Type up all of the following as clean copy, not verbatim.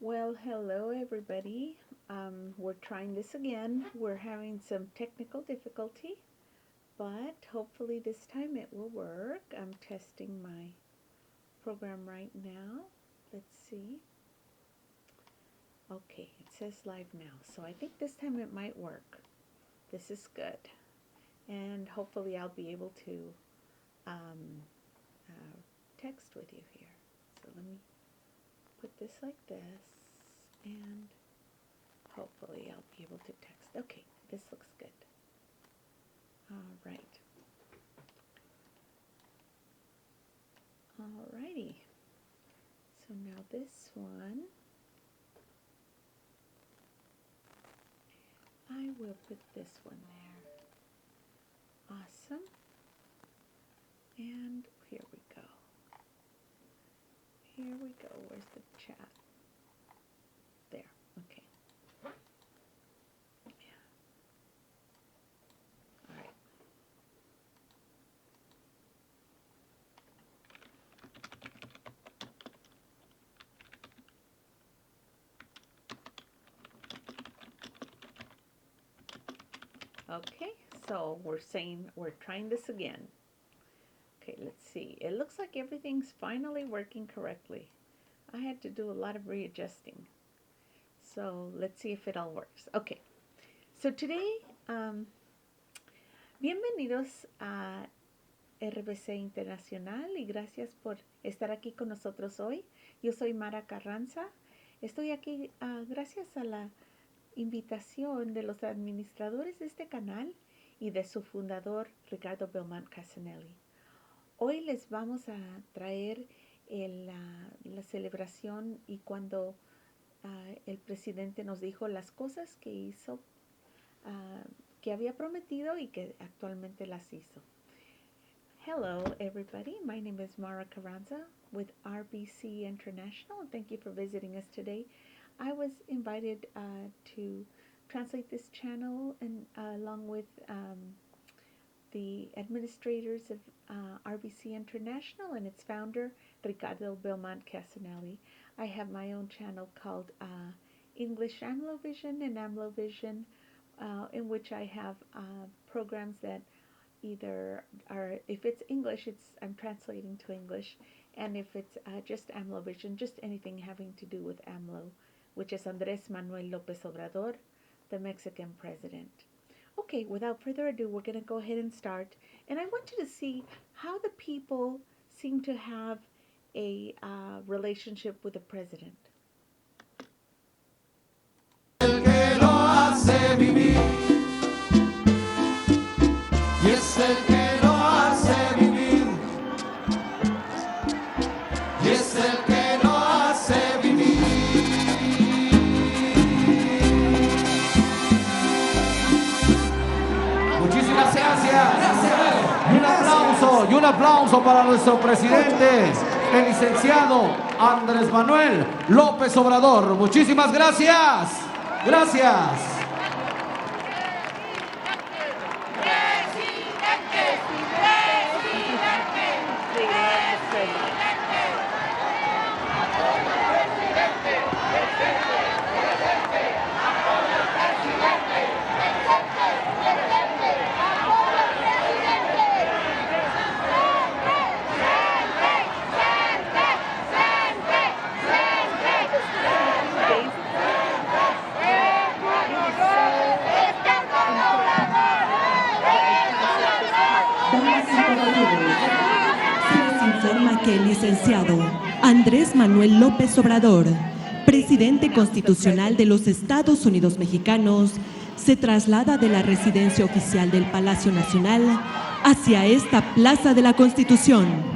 Well, hello everybody. We're trying this again. We're having some technical difficulty, but hopefully this time it will work. I'm testing my program right now. Let's see. Okay, it says live now. So I think this time it might work. This is good. And hopefully I'll be able to um, text with you here. So let me put this like this, and hopefully I'll be able to text. Okay, this looks good. All right. Alrighty. So now this one, I will put this one there. Awesome. And here we go. Here we go. Where's the chat? There. Okay. Yeah. All right. Okay, so we're trying this again. Okay, let's see. It looks like everything's finally working correctly. I had to do a lot of readjusting. So let's see if it all works. Okay, so today, bienvenidos a RBC Internacional y gracias por estar aquí con nosotros hoy. Yo soy Mara Carranza. Estoy aquí gracias a la invitación de los administradores de este canal y de su fundador Ricardo Belmont Casanelli. Hoy les vamos a traer la celebración y cuando el presidente nos dijo las cosas que hizo, que había prometido y que actualmente las hizo. Hello everybody, my name is Mara Carranza with RBC International, and thank you for visiting us today. I was invited to translate this channel and along with the administrators of RBC International and its founder, Ricardo Belmont Casanelli. I have my own channel called English AMLO-Vision and AMLO-Vision, in which I have programs that either are, if it's English, I'm translating to English, and if it's just AMLO-Vision, just anything having to do with AMLO, which is Andres Manuel Lopez Obrador, the Mexican president. Okay, without further ado, we're going to go ahead and start. And I want you to see how the people seem to have a relationship with the president. El que lo hace vivir, y es el que lo hace vivir, y es el que lo hace vivir. Muchísimas gracias. Y un aplauso para nuestro presidente, el licenciado Andres Manuel López Obrador. Muchísimas gracias. Gracias. Que el licenciado Andrés Manuel López Obrador, presidente constitucional de los Estados Unidos mexicanos, se traslada de la residencia oficial del Palacio Nacional hacia esta Plaza de la Constitución.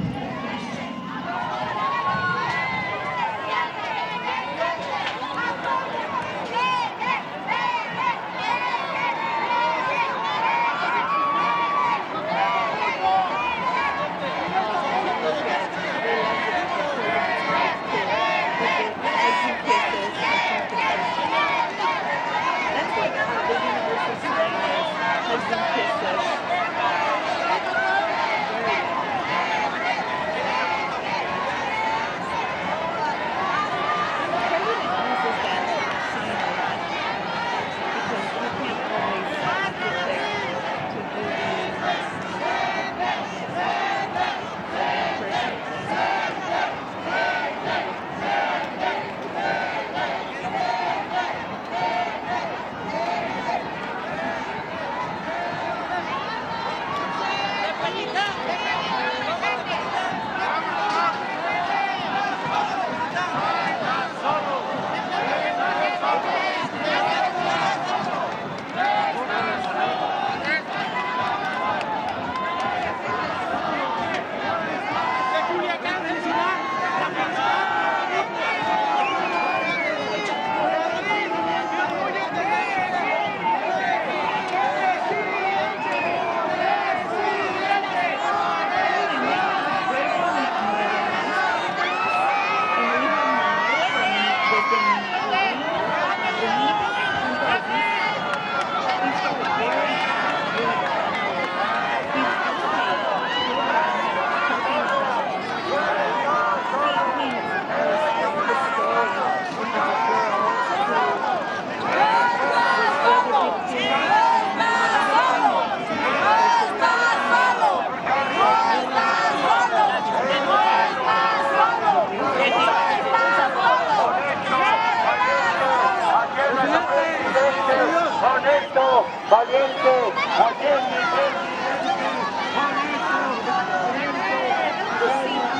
valiente, valiente presidente,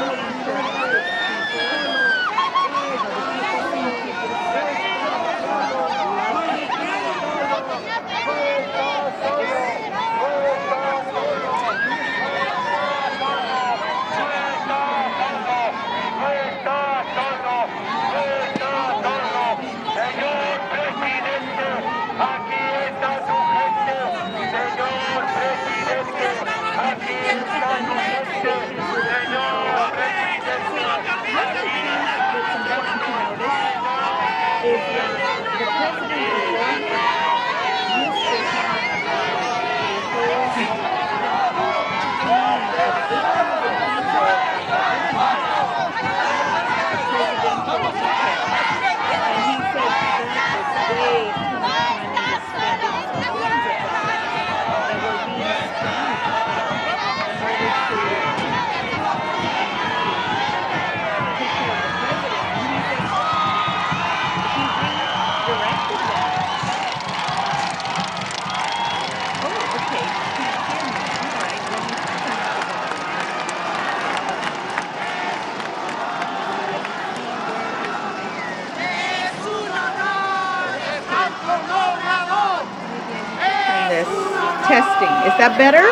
Testing. Is that better?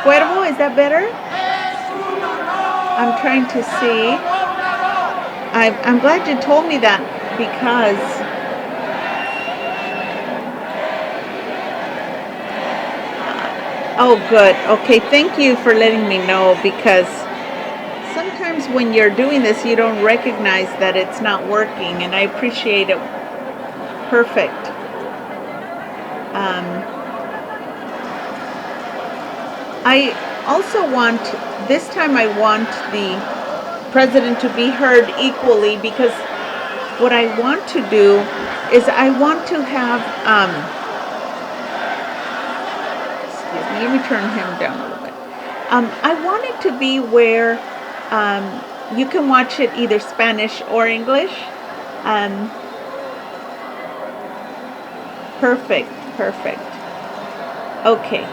Cuervo, is that better? I'm trying to see. I'm glad you told me that because oh good. Okay, thank you for letting me know because sometimes when you're doing this you don't recognize that it's not working and I appreciate it. Perfect. I also want, this time I want the president to be heard equally because what I want to do is I want to have, excuse me, let me turn him down a little bit. I want it to be where you can watch it either Spanish or English. Perfect, perfect. Okay.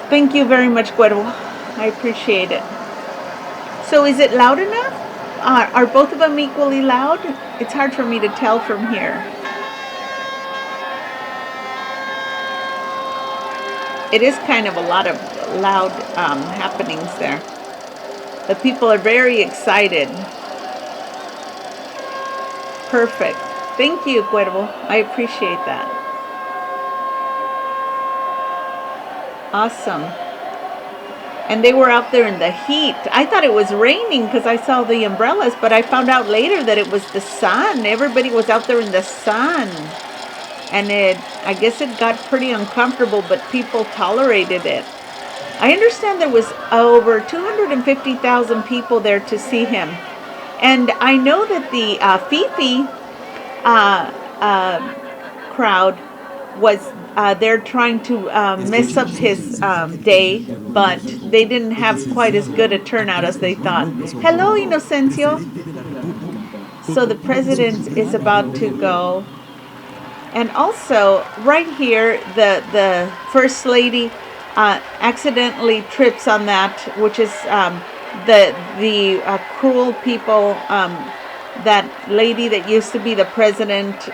Thank you very much, Cuervo. I appreciate it. So is it loud enough? Are both of them equally loud? It's hard for me to tell from here. It is kind of a lot of loud happenings there. The people are very excited. Perfect. Thank you, Cuervo. I appreciate that. Awesome. And they were out there in the heat. I thought it was raining because I saw the umbrellas, but I found out later that it was the sun. Everybody was out there in the sun. And I guess it got pretty uncomfortable, but people tolerated it. I understand there was over 250,000 people there to see him. And I know that the Fifi crowd was they're trying to mess up his day, but they didn't have quite as good a turnout as they thought. Hello, Inocencio. So the president is about to go. And also, right here, the First Lady accidentally trips on that, which is the cruel people. That lady that used to be the president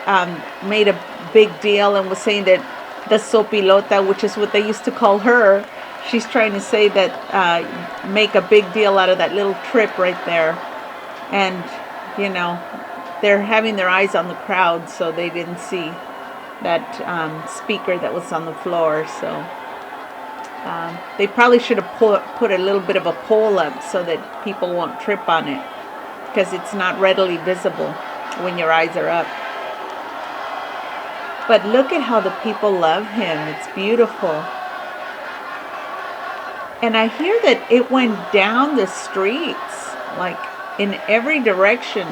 made a big deal and was saying that the sopilota, which is what they used to call her, she's trying to say that make a big deal out of that little trip right there. And, you know, they're having their eyes on the crowd, so they didn't see that speaker that was on the floor. So they probably should have put a little bit of a pole up so that people won't trip on it, because it's not readily visible when your eyes are up. But look at how the people love him. It's beautiful. And I hear that it went down the streets, like in every direction.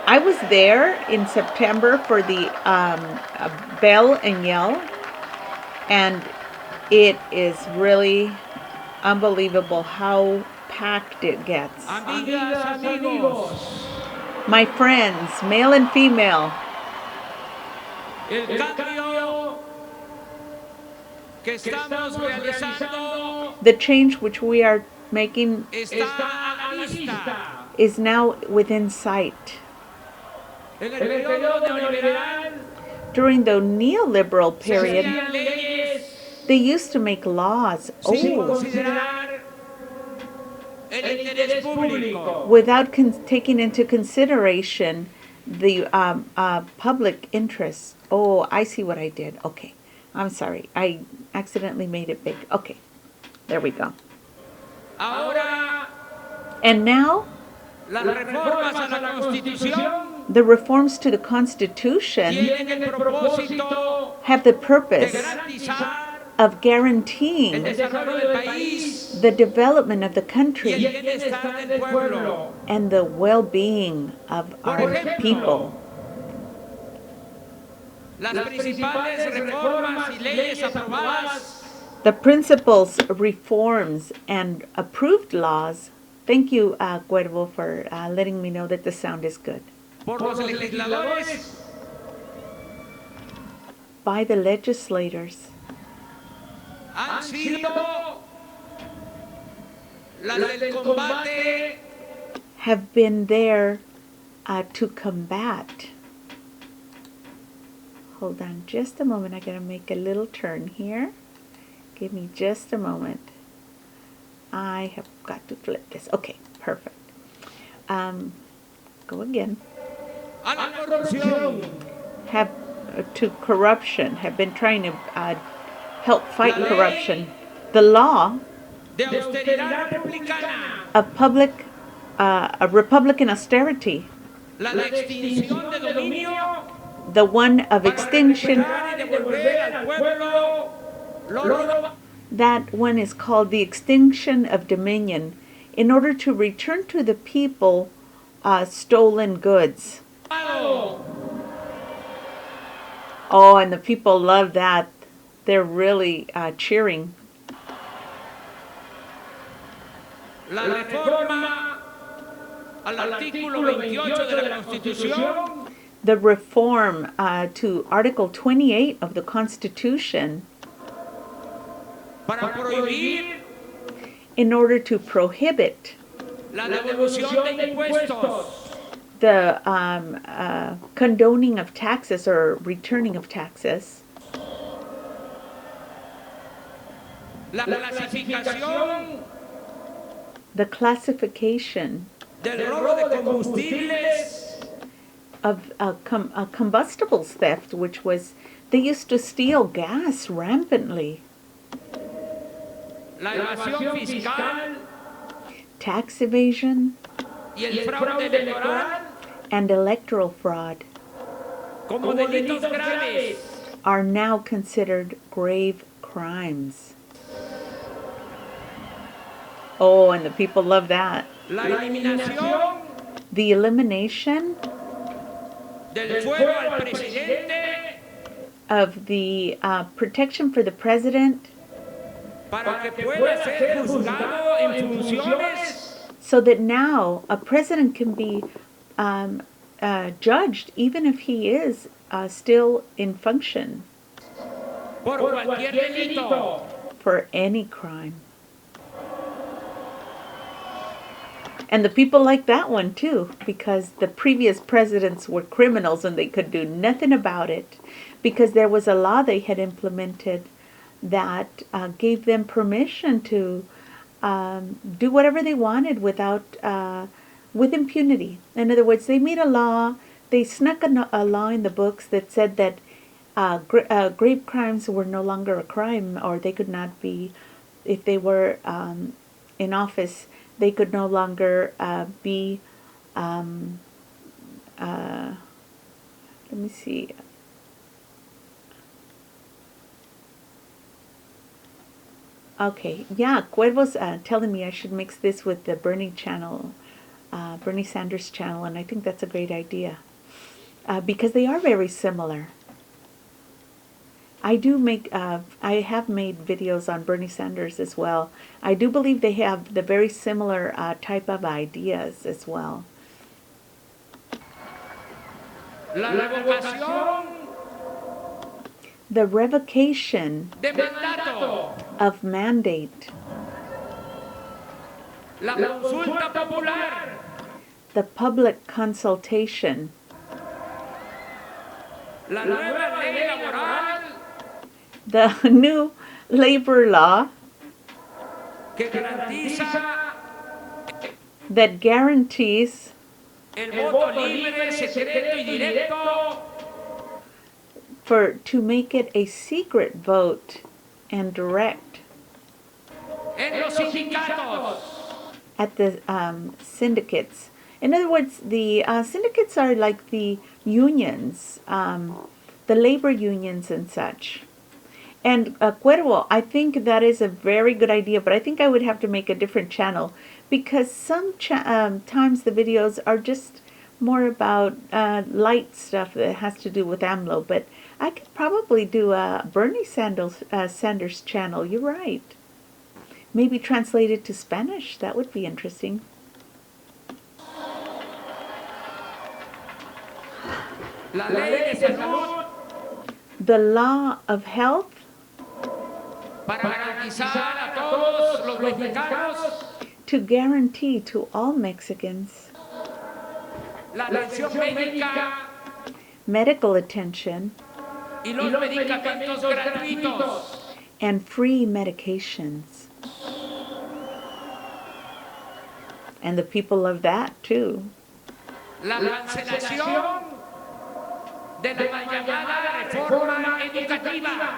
I was there in September for the Bell and Yell, and it is really unbelievable how packed it gets. Amigas, amigos, My friends, male and female, el cambio que estamos realizando The change which we are making está a la vista. is now within sight. En el periodo neoliberal During the neoliberal se period, hacían leyes they used to make laws sin considerar el interés público. without taking into consideration the public interest. Oh, I see what I did. Okay. I'm sorry. I accidentally made it big. Okay. There we go. Ahora And now, las reformas a la Constitución the reforms to the Constitution tienen el propósito have the de purpose garantizar of el guaranteeing desarrollo del país the development of the y el country bienestar del pueblo. and the well-being of our people. Las principales reformas y leyes aprobadas The principles, reforms, and approved laws. Thank you, Cuervo, for letting me know that the sound is good. por los legisladores By the legislators han sido las del combate have been there to combat. Hold on just a moment. I gotta make a little turn here. Give me just a moment. I have got to flip this. Okay, perfect. Go again. a la corrupción, Have to corruption. Have been trying to help fight corruption. The law de austeridad republicana, of public, a Republican austerity. la de extinción de dominio The one of para extinction. recuperar y devolver al pueblo lo That one is called the extinction of dominion, in order to return to the people stolen goods. robado. Oh, and the people love that. They're really cheering. La reforma al artículo 28 de la Constitución The reform to Article 28 of the Constitution, para prohibir in order to prohibit la devolución de impuestos, the condoning of taxes or returning of taxes, la clasificación the classification del robo de combustibles of combustibles theft, which was, they used to steal gas rampantly, la evasión fiscal tax evasion, y el fraude electoral and electoral fraud como delitos graves. are now considered grave crimes. Oh, and the people love that. La eliminación The elimination del fuero al presidente of the protection for the president, para que pueda ser juzgado en funciones so that now a president can be judged even if he is still in function por cualquier delito. for any crime. And the people like that one too, because the previous presidents were criminals and they could do nothing about it, because there was a law they had implemented that gave them permission to do whatever they wanted without with impunity. In other words, they made a law, they snuck a law in the books that said that grave crimes were no longer a crime, or they could not be, if they were in office, they could no longer be, let me see. Okay, yeah, Cuervo's telling me I should mix this with the Bernie channel, Bernie Sanders channel, and I think that's a great idea. Because they are very similar. I have made videos on Bernie Sanders as well. I do believe they have the very similar type of ideas as well. La revocación the revocation de mandato, of mandate, la consulta popular, the public consultation, la nueva ley laboral the new labor law que garantiza that guarantees el voto libre, secreto y directo to make it a secret vote and direct en los sindicatos. at the syndicates. In other words, the syndicates are like the unions, the labor unions and such. And Cuervo, I think that is a very good idea, but I think I would have to make a different channel because sometimes the videos are just more about light stuff that has to do with AMLO. But I could probably do a Bernie Sanders channel. You're right. Maybe translate it to Spanish. That would be interesting. La ley de salud The law of health para garantizar a todos los mexicanos to guarantee to all Mexicans la atención médica medical attention y los medicamentos gratuitos. and free medications. And the people love that too. La cancelación de la mal llamada reforma educativa.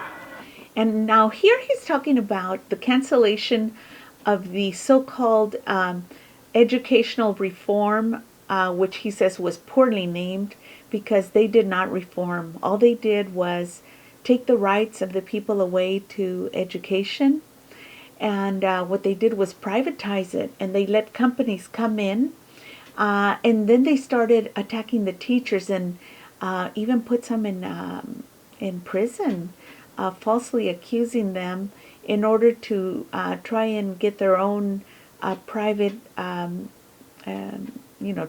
And now here he's talking about the cancellation of the so-called educational reform, which he says was poorly named because they did not reform. All they did was take the rights of the people away to education. And what they did was privatize it, and they let companies come in, and then they started attacking the teachers and even put some in prison, falsely accusing them in order to try and get their own private,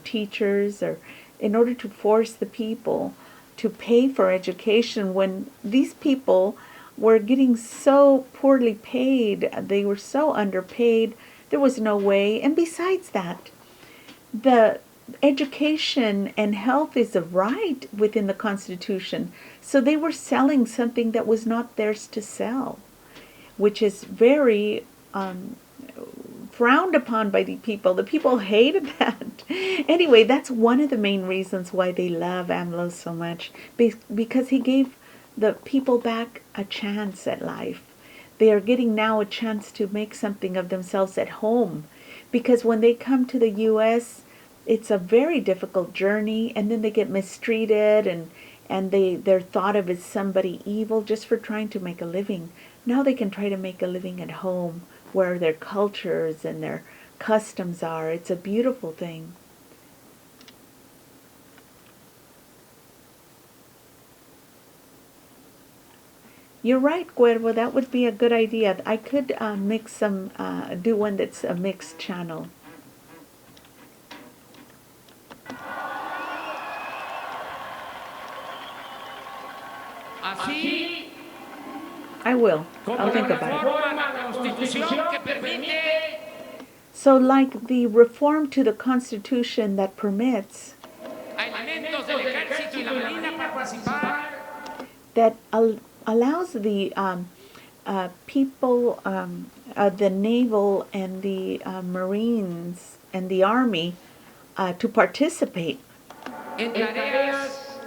teachers, or in order to force the people to pay for education when these people were getting so poorly paid. They were so underpaid. There was no way. And besides that, the education and health is a right within the Constitution. So they were selling something that was not theirs to sell, which is very frowned upon by the people. The people hated that. Anyway, that's one of the main reasons why they love AMLO so much, because he gave the people back a chance at life. They are getting now a chance to make something of themselves at home, because when they come to the U.S., it's a very difficult journey, and then they get mistreated, and they're thought of as somebody evil just for trying to make a living. Now they can try to make a living at home, where their cultures and their customs are. It's a beautiful thing. You're right, Cuervo. That would be a good idea. I could mix some, do one that's a mixed channel. Así I will. como I'll la think about it. reforma a la Constitución que permite So like the reform to the Constitution that permits, a elementos del ejército y la marina participar that allows the people, the naval and the Marines and the Army to participate en tareas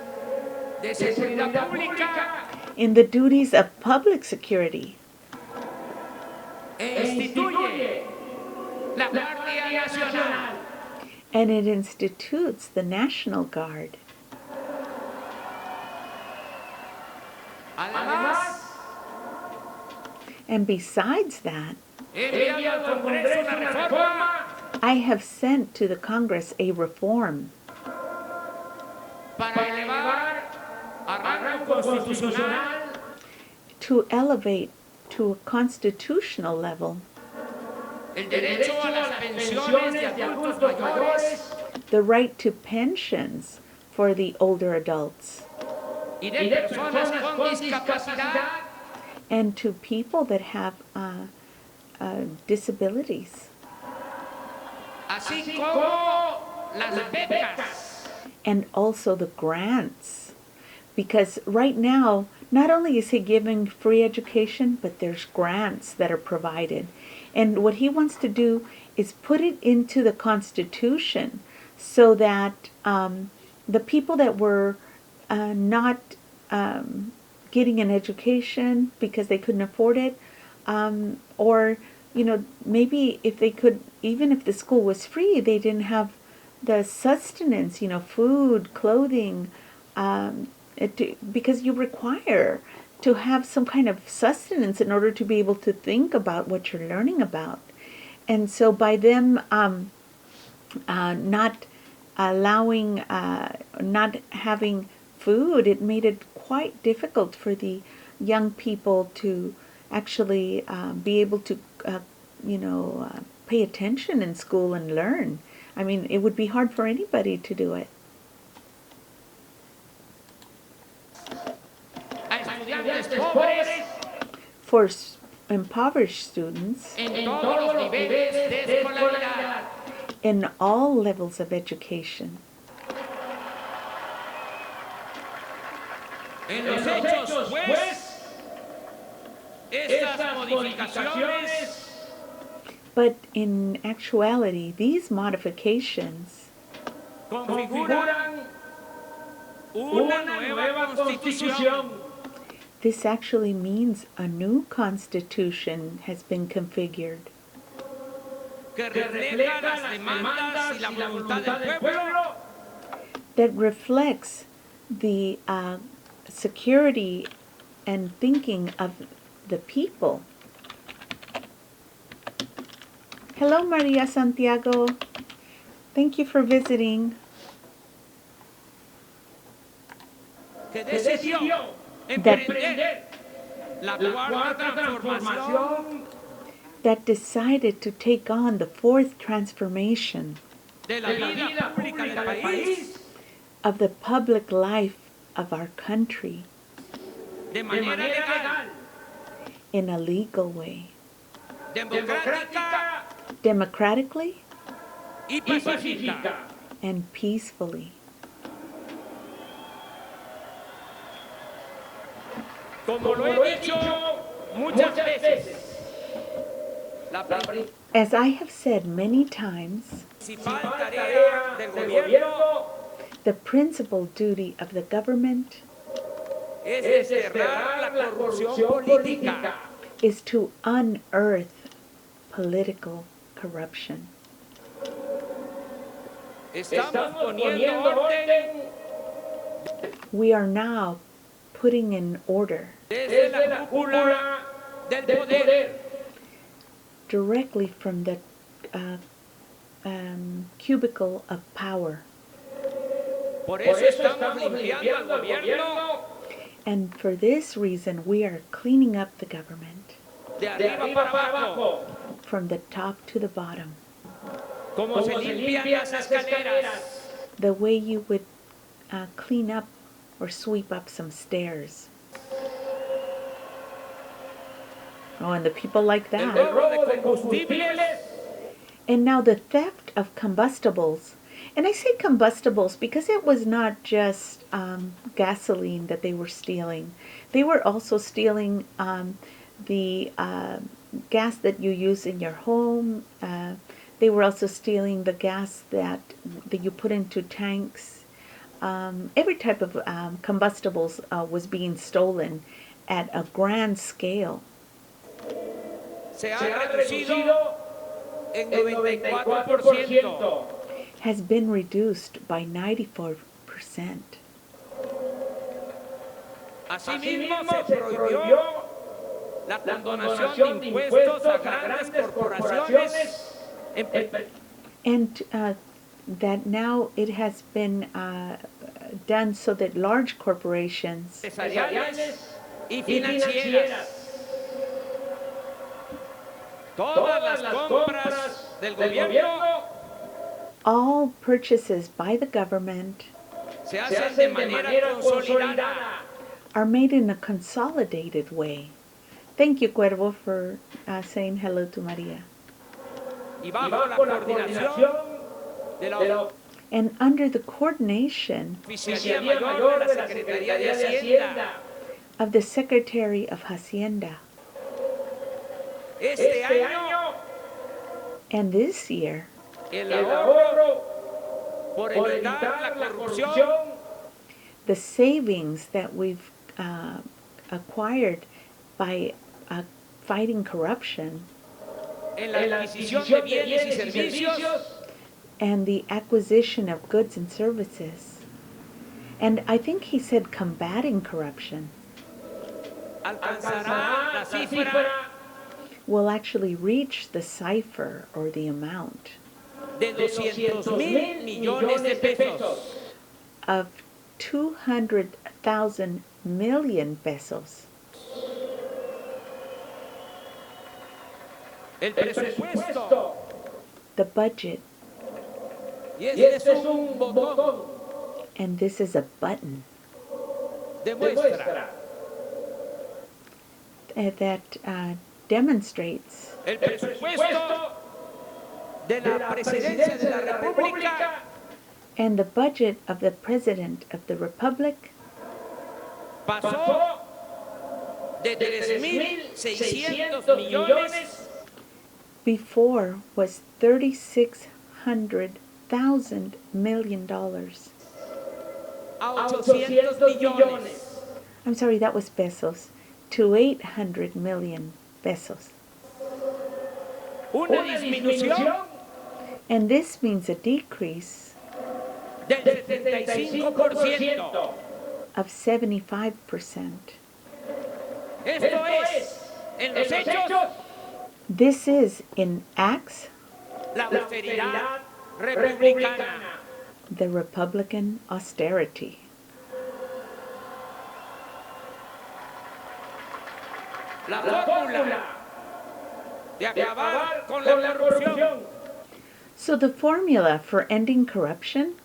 de seguridad pública in the duties of public security e instituye la Guardia Nacional. and it institutes the National Guard. Además, And besides that, he enviado al Congreso una reforma I have sent to the Congress a reform para elevar a rango constitucional to elevate to a constitutional level el derecho a las pensiones de adultos mayores the right to pensions for the older adults y de personas con discapacidad, and to people that have disabilities, así como las becas. and also the grants. Because right now, not only is he giving free education, but there's grants that are provided. And what he wants to do is put it into the Constitution so that the people that were not getting an education because they couldn't afford it, or maybe if they could, even if the school was free, they didn't have the sustenance, food, clothing, because you require to have some kind of sustenance in order to be able to think about what you're learning about. And so by them not allowing, not having food, it made it quite difficult for the young people to actually be able to, pay attention in school and learn. I mean, it would be hard for anybody to do it. A estudiantes pobres For impoverished students en todos los niveles de escolaridad. in all levels of education. En los hechos, pues, estas modificaciones But in actuality, these modifications configuran una nueva constitución this actually means a new constitution has been configured que refleja las demandas y la voluntad del pueblo that reflects the security and thinking of the people. Hello, Maria Santiago. Thank you for visiting. que decidió emprender la cuarta transformación That decided to take on the fourth transformation de la vida pública del país of the public life of our country de manera legal, in a legal way, democrática democratically y pacífica. and peacefully. Como lo he dicho muchas veces, la As I have said many times, principal tarea del gobierno the principal duty of the government es desterrar la corrupción política. is to unearth political corruption. Estamos poniendo orden We are now putting in order desde la cúpula del poder directly from the cubicle of power. Por eso estamos limpiando al gobierno And for this reason, we are cleaning up the government de arriba para abajo, from the top to the bottom, como se limpian las escaleras. the way you would clean up or sweep up some stairs. Oh, and the people like El that. robo de combustibles And now the theft of combustibles. And I say combustibles because it was not just gasoline that they were stealing. They were also stealing the gas that you use in your home. They were also stealing the gas that you put into tanks. Every type of combustibles was being stolen at a grand scale. se ha reducido en 94%. Has been reduced by 94%. Asimismo, se prohibió la condonación de impuestos a grandes corporaciones And that now it has been done so that large corporations empresariales y financieras. Todas las compras del gobierno all purchases by the government se hacen de manera consolidada are made in a consolidated way. Thank you, Cuervo, for saying hello to Maria. Y bajo la coordinación de la And under the coordination Oficialía Mayor de la Secretaría de Hacienda, of the Secretary of Hacienda. este año And this year, el ahorro por evitar la corrupción the savings that we've acquired by fighting corruption en la adquisición de bienes y servicios and the acquisition of goods and services. And I think he said combating corruption alcanzará la cifra will actually reach the cipher or the amount de 200,000 millones de pesos. of 200,000 million pesos. El presupuesto, The budget, y este es un botón, and this is a button demuestra that demonstrates el presupuesto de la Presidencia de la República and the budget of the President of the Republic pasó de 3.600 millones before was $3,600,000 million. a 800 millones. I'm sorry, that was pesos. To 800 million pesos. Una disminución And this means a decrease del 75%. of 75%. Esto es, en los hechos, This is, in acts, la austeridad republicana. the Republican austerity. La fórmula de acabar con la corrupción So the formula for ending corruption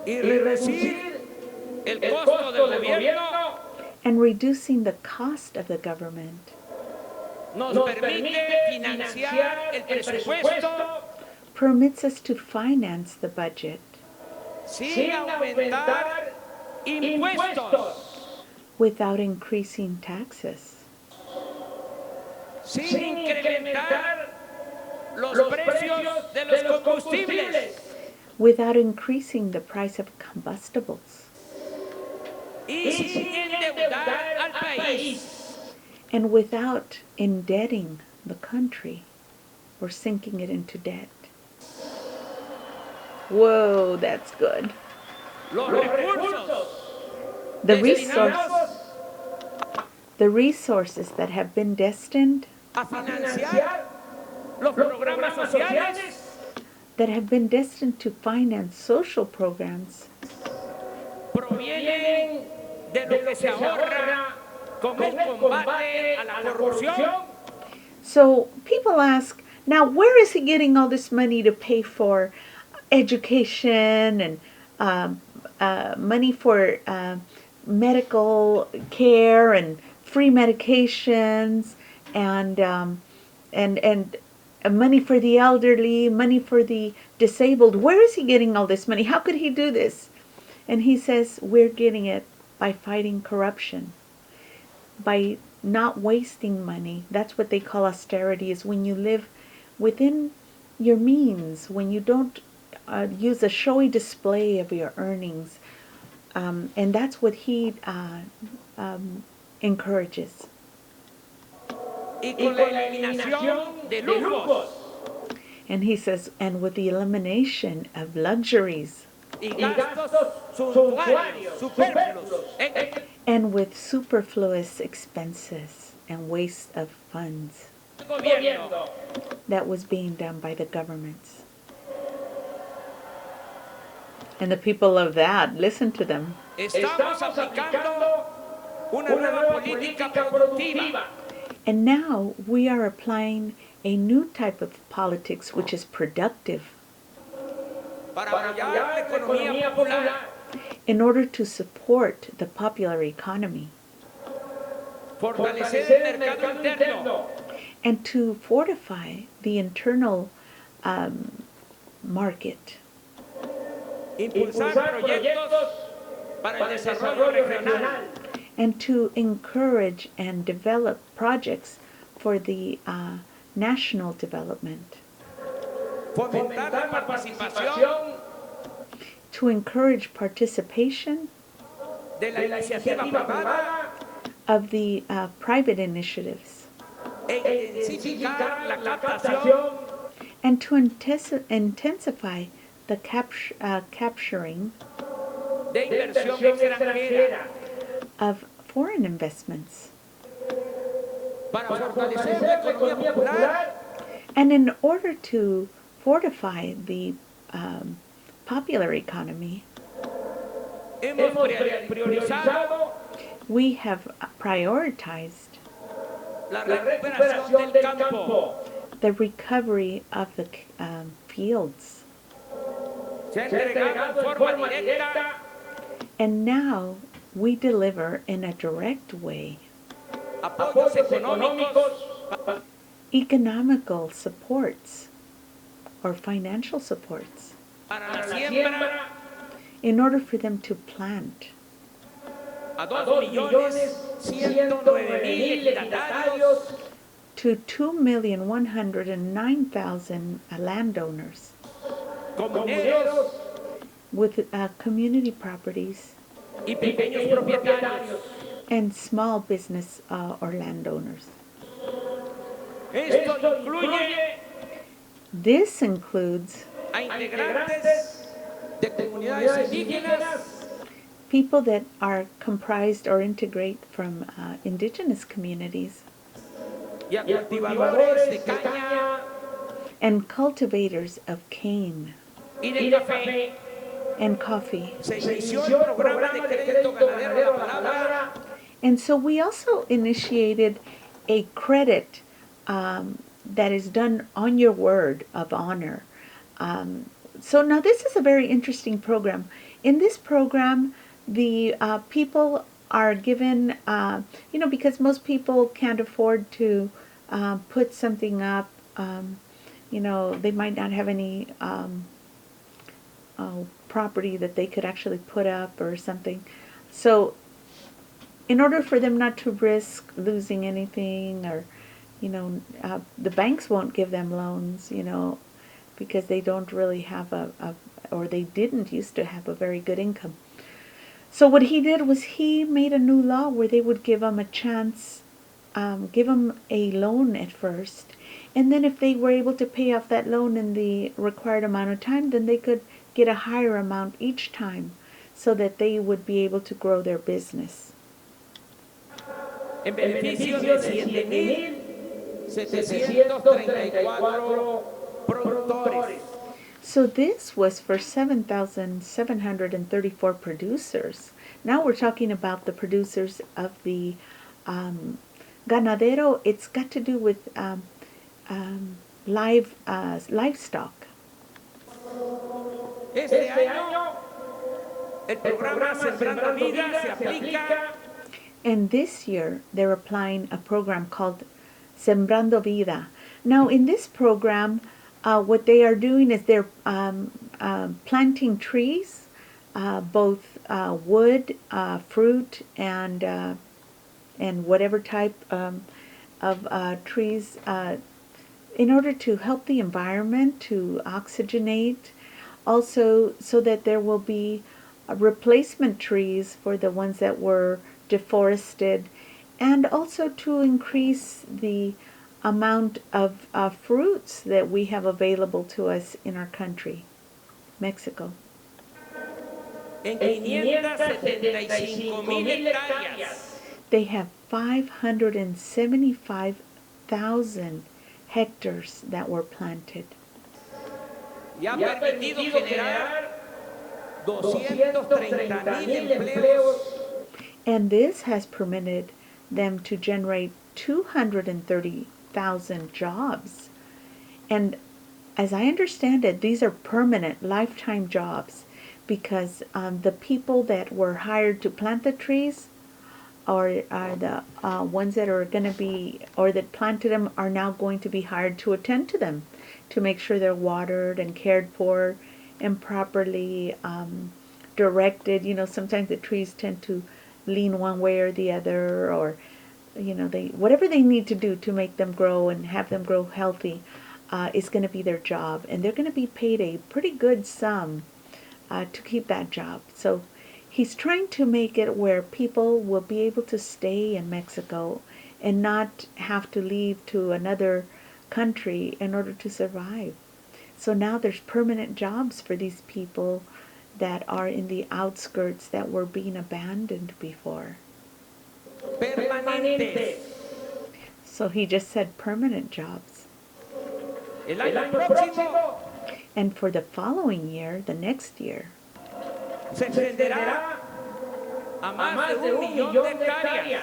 y reducir el costo del gobierno and reducing the cost of the government nos permite financiar el presupuesto permits us to finance the budget sin aumentar impuestos, without increasing taxes, sin incrementar los precios de los combustibles without increasing the price of combustibles, y sin endeudar al país. and without indebting the country or sinking it into debt. Whoa, that's good. Los recursos The destinados resources that have been destined, a financiar los programas sociales that have been destined to finance social programs, provienen de lo que se ahorra con el combate a la corrupción. So people ask, now where is he getting all this money to pay for education and money for medical care and free medications and money for the elderly, money for the disabled? Where is he getting all this money? How could he do this? And he says, we're getting it by fighting corruption, by not wasting money. That's what they call austerity, is when you live within your means, when you don't use a showy display of your earnings. And that's what he encourages. Y con la eliminación de lujos And he says, and with the elimination of luxuries y gastos suntuarios, superfluos, and with superfluous expenses and waste of funds el gobierno that was being done by the governments. And the people of that, listen to them. estamos aplicando una nueva política productiva And now we are applying a new type of politics which is productive para apoyar la economía popular in order to support the popular economy fortalecer el mercado interno, and to fortify the internal market, impulsar proyectos para el desarrollo regional, and to encourage and develop projects for the national development, fomentar la participación to encourage participation de la iniciativa privada of the private initiatives, e intensificar la captación and to intensify the capturing de inversión extranjera of foreign investments. para fortalecer la economía popular And in order to fortify the popular economy, hemos priorizado we have prioritized la recuperación del campo. the recovery of the fields. Se ha entregado en forma directa And now we deliver in a direct way apoyos económicos economical supports or financial supports para la siembra in order for them to plant a 2.109.000 ejidatarios to 2,109,000 landowners comuneros with community properties y pequeños propietarios. and small business or landowners. Esto incluye This includes a integrantes de comunidades indígenas, people that are comprised or integrate from indigenous communities y a cultivadores de caña and cultivators of cane y de café. and coffee. Se inició el programa de crédito ganadero a la palabra And so we also initiated a credit that is done on your word of honor. So now this is a very interesting program. In this program, the people are given, because most people can't afford to put something up. They might not have any property that they could actually put up or something. So in order for them not to risk losing anything, or the banks won't give them loans, because they don't really have or they didn't used to have a very good income. So what he did was he made a new law where they would give them a chance, give them a loan at first, and then if they were able to pay off that loan in the required amount of time, then they could get a higher amount each time, so that they would be able to grow their business. en beneficio de 7.734 productores. So this was for 7,734 producers. Now we're talking about the producers of the ganadero. It's got to do with livestock. Este año el programa Sembrando Vida se aplica And this year they're applying a program called Sembrando Vida. Now in this program, what they are doing is they're planting trees, both wood, fruit, and whatever type of trees, in order to help the environment, to oxygenate, also so that there will be replacement trees for the ones that were deforested, and also to increase the amount of fruits that we have available to us in our country, Mexico. en 575.000 hectáreas. They have 575,000 hectares that were planted. Y ha permitido generar 230.000 empleos And this has permitted them to generate 230,000 jobs. And as I understand it, these are permanent, lifetime jobs. because the people that were hired to plant the trees are the ones that are going to be, or that planted them, are now going to be hired to attend to them, to make sure they're watered and cared for and properly directed. You know, sometimes the trees tend to lean one way or the other, or you know, they, whatever they need to do to make them grow and have them grow healthy is going to be their job, and they're going to be paid a pretty good sum to keep that job. So he's trying to make it where people will be able to stay in Mexico and not have to leave to another country in order to survive. So now there's permanent jobs for these people that are in the outskirts that were being abandoned before. Permanentes. So he just said permanent jobs. El año próximo And for the following year, the next year, se extenderá a más de 1 millón de hectáreas.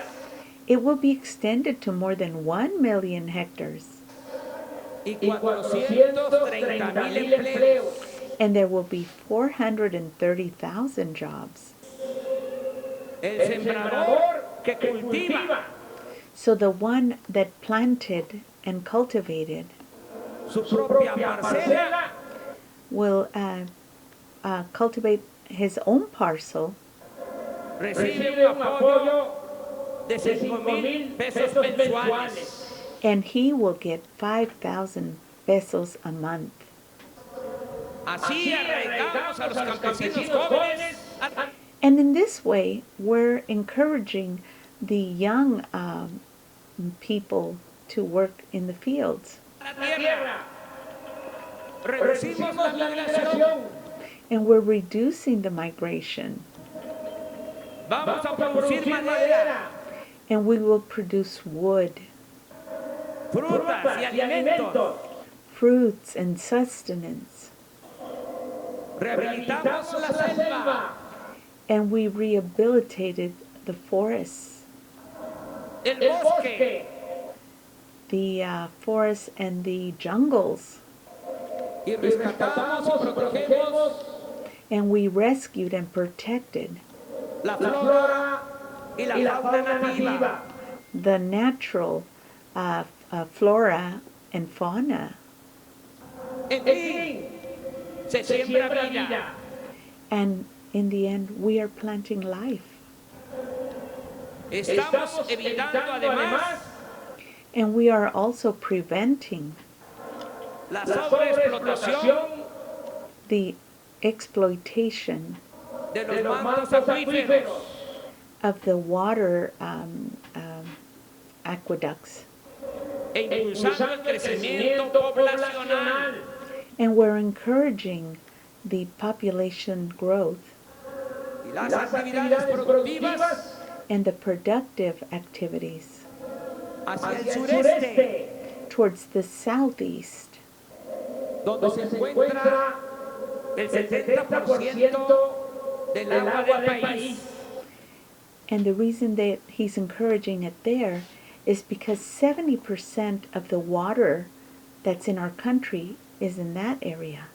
it will be extended to more than 1 million hectares. Y 430,000 empleos. And there will be 430,000 jobs. El sembrador que cultiva So the one that planted and cultivated su propia parcela will cultivate his own parcel, recibe un apoyo de 5,000 pesos mensuales. and he will get 5,000 pesos a month. Así arraigamos a los campesinos jóvenes And in this way, we're encouraging the young people to work in the fields. a la tierra. Reducimos la migración. And we're reducing the migration. Vamos a producir madera, And we will produce wood, frutas y alimentos. fruits, and sustenance. Rehabilitamos la selva. And we rehabilitated the forests, El bosque. the forests and the jungles. Y rescatamos y protegemos And we rescued and protected la flora y la fauna nativa. the natural flora and fauna. En fin, se siembra vida. And in the end, we are planting life. Estamos evitando además And we are also preventing la sobreexplotación the exploitation de los mantos acuíferos. of the water aqueducts. E impulsando el crecimiento poblacional. And we're encouraging the population growth Y las actividades productivas and the productive activities hacia el sureste, towards the southeast, donde se encuentra el 70% del agua del país. and the reason that he's encouraging it there is because 70% of the water that's in our country is in that area.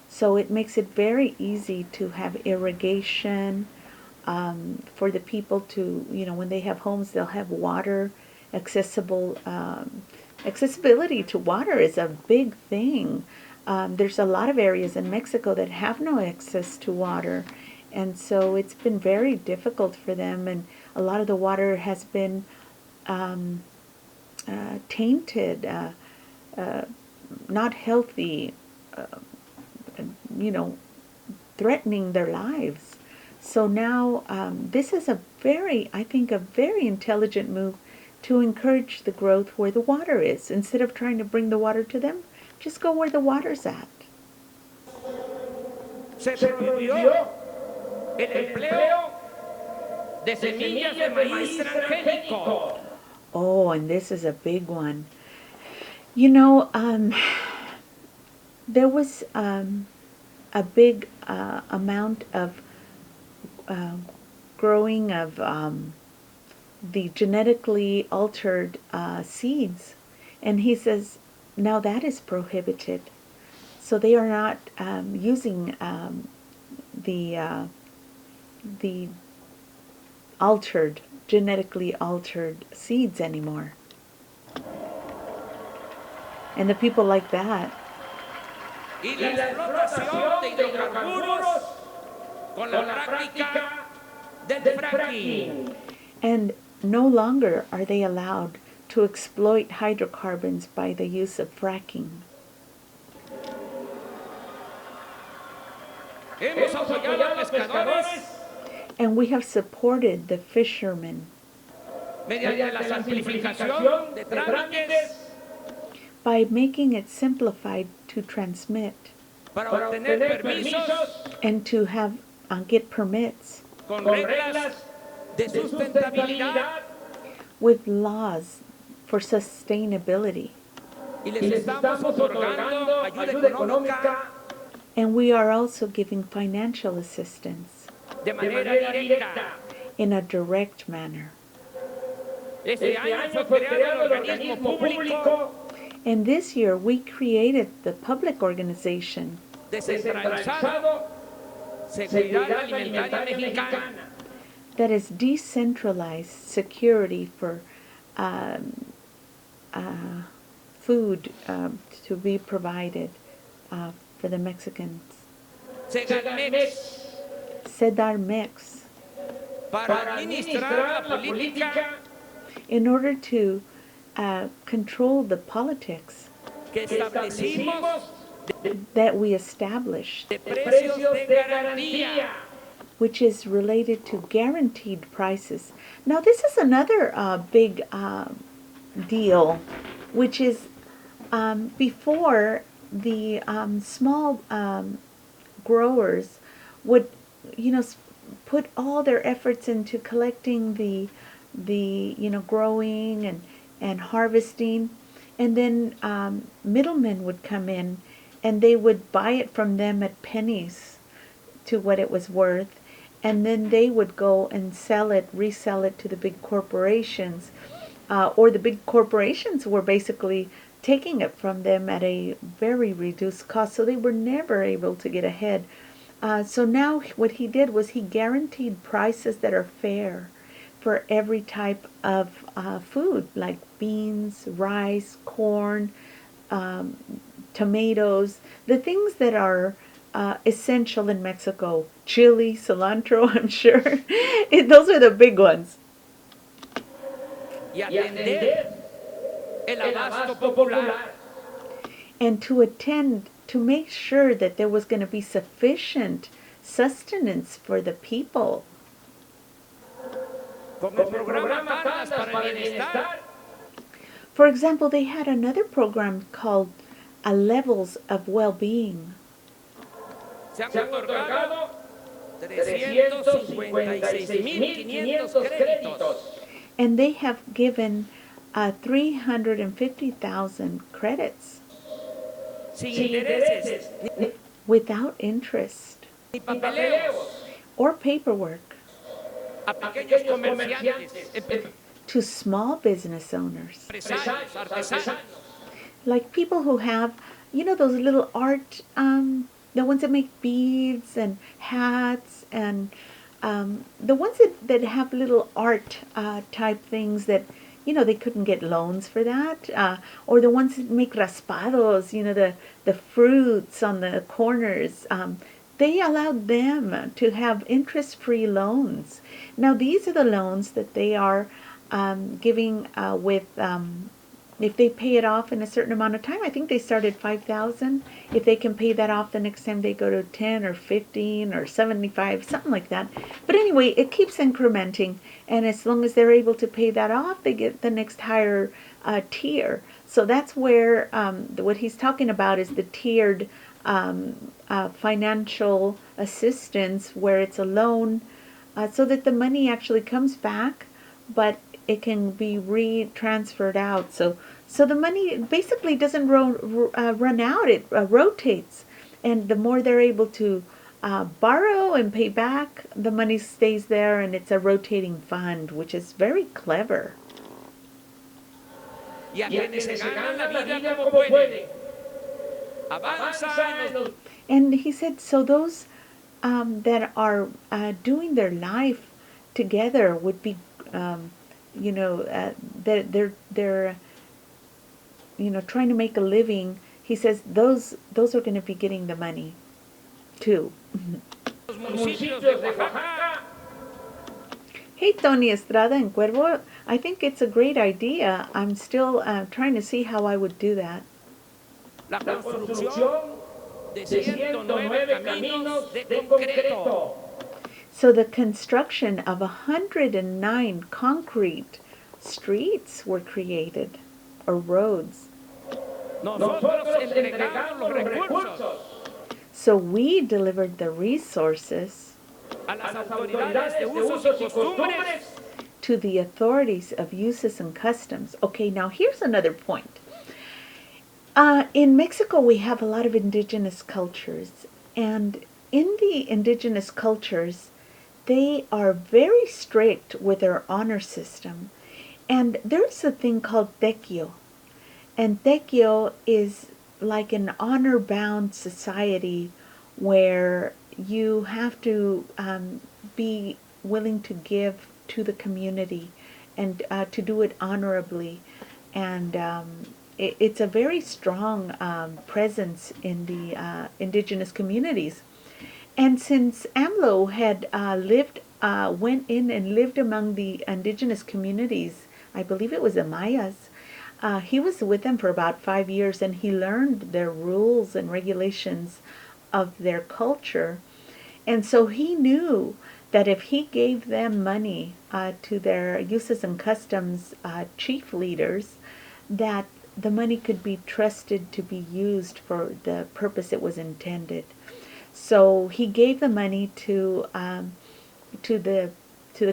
So it makes it very easy to have irrigation for the people to, you know, when they have homes, they'll have water accessible. Accessibility to water is a big thing. There's a lot of areas in Mexico that have no access to water, and so it's been very difficult for them, and a lot of the water has been tainted, not healthy, you know, threatening their lives. So now this is a very, I think, a very intelligent move to encourage the growth where the water is. Instead of trying to bring the water to them, just go where the water's at. Se prohibió el empleo de semillas de maíz transgénico. Oh, and this is a big one. You know, there was a big amount of growing of the genetically altered seeds. And he says, now that is prohibited. So they are not using the genetically altered seeds anymore. And the people like that. Y la explotación de hidrocarburos con la práctica del fracking. And no longer are they allowed to exploit hydrocarbons by the use of fracking. Hemos apoyado a los pescadores And we have supported the fishermen mediante la simplificación de trámites by making it simplified to transmit para obtener permisos and to have get permits con reglas de sustentabilidad with laws for sustainability. y les estamos otorgando ayuda económica And we are also giving financial assistance de manera directa. in a direct manner. Este año fue creado el organismo público And this year we created the public organization, descentralizado Seguridad Alimentaria Mexicana, that is decentralized security for food to be provided for the Mexicans. Segalmex, Sedarmex, para administrar la política in order to control the politics que establecimos that we established, de precios de garantía. which is related to guaranteed prices. Now, this is another big deal, which is before the small growers would, put all their efforts into collecting the growing and harvesting, and then middlemen would come in and they would buy it from them at pennies to what it was worth, and then they would go and resell it to the big corporations, or the big corporations were basically taking it from them at a very reduced cost, so they were never able to get ahead. So now what he did was he guaranteed prices that are fair for every type of food, like beans, rice, corn, tomatoes, the things that are essential in Mexico. Chili, cilantro, I'm sure. Those are the big ones. Y atender el abasto popular. And to make sure that there was going to be sufficient sustenance for the people. Con el programa Cartas para el Bienestar, For example, they had another program called Levels of Well-Being. se han otorgado 356.500 créditos And they have given 350,000 credits sin intereses without interest ni papeleos or paperwork a pequeños comerciantes, to small business owners, empresarios, artesanos. like people who have, those little art, the ones that make beads and hats, and the ones that have little art type things that, they couldn't get loans for that, or the ones that make raspados, the fruits on the corners. They allowed them to have interest-free loans. Now, these are the loans that they are giving with, if they pay it off in a certain amount of time. I think they start at $5,000. If they can pay that off the next time, they go to 10 or 15 or 75, something like that. But anyway, it keeps incrementing, and as long as they're able to pay that off, they get the next higher tier. So that's where what he's talking about is the tiered financial assistance, where it's a loan, so that the money actually comes back, but it can be re-transferred out. So the money basically doesn't run out. It rotates, and the more they're able to borrow and pay back, the money stays there, and it's a rotating fund, which is very clever. Y a quienes se ganan la vida como pueden. Avanza en los And he said, so those that are doing their life together would be, you know, they're trying to make a living. He says those are going to be getting the money too. Los municipios de Oaxaca, Hey, Tony Estrada en Cuervo, I think it's a great idea. I'm still trying to see how I would do that. la La construcción construcción de de 109 109 caminos caminos de de concreto. concreto. So the construction of 109 concrete streets were created, or roads. Nosotros entregamos los recursos So we delivered the resources a las autoridades de usos y costumbres to the authorities of uses and customs. Okay, now here's another point. In Mexico, we have a lot of indigenous cultures, and in the indigenous cultures, they are very strict with their honor system. And there's a thing called tequio. And tequio is like an honor bound society where you have to be willing to give to the community and to do it honorably. And it's a very strong presence in the indigenous communities. And since AMLO had went in and lived among the indigenous communities, I believe it was the Mayas, he was with them for about 5 years, and he learned their rules and regulations of their culture. And so he knew that if he gave them money to their uses and customs chief leaders, that the money could be trusted to be used for the purpose it was intended. So he gave the money to the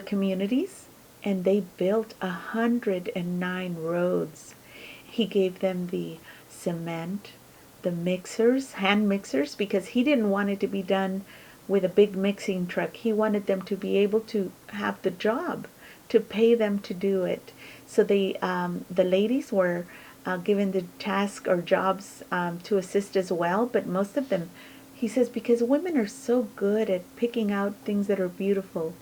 communities, and they built 109 roads. He gave them the cement, the mixers, hand mixers, because he didn't want it to be done with a big mixing truck. He wanted them to be able to have the job, to pay them to do it. So the ladies were given the task or jobs to assist as well, but most of them, he says, because women are so good at picking out things that are beautiful,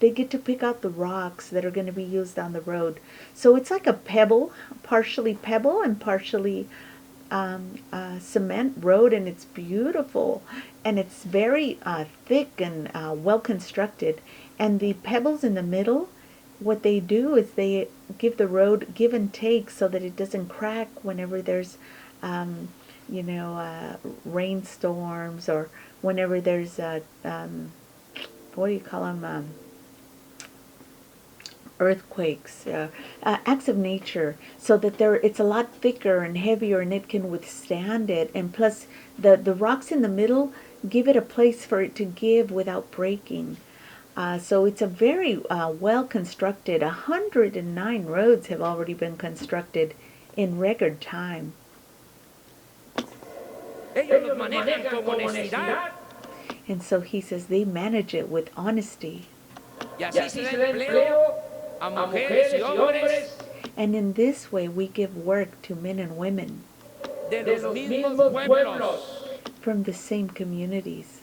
they get to pick out the rocks that are going to be used on the road. So it's like a partially pebble and partially cement road, and it's beautiful, and it's very thick and well constructed. And the pebbles in the middle, what they do is they give the road give and take so that it doesn't crack whenever there's rainstorms, or whenever there's what do you call them, earthquakes, acts of nature, so that it's a lot thicker and heavier, and it can withstand it. And plus the rocks in the middle give it a place for it to give without breaking. So it's a very well constructed. 109 roads have already been constructed in record time. ellos los manejan con honestidad And so he says they manage it with honesty. y así se da empleo a mujeres y hombres And in this way we give work to men and women de los mismos pueblos. from the same communities.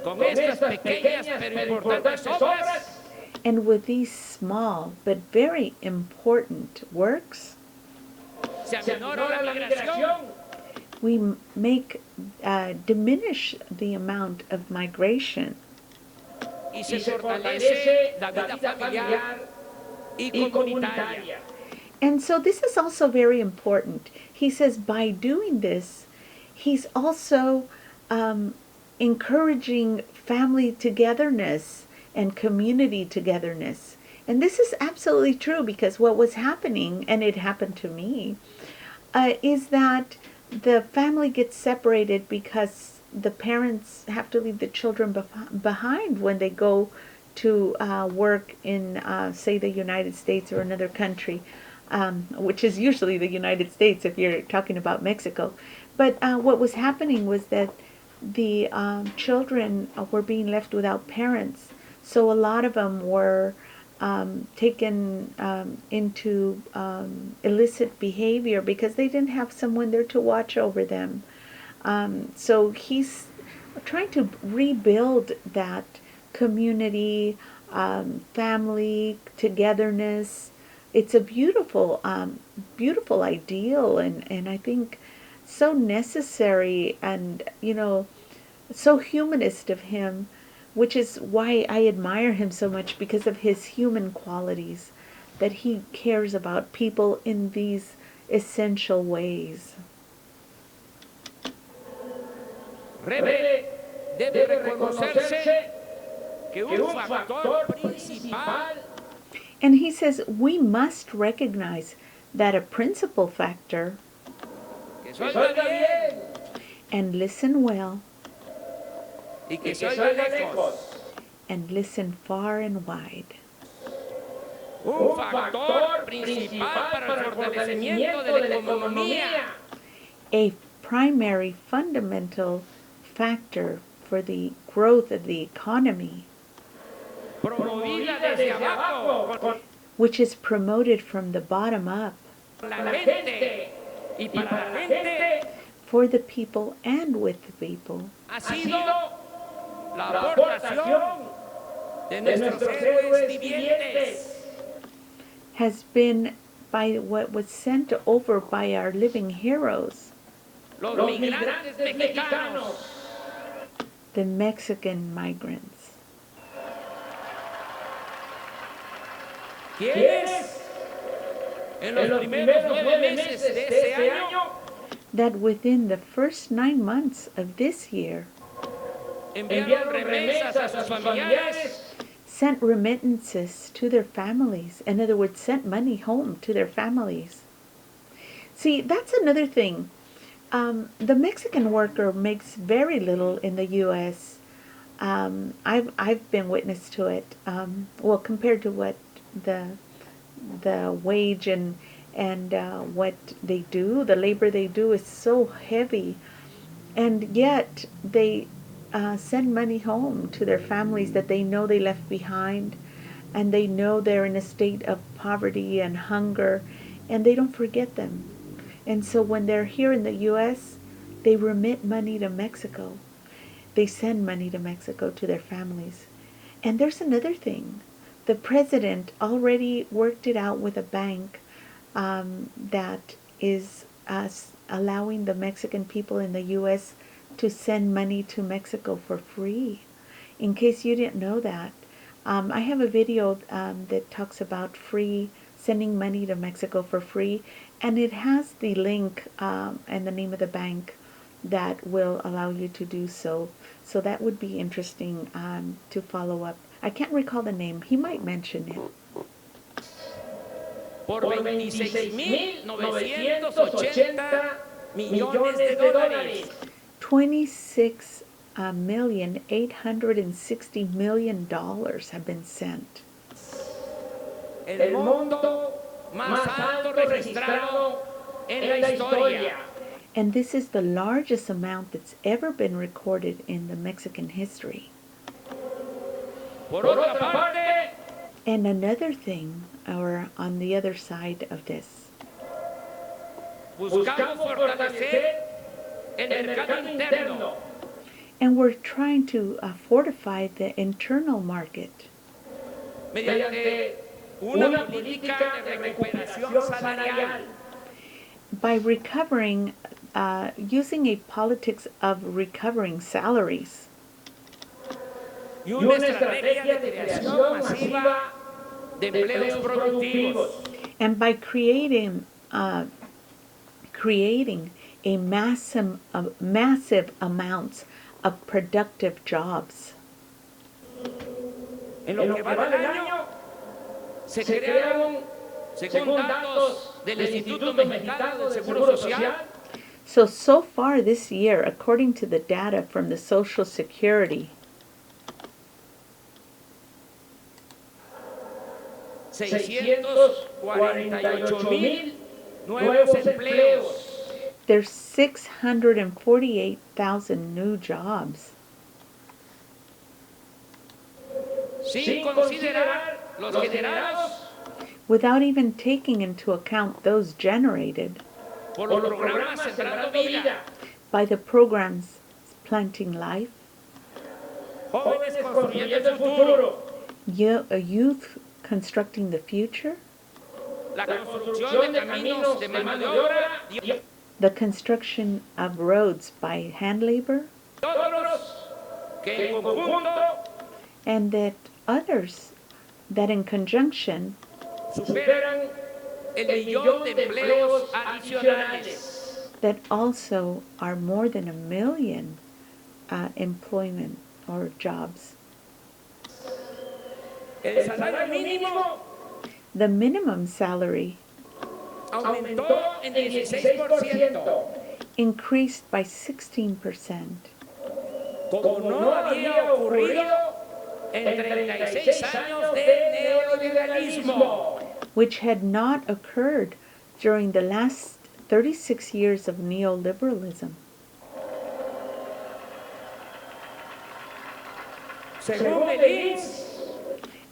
Con estas pequeñas pero importantes obras And with these small but very important works, se aminora la migración we diminish the amount of migration, y se fortalece la vida familiar y comunitaria. and so this is also very important. He says by doing this, he's also encouraging family togetherness and community togetherness. And this is absolutely true, because what was happening, and it happened to me, is that the family gets separated because the parents have to leave the children behind when they go to work in, say, the United States or another country, which is usually the United States if you're talking about Mexico. But what was happening was that the children were being left without parents. So a lot of them were taken into illicit behavior because they didn't have someone there to watch over them. So he's trying to rebuild that community, family, togetherness. It's a beautiful, beautiful ideal, and I think so necessary, and so humanist of him, which is why I admire him so much, because of his human qualities, that he cares about people in these essential ways. Debe reconocerse que un factor principal. And he says we must recognize that a principal factor, Que se oiga bien and listen well, y que se oiga lejos. and listen far and wide. Un factor principal para el fortalecimiento de la economía. A primary fundamental factor for the growth of the economy, Promovida desde abajo con which is promoted from the bottom up la gente y para la gente, for the people and with the people, ha sido la aportación de nuestros héroes vivientes. has been by what was sent over by our living heroes, Los migrantes mexicanos. the Mexican migrants, ¿Quiénes? En los primeros 9 meses de este año that within the first 9 months of this year enviaron remesas a sus familiares sent remittances to their families. In other words, sent money home to their families. See, that's another thing. The Mexican worker makes very little in the U.S. I've been witness to it. Well, compared to what the wage and what they do, the labor they do is so heavy, and yet they send money home to their families that they know they left behind, and they know they're in a state of poverty and hunger, and they don't forget them. And so when they're here in the U.S., they remit money to Mexico. They send money to Mexico to their families. And there's another thing. The president already worked it out with a bank that is allowing the Mexican people in the U.S. to send money to Mexico for free. In case you didn't know that, I have a video that talks about sending money to Mexico for free, and it has the link and the name of the bank that will allow you to do so. So that would be interesting to follow up. I can't recall the name. He might mention it. por 26.980 millones de dólares. $26,860,000,000 have been sent. El monto más alto registrado en la historia. And this is the largest amount that's ever been recorded in the Mexican history. Por otra parte, And another thing, or on the other side of this, buscamos fortalecer el mercado interno and we're trying to fortify the internal market mediante una política de recuperación salarial. by recovering, using a politics of recovering salaries, Y una estrategia de creación masiva de empleos productivos. and by creating a massive amounts of productive jobs. En lo que va del año, se crearon, según datos del Instituto Mexicano de Seguro Social, So far this year, according to the data from the Social Security, 648,000 nuevos empleos, there's 648,000 new jobs, sin considerar los generados without even taking into account those generated por los programas Sembrando Vida, by the programs Planting Life, jóvenes construyendo el futuro, youth constructing the future, la construcción de caminos de mano de obra y the construction of roads by hand labor, otros que en conjunto and that others that in conjunction superan el millón de empleos adicionales. that also are more than 1 million employment or jobs. El salario mínimo The minimum salary aumentó en 16%, increased by 16%, como no había ocurrido en 36 años de neoliberalismo. which had not occurred during the last 36 years of neoliberalism. Según el INS,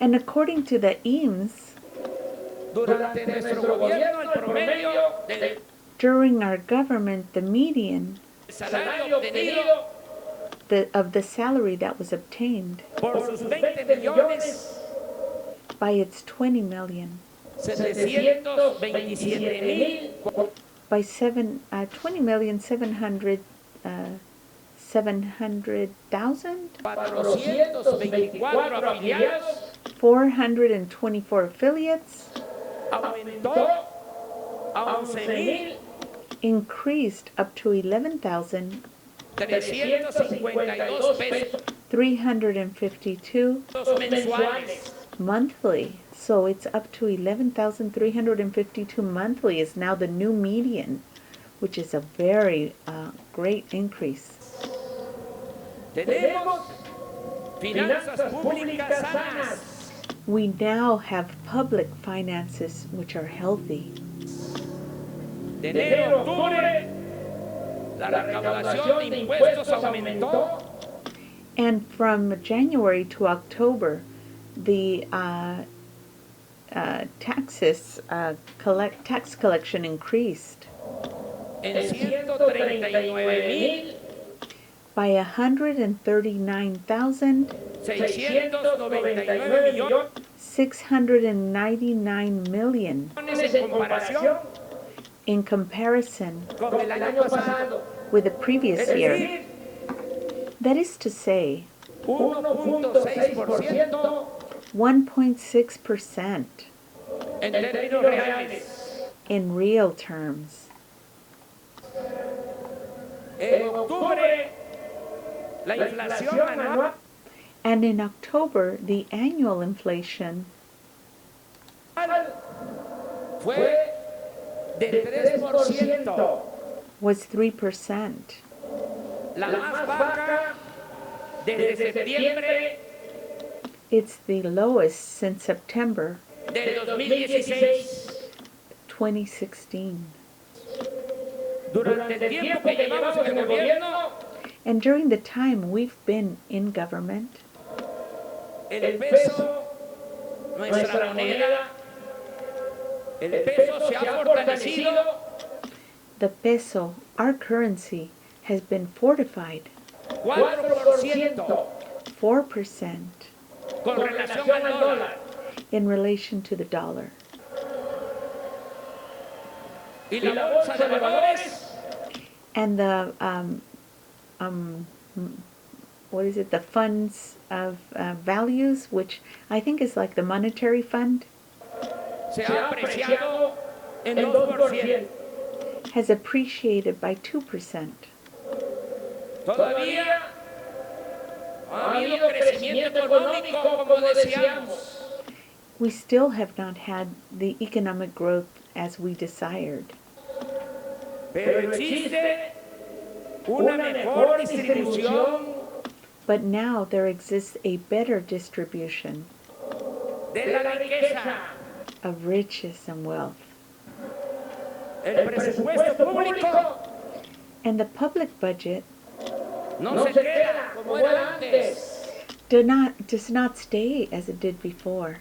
And according to the EAMS, durante nuestro gobierno el promedio del during our government, the median salario obtenido of the salary that was obtained por sus 20 millones by its 20 million, 727,000 by 20,700,000 424 afiliados 424 affiliates aumentó a 11,000 increased up to 352 pesos 11,352 mensuales. monthly. So it's up to 11,352 monthly is now the new median, which is a very great increase. Tenemos finanzas públicas sanas. We now have public finances which are healthy. De enero a octubre, la recaudación de impuestos aumentó And from January to October, the tax collection increased en 139,000 by 699 139,699 million millones en comparación in comparison con el año pasado. with the previous Es year. decir, That is to say, 1.6% 1.6% en términos reales. in real terms. En octubre, la inflación anual And in October, the annual inflation fue de 3%, was 3%, la más baja desde septiembre it's the lowest since September del 2016. 2016. Durante el tiempo que llevamos en el gobierno, And during the time we've been in government, el peso, nuestra moneda, el peso se ha fortalecido the peso, our currency, has been fortified 4% 4% con relación al dólar. in relation to the dollar. Y la bolsa de valores And the what is it? The funds of values, which I think is like the monetary fund, se ha apreciado en 2%. has appreciated by 2%. Todavía ha habido crecimiento económico como deseamos. We still have not had the economic growth as we desired. Pero existe una mejor distribución But now there exists a better distribution de la riqueza. of riches and wealth. El presupuesto público And the public budget no se queda como era antes. does not stay as it did before,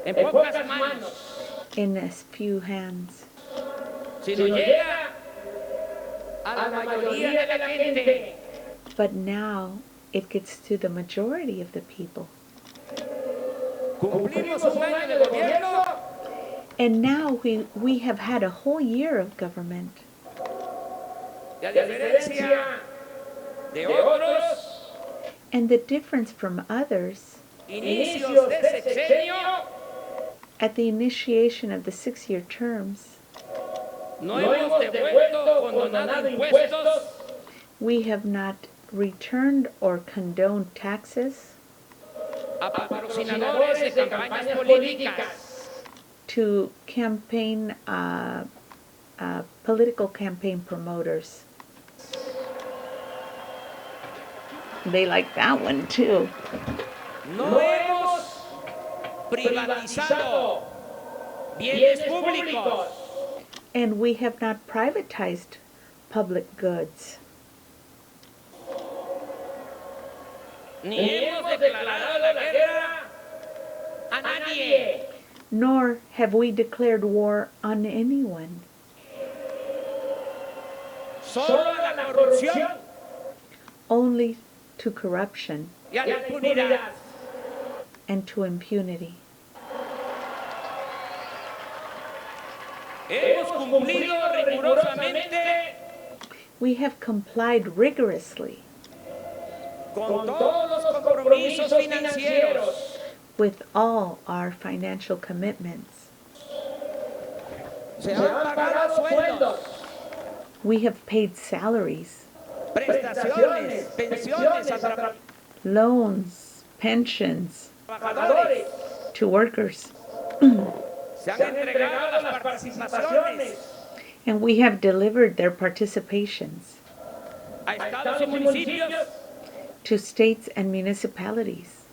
En pocas manos, in as few hands, sino llega a la mayoría de la gente. but now it gets to the majority of the people. Cumplimos un año de gobierno And now we have had a whole year of government. y a diferencia de otros And the difference from others, inicios de sexenio, at the initiation of the 6-year terms, no hemos devuelto o condonado impuestos we have not returned or condoned taxes a patrocinadores de campañas políticas. to political campaign promoters. They like that one too. No hemos privatizado bienes públicos. And we have not privatized public goods. Ni hemos declarado la guerra a nadie. Nor have we declared war on anyone. Solo a la corrupción Only to corruption y a la impunidad. and to impunity. Hemos cumplido rigurosamente We have complied rigorously con todos los compromisos financieros. with all our financial commitments. Se han pagado sueldos, We have paid salaries, prestaciones, pensiones a loans, pensions trabajadores. to workers, Se han entregado las participaciones and we have delivered their participations a estados y municipios to states and municipalities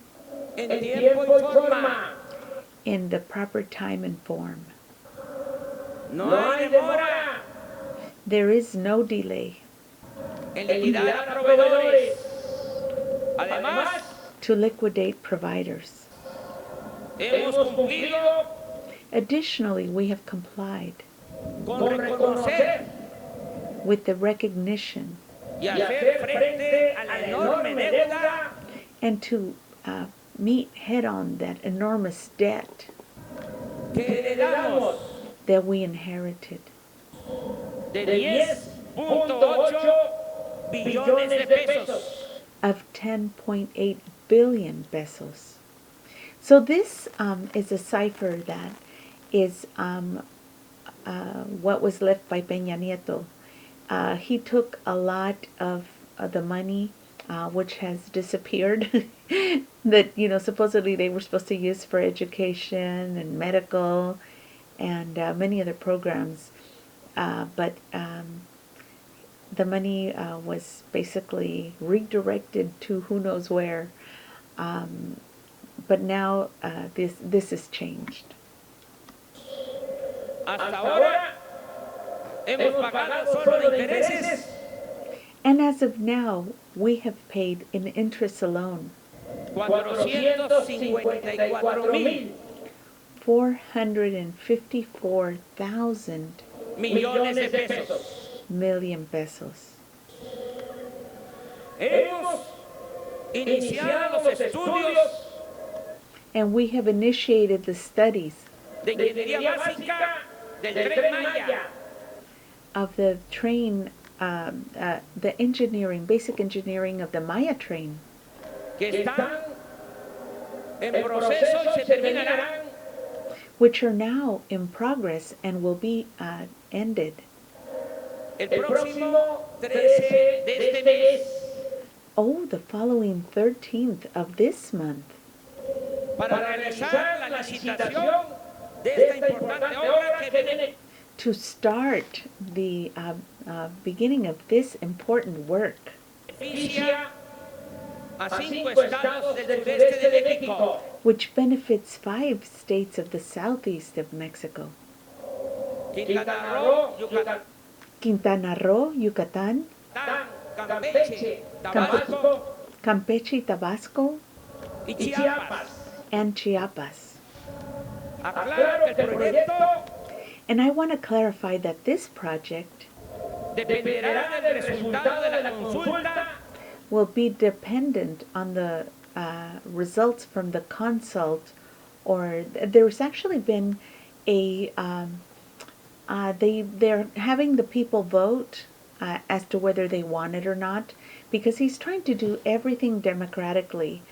en tiempo y forma. in the proper time and form. No hay demora There is no delay en liquidar a proveedores. Además, to liquidate providers. hemos cumplido Additionally, we have complied con reconocer with the recognition y hacer frente a la enorme deuda and to meet head-on that enormous debt que heredamos that we inherited de 10.8 billones de pesos. of 10.8 billion pesos. So this is a cipher that is what was left by Peña Nieto. He took a lot of the money which has disappeared that, supposedly they were supposed to use for education and medical and many other programs. But the money was basically redirected to who knows where. But now this has changed. Hasta ahora hemos pagado solo de intereses And as of now, we have paid in interest alone 454,000 454,000 millones de pesos. million pesos. Hemos iniciado los estudios And we have initiated the studies de ingeniería básica del Tren Maya of the train, the engineering, basic engineering of the Maya train, que están en proceso y se terminarán which are now in progress and will be ended el próximo 13 de este mes the following 13th of this month para realizar la licitación de esta importante obra que viene to start the beginning of this important work, beneficia a 5 estados del sureste de México, which benefits 5 states of the southeast of Mexico: Quintana Roo, Yucatán, Quintana Roo, Yucatán, Campeche, Tabasco Campeche, Tabasco, y Chiapas. and Chiapas. Aclaro que el proyecto And I want to clarify that this project dependerá del resultado de la consulta will be dependent on the results from the consult, or there's actually been a they're having the people vote as to whether they want it or not, because he's trying to do everything democratically.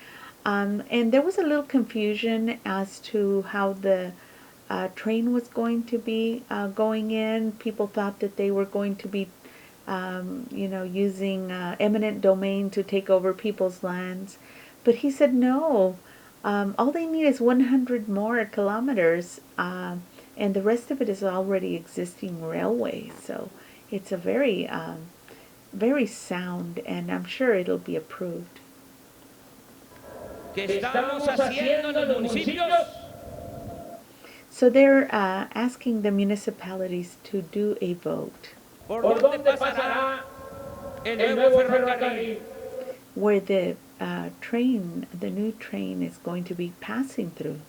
And there was a little confusion as to how the train was going to be going in. People thought that they were going to be, using eminent domain to take over people's lands. But he said no. All they need is 100 more kilometers, and the rest of it is already existing railway. So it's a very, very sound, and I'm sure it'll be approved. ¿Qué estamos haciendo en los municipios? So they're asking the municipalities to do a vote ¿Por dónde pasará el nuevo ferrocarril? where the the new train is going to be passing through.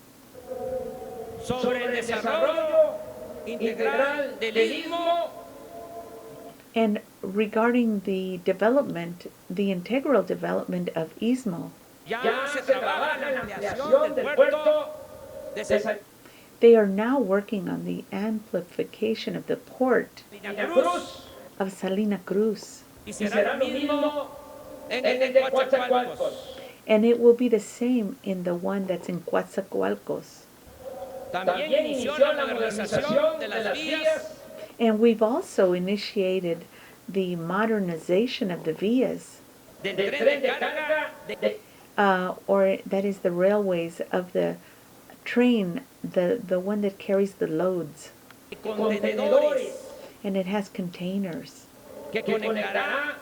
Sobre el desarrollo integral del Istmo. And regarding the development, the integral development of Istmo, Ya se trabaja en la ampliación del puerto de San they are now working on the amplification of the port Cruz of Salina Cruz. y será lo mismo en el de Coatzacoalcos. And it will be the same in the one that's in Coatzacoalcos. También inició la modernización de las vías And we've also initiated the modernization of the vías, del tren de carga or that is the railways of the train, the one that carries the loads, de contenedores and it has containers que conectará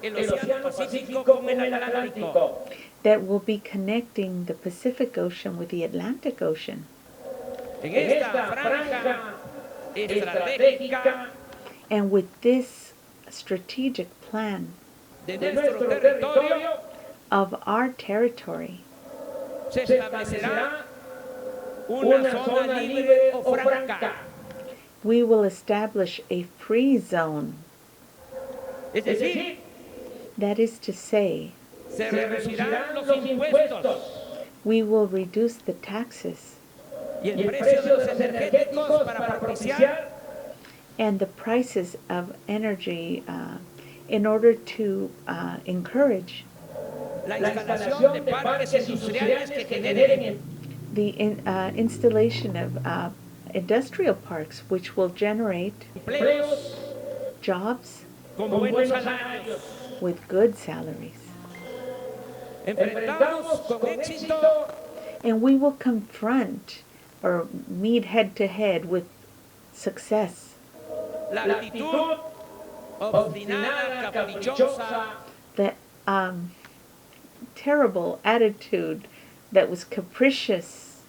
el Océano Pacífico con el Atlántico. that will be connecting the Pacific Ocean with the Atlantic Ocean. En esta franja estratégica And with this strategic plan de nuestro territorio of our territory, se establecerá una zona libre o franca. we will establish a free zone. Es decir, That is to say, se reducirán los impuestos we will reduce the taxes y el precio de los energéticos para propiciar and the prices of energy in order to encourage la instalación de parques industriales que generen the installation of industrial parks, which will generate empleos jobs con buenos salarios. with good salaries. Enfrentamos con éxito And we will confront or meet head to head with success la actitud obstinada, caprichosa the terrible attitude that was capricious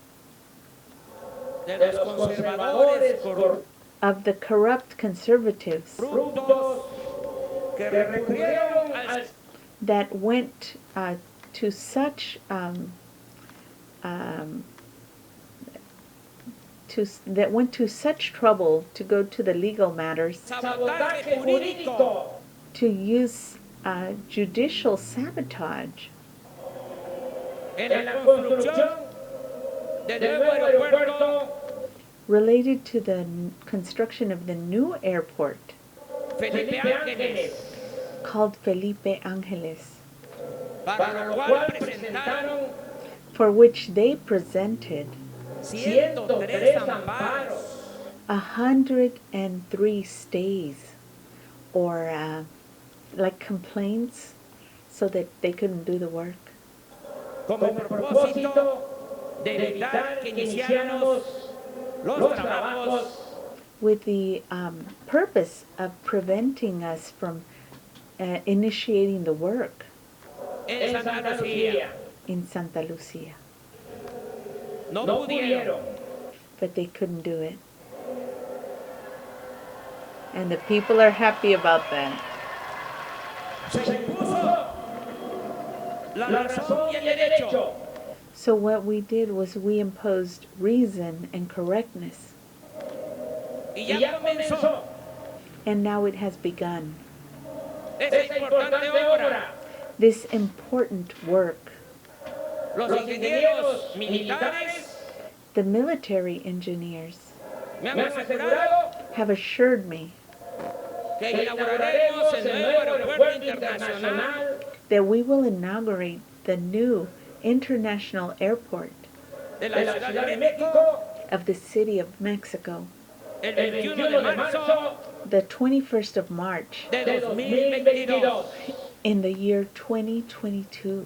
de los conservadores of the corrupt conservatives corruptos que recurrieron al that went to such trouble to go to the legal matters, sabotaje jurídico to use judicial sabotage en la construcción del nuevo aeropuerto related to the construction of the new airport Felipe Ángeles, called Felipe Ángeles, para lo cual presentaron for which they presented 103 amparos 103 stays, or like complaints, so that they couldn't do the work, como propósito de evitar que iniciáramos los trabajos with the purpose of preventing us from initiating the work en Santa Lucía. in Santa Lucia. No pudieron. But they couldn't do it. And the people are happy about that. Se impuso la razón y el derecho. So what we did was we imposed reason and correctness. Y ya comenzó And now it has begun. esa importante obra. this important work. Los ingenieros militares The military engineers me han asegurado have assured me que inauguraremos el nuevo aeropuerto internacional that we will inaugurate the new international airport de la Ciudad de México of the City of Mexico el 21 de marzo the 21st of March de 2022. in the year 2022.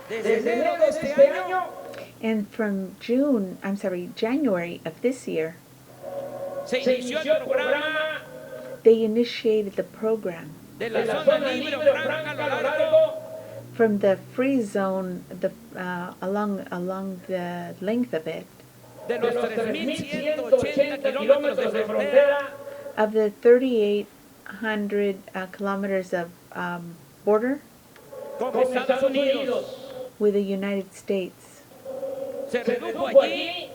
Desde enero de este año And from January of this year, se inició el programa they initiated the program de la zona libre o franca a lo largo from the free zone, along the length of it, de los 3.180 kilómetros de frontera of the 3,800 kilometers of border con Estados Unidos. with the United States. Se redujo allí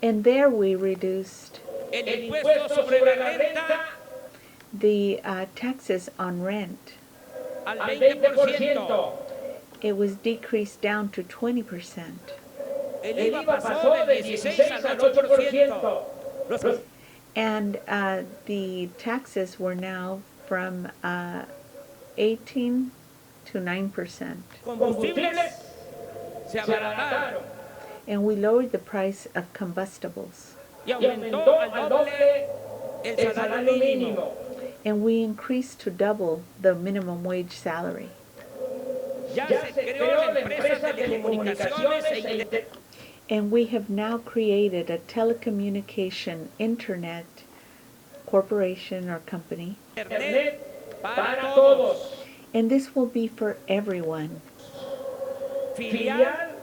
And there we reduced el impuesto sobre la renta the taxes on rent. al 20%. It was decreased down to 20%. El IVA pasó del 16 al 8%. Los And the taxes were now from 18 to 9%. combustibles se abarataron And we lowered the price of combustibles. y aumentó al doble el salario mínimo. And we increased to double the minimum wage salary. Ya se creó la empresa de telecomunicaciones e And we have now created a telecommunication internet corporation or company. internet para todos. And this will be for everyone. Filial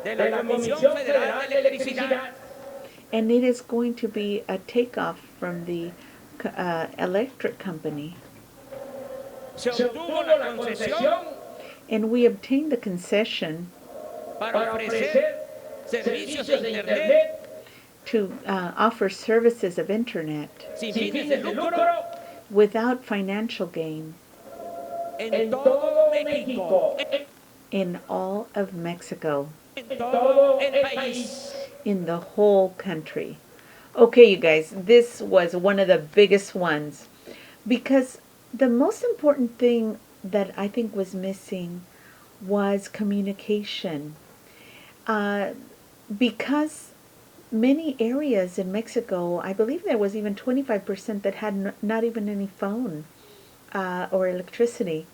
de la Comisión Federal de Electricidad. And it is going to be a takeoff from the electric company. Se obtuvo la concesión And we obtained the concession para ofrecer servicios de internet to offer services of internet sin fines de lucro without financial gain en todo México, in all of Mexico, en todo el país. in the whole country. Okay, you guys, this was one of the biggest ones because the most important thing that I think was missing was communication. Because many areas in Mexico, I believe there was even 25% that had not even any phone or electricity.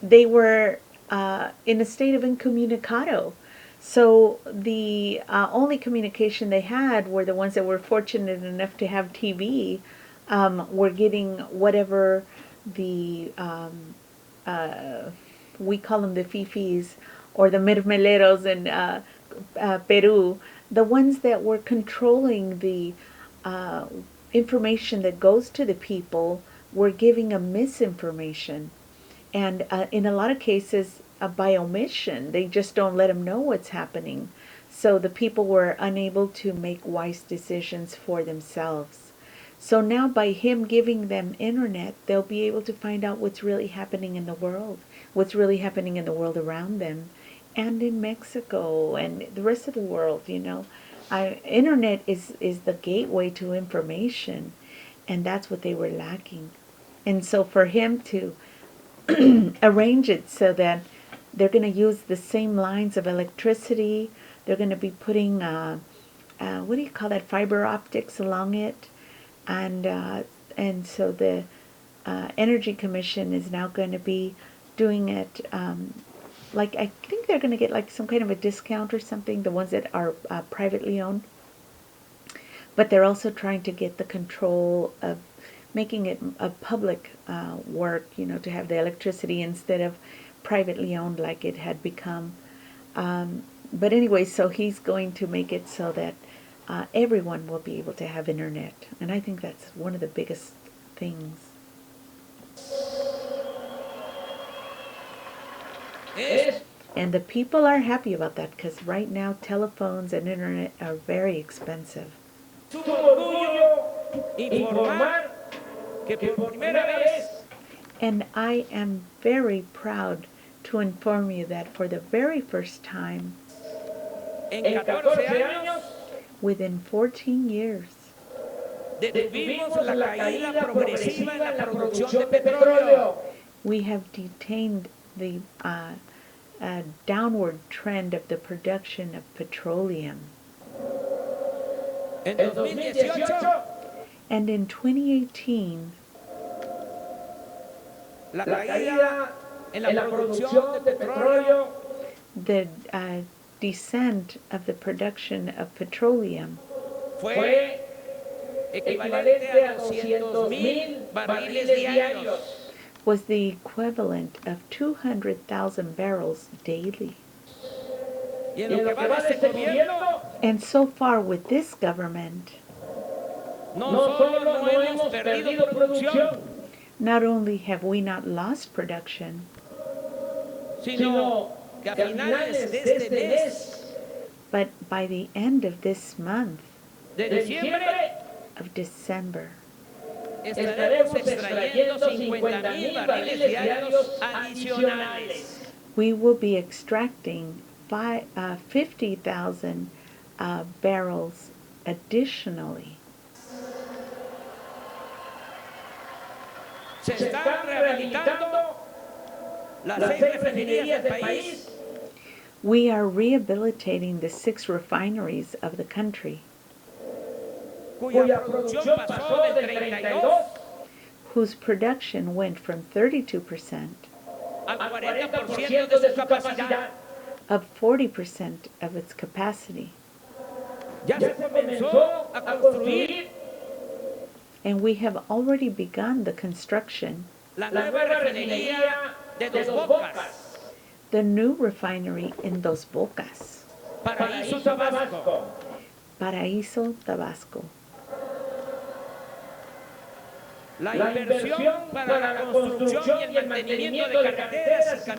They were in a state of incommunicado. So the only communication they had were the ones that were fortunate enough to have TV, were getting whatever the, we call them the fifis, or the mermeleros in Peru, the ones that were controlling the information that goes to the people were giving a misinformation. And in a lot of cases, by omission, they just don't let them know what's happening. So the people were unable to make wise decisions for themselves. So now by him giving them internet, they'll be able to find out what's really happening in the world, what's really happening in the world around them, and in Mexico and the rest of the world, you know. Internet is the gateway to information, and that's what they were lacking. And so for him to arrange it so that they're going to use the same lines of electricity, they're going to be putting, what do you call that, fiber optics along it, and so the Energy Commission is now going to be doing it, like I think they're going to get like some kind of a discount or something, the ones that are privately owned, but they're also trying to get the control of making it a public work, you know, to have the electricity instead of privately owned like it had become. But anyway, so he's going to make it so that everyone will be able to have internet. And I think that's one of the biggest things. And the people are happy about that because right now telephones and internet are very expensive. Su orgullo informar que por primera vez And I am very proud to inform you that for the very first time, en 14 años within 14 years, detuvimos la caída progresiva en la producción de petróleo. we have detained the downward trend of the production of petroleum. En 2018, And in 2018, la caída en la producción de petróleo the descent of the production of petroleum fue equivalente a 200,000 barriles diarios. was the equivalent of 200,000 barrels daily. Y en lo que va de este gobierno, And so far with this government, no solo no hemos perdido producción, not only have we not lost production, sino que a finales de este mes but by the end of this month de diciembre of December, estaremos extrayendo 50,000 barriles diarios adicionales. we will be extracting 50,000 barrels additionally. Se están rehabilitando las 6 refinerías del país, We are rehabilitating the 6 refineries of the country, cuya producción pasó del 32 whose production went from 32% al 40% de su capacidad. of 40% of its capacity. Ya se comenzó a construir And we have already begun the construction, la nueva refinería de Dos Bocas, the new refinery in Dos Bocas, Paraíso, Tabasco. Paraíso, Tabasco. La inversión para la construcción y el mantenimiento de carreteras y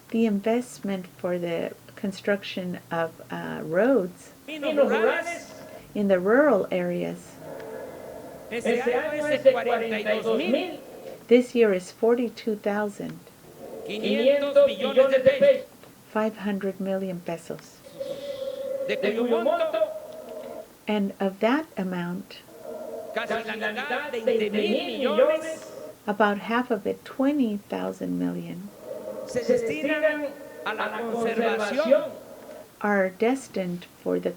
The investment for the construction of roads caminos rurales in the rural areas este año es de 42,000 this year is 42,500 millones de pesos, million pesos. de cuyo monto And of that amount, casi la mitad, 20,000 millones, about half of it, 20,000 million, se destinan a la conservación are destined for the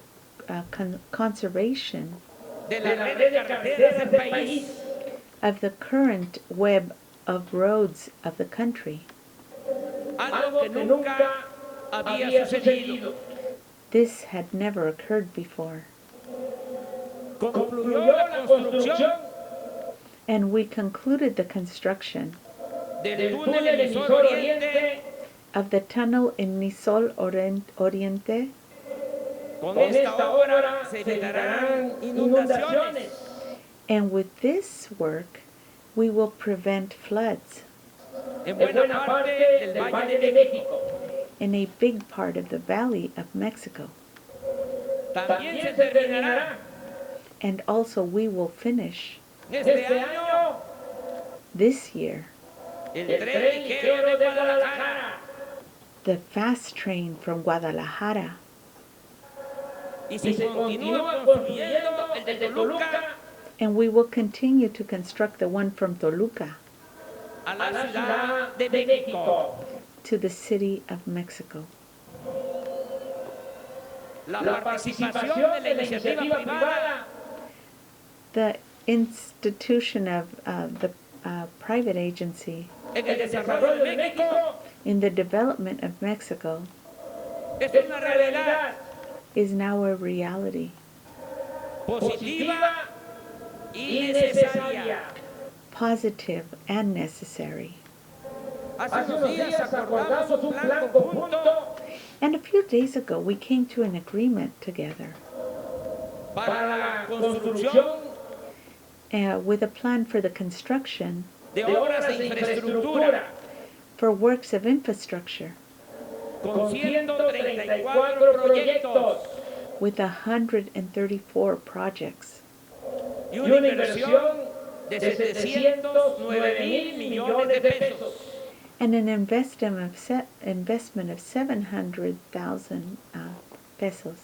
conservation de la red de carreteras del país. of the current web of roads of the country. Algo que nunca había sucedido. This had never occurred before. Concluyó la construcción And we concluded the construction del túnel emisor oriente of the tunnel in Nisol Oriente. Con esta obra se evitarán inundaciones. And with this work, we will prevent floods En buena parte del Valle de México. in a big part of the Valley of Mexico. También se terminará And also we will finish este año this year el tren ligero de Guadalajara the fast train from Guadalajara. y se continúa construyendo el de Toluca And we will continue to construct the one from Toluca a la Ciudad de México. to the city of Mexico. La participación de la iniciativa privada The institution of the private agency en el desarrollo de México in the development of Mexico es una realidad is now a reality, positiva y necesaria. positive and necessary. Hace unos días acordamos un plan conjunto And a few days ago, we came to an agreement together para la construcción with a plan for the construction de obras de infraestructura for works of infrastructure con 134 proyectos with 134 projects y una inversión de 709,000 millones de pesos. And an investment of 700,000 pesos.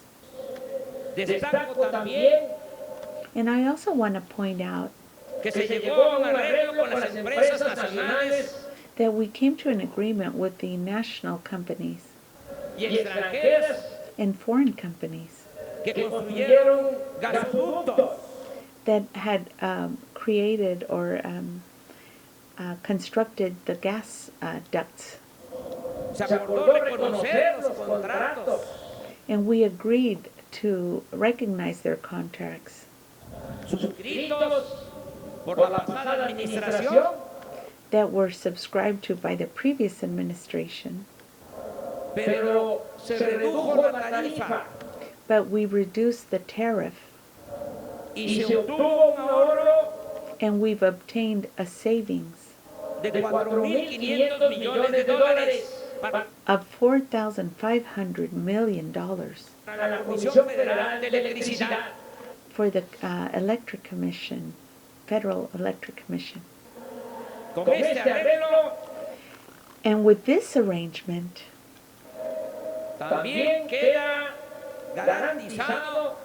Destaco también And I also want to point out que se llegó a un arreglo con las empresas nacionales that we came to an agreement with the national companies y extranjeras and foreign companies que construyeron gasoductos that had created or constructed the gas ducts. Se acordó reconocer los contratos And we agreed to recognize their contracts suscritos por la pasada administración, that were subscribed to by the previous administration, pero se redujo la tarifa but we reduced the tariff y se obtuvo un ahorro and we've obtained a savings de 4.500 millones de dólares para of $4,500 million la Comisión Federal de Electricidad. for the Electric Commission, Federal Electric Commission. Con este arreglo And with this arrangement, también queda garantizado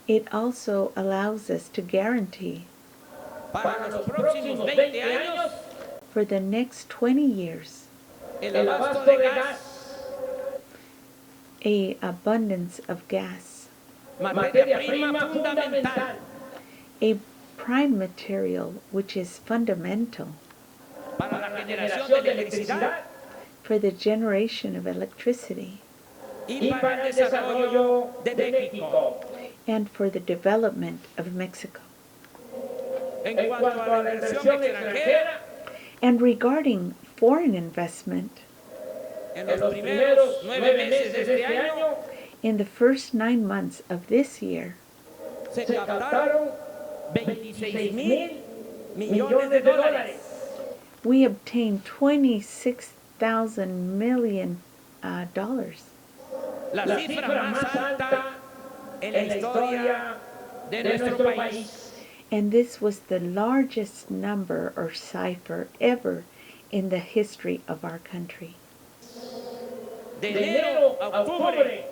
it also allows us to guarantee para los próximos 20 años for the next 20 years el abasto de gas, a abundance of gas, materia prima fundamental a prime material which is fundamental para la generación de electricidad for the generation of electricity y para el desarrollo de México. and for the development of Mexico. En cuanto a la inversión extranjera, And regarding foreign investment, en los primeros 9 meses de este año in the first 9 months of this year, se captaron 26,000 millones de dólares, we obtained $26,000 million. la cifra más alta en la historia de nuestro país. And this was the largest number or cipher ever in the history of our country. De enero a octubre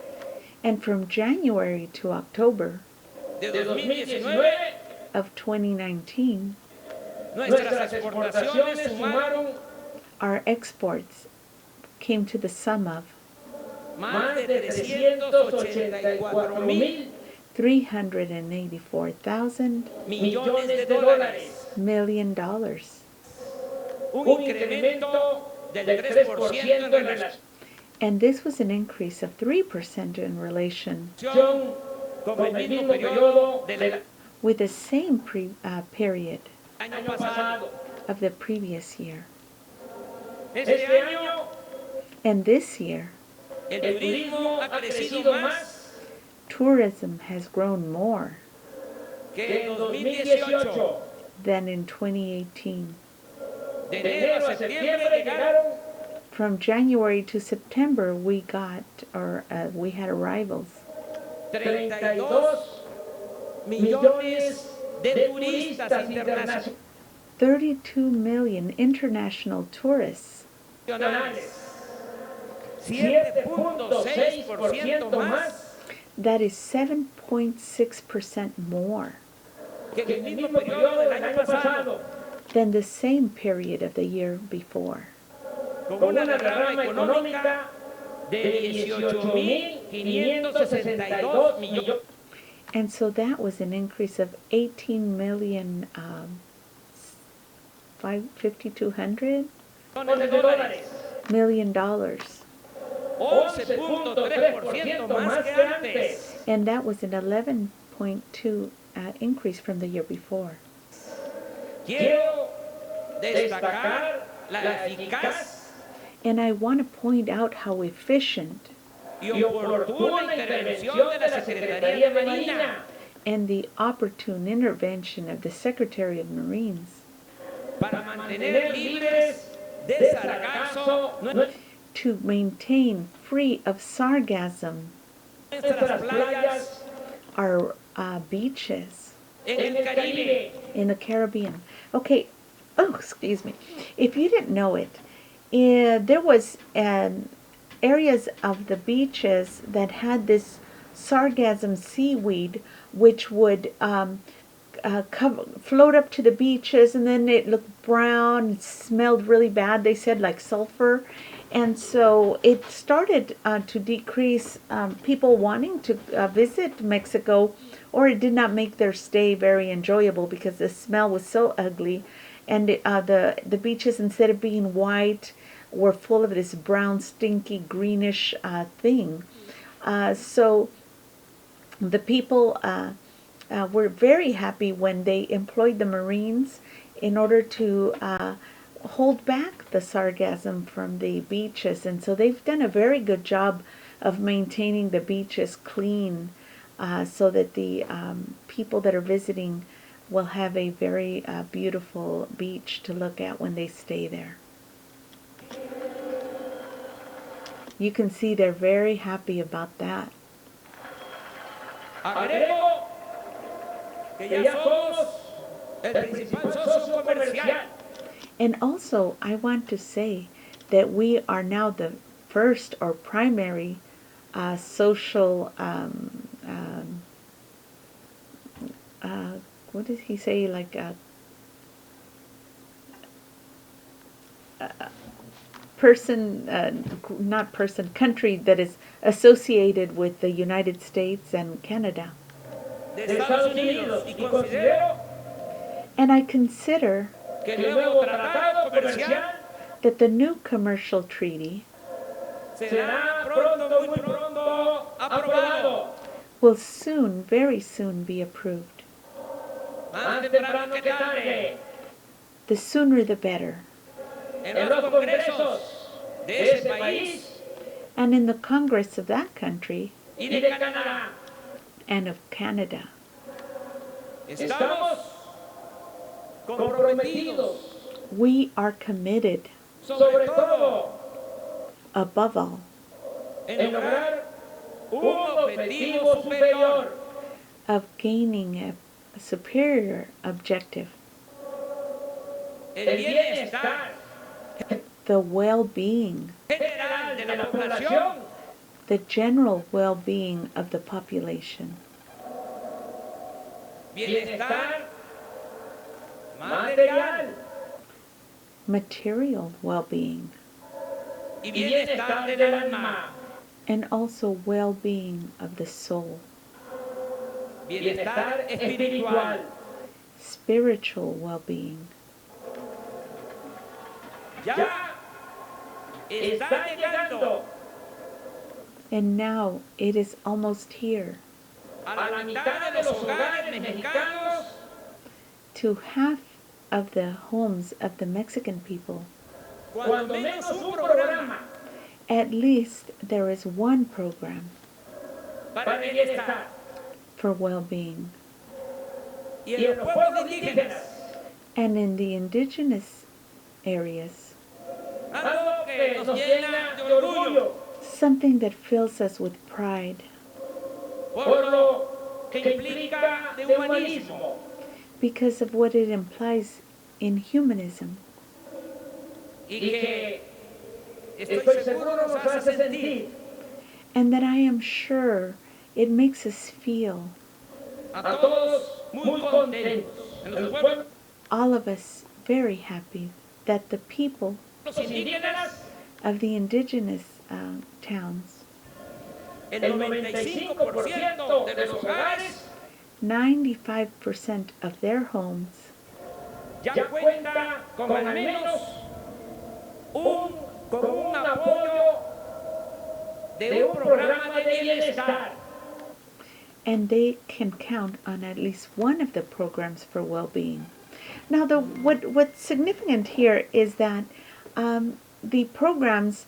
And from January to October de 2019, of 2019, nuestras exportaciones sumaron our exports came to the sum of más de 384,000 $384,000 millones de dólares, million, un incremento del 3% en relación and this was an increase of 3% in relation con el mismo periodo del with the same period año pasado. of the previous year. Este año And this year, el turismo ha crecido más tourism has grown more que en 2018. than in 2018. De enero a septiembre llegaron From January to September, we got, we had arrivals, 32 millones de turistas internacionales. 32 million international tourists, 7.6% más that is 7.6% more que en el mismo periodo del año pasado, than the same period of the year before, con una derrama económica de 18.562 millones. and so that was an increase of 18 million, 5,200 de dólares, million dollars, 11.3% más que antes. and that was an 11.2 increase from the year before. Quiero destacar la eficaz And I want to point out how efficient y oportuna intervención de la Secretaría de Marina and the opportune intervention of the Secretary of Marines para mantener libres de sargazo to maintain free of sargassum nuestras playas our beaches en el Caribe. In the Caribbean. Okay. Oh, excuse me. If you didn't know it, there was areas of the beaches that had this sargassum seaweed, which would float up to the beaches, and then it looked brown and smelled really bad. They said like sulfur, and so it started to decrease people wanting to visit Mexico, or it did not make their stay very enjoyable because the smell was so ugly, and the beaches, instead of being white, were full of this brown, stinky, greenish thing. So the people were very happy when they employed the Marines in order to hold back the sargassum from the beaches. And so they've done a very good job of maintaining the beaches clean so that the people that are visiting will have a very beautiful beach to look at when they stay there. You can see they're very happy about that. Agrego que ya somos el principal socio comercial. And also, I want to say that we are now the first or primary social, what does he say, like country that is associated with the United States and Canada. De Estados Unidos, y considero And I consider que el nuevo tratado comercial that the new commercial treaty será pronto, muy pronto aprobado. will soon, very soon, be approved. Más temprano que tarde. The sooner the better. En los congresos de ese país And in the Congress of that country y de Canadá. and of Canada, Estamos comprometidos, we are committed, sobre todo, above all, en lograr un objetivo superior, of gaining a superior objective, el bienestar the well-being, general de la población, the general well-being of the population, bienestar material material well-being, y bienestar del alma, and also well-being of the soul, bienestar espiritual. spiritual well-being. Ya está llegando And now it is almost here a la mitad de los hogares mexicanos to half of the homes of the Mexican people. cuando menos un programa At least there is one program para el bienestar. for well-being. Y en los pueblos indígenas, And in the indigenous areas, algo que nos llena de orgullo something that fills us with pride por lo que implica de humanismo because of what it implies in humanism. y que estoy seguro nos hace sentir And that I am sure it makes us feel, a todos muy contentos en los pueblos all of us, very happy that the people indígenas. of the indigenous towns, El 95% de los hogares 95% of their homes ya cuenta con al menos con un apoyo de un programa de bienestar. and they can count on at least one of the programs for well-being. Now, what's significant here is that the programs,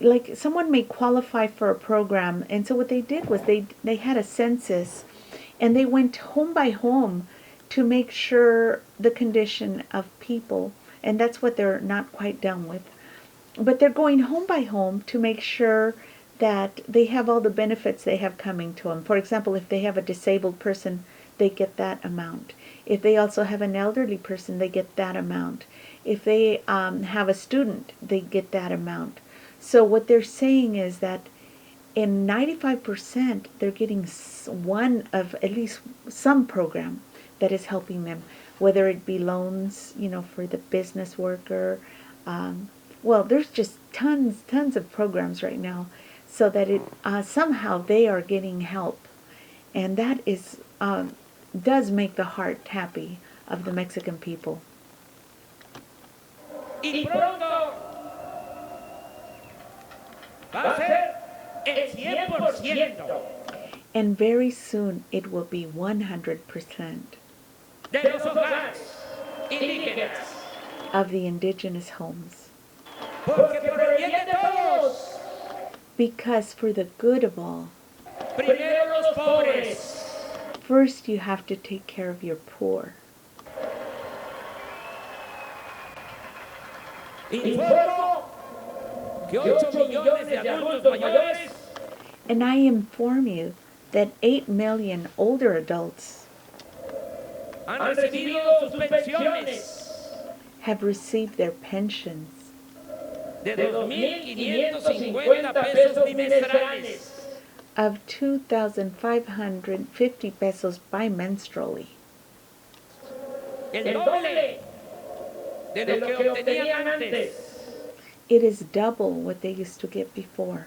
like someone may qualify for a program, and so what they did was they had a census, and they went home by home to make sure the condition of people, and that's what they're not quite done with. But they're going home by home to make sure that they have all the benefits they have coming to them. For example, if they have a disabled person, they get that amount. If they also have an elderly person, they get that amount. If they have a student, they get that amount. So what they're saying is that in 95%, they're getting one of at least some program that is helping them, whether it be loans, for the business worker. Well, there's just tons of programs right now, so that it somehow they are getting help, and that is does make the heart happy of the Mexican people. Y pronto va a ser el 100% And very soon it will be 100% de los hogares indígenas. of the indigenous homes. Porque por el bien de todos, Because for the good of all, primero los pobres. first you have to take care of your poor. Informo que 8 millones de adultos mayores And I inform you that 8 million older adults han recibido sus pensiones have received their pensions de 2.550 pesos bimestrales. of 2,550 pesos bimenstrually. El doble de lo que obtenían antes. It is double what they used to get before.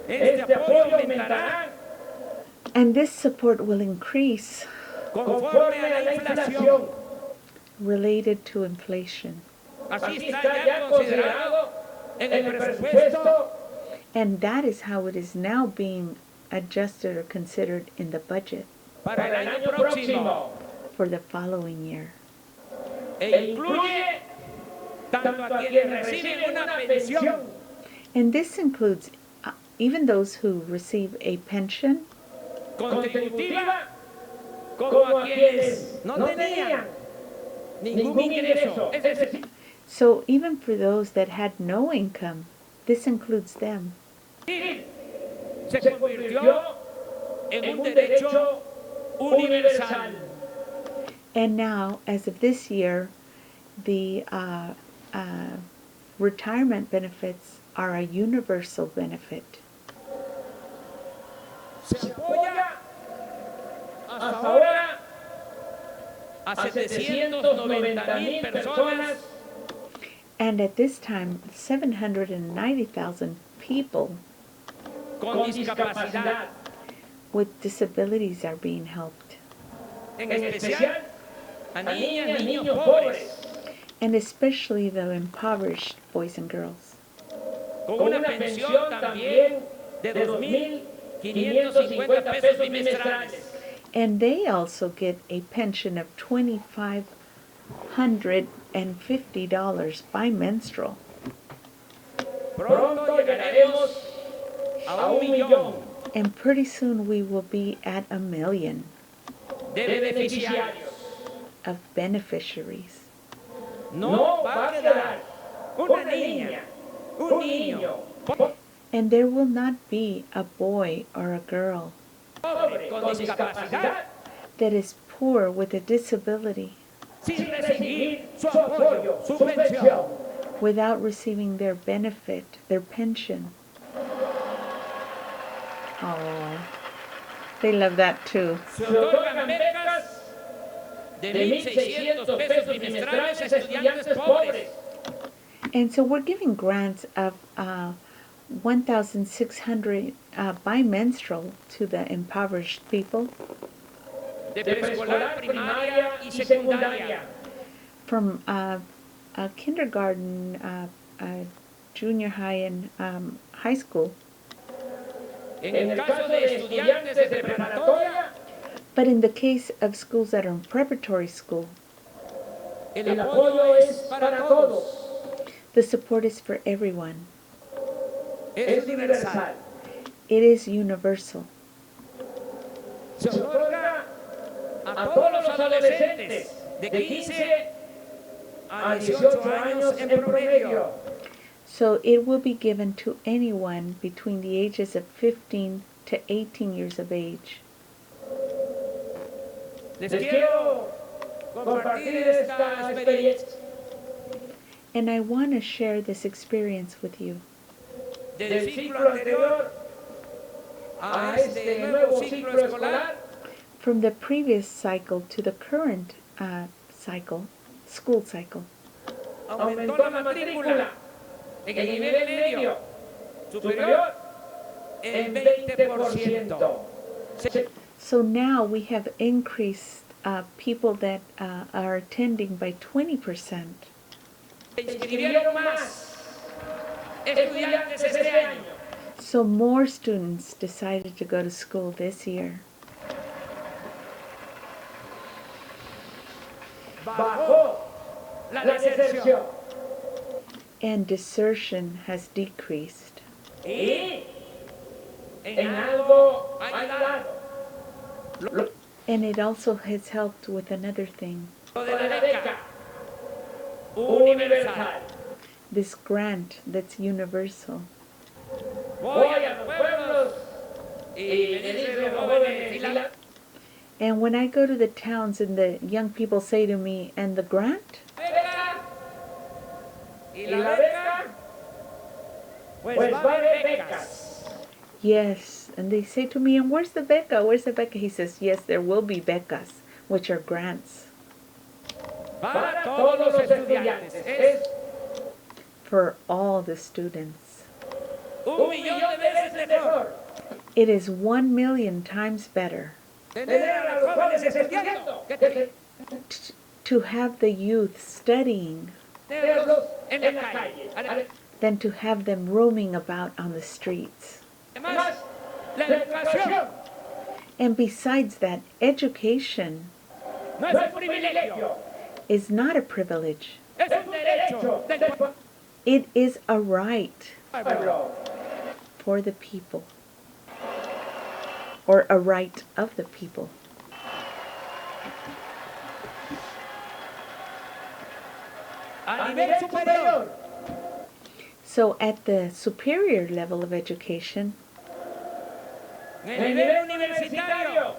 Este apoyo aumentará And this support will increase conforme a la inflación. related to inflation. Así está ya considerado en el presupuesto And that is how it is now being adjusted or considered in the budget para el año próximo. for the following year. E incluye tanto a quienes reciben una pensión And this includes even those who receive a pension contributiva como a quienes no tenían ningún ingreso. Es decir, So even for those that had no income, this includes them. se convirtió en un derecho universal. And now, as of this year, the retirement benefits are a universal benefit. Se apoya hasta ahora a 790,000 personas And at this time, 790,000 people con discapacidad, with disabilities are being helped, en especial a niñas y niños pobres, and especially the impoverished boys and girls, con una pensión también de 2.550 pesos bimestrales. and they also get a pension of $2,550 bimenstrual. Pronto llegaremos a 1 millón And pretty soon we will be at 1 million de beneficiarios. of beneficiaries. No va a quedar una niña, un niño And there will not be a boy or a girl pobre con discapacidad that is poor with a disability sin recibir su apoyo, su pensión. without receiving their benefit, their pension. Oh, they love that too. Se otorgan becas de 1.600 pesos bimestrales a estudiantes pobres. And so we're giving grants of 1,600 bimenstrual to the impoverished people De preescolar, primaria y secundaria. from kindergarten, junior high, and high school. En el caso de estudiantes de preparatoria, But in the case of schools that are in preparatory school, el apoyo es para todos. the support is for everyone. Es universal. It is universal. Se otorga a todos los adolescentes de 15 a 18 años en promedio. So it will be given to anyone between the ages of 15 to 18 years of age. Les quiero compartir esta experiencia And I want to share this experience with you. del ciclo anterior a este nuevo ciclo escolar. From the previous cycle to the current school cycle. Aumentó la matrícula en el nivel medio superior en 20%. So now we have increased people that are attending by 20%. Se inscribieron más estudiantes este año. So more students decided to go to school this year. Bajó la deserción. And desertion has decreased. Y en algo ha ayudado. And it also has helped with another thing. Lo de la beca universal. This grant that's universal. Voy a los pueblos y me dicen los jóvenes y la And when I go to the towns and the young people say to me, and the grant? beca. Y la beca, pues va a haber becas. Yes. And they say to me, and where's the beca? Where's the beca? He says, yes, there will be becas, which are grants. Para todos los estudiantes. Es For all the students. 1,000,000 de veces mejor It is 1,000,000 times better tener a los jóvenes estudiando que to have the youth studying tenerlos en la calle. than to have them roaming about on the streets. Además, la educación And besides that, education no es un privilegio, is not a privilege. es un derecho del It is a right pueblo. for the people, or a right of the people. A nivel superior, So at the superior level of education, en el nivel universitario,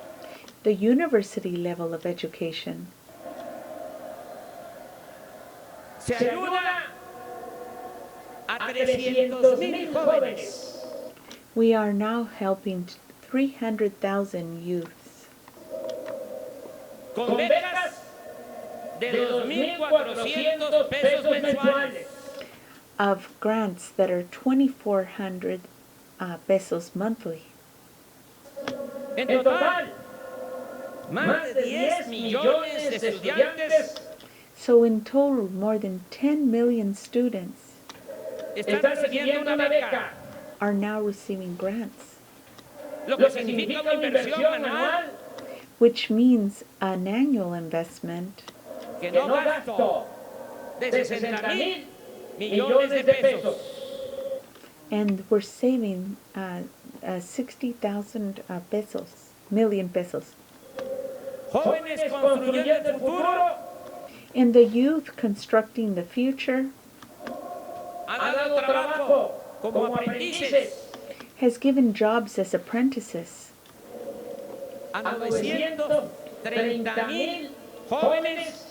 the university level of education, se ayuda a 300,000 jóvenes we are now helping 300,000 youths con becas de 2,400 pesos mensuales. of grants that are 2,400 pesos monthly. En total, más de 10 millones de estudiantes So in total, more than 10 million students están recibiendo una beca, are now receiving grants, lo que significa una inversión anual which means an annual investment que no gasto de 60,000 millones de pesos. and we're saving 60,000 million pesos. Jóvenes construyendo el futuro And the youth constructing the future han dado trabajo como aprendices has given jobs as apprentices a 930,000 jóvenes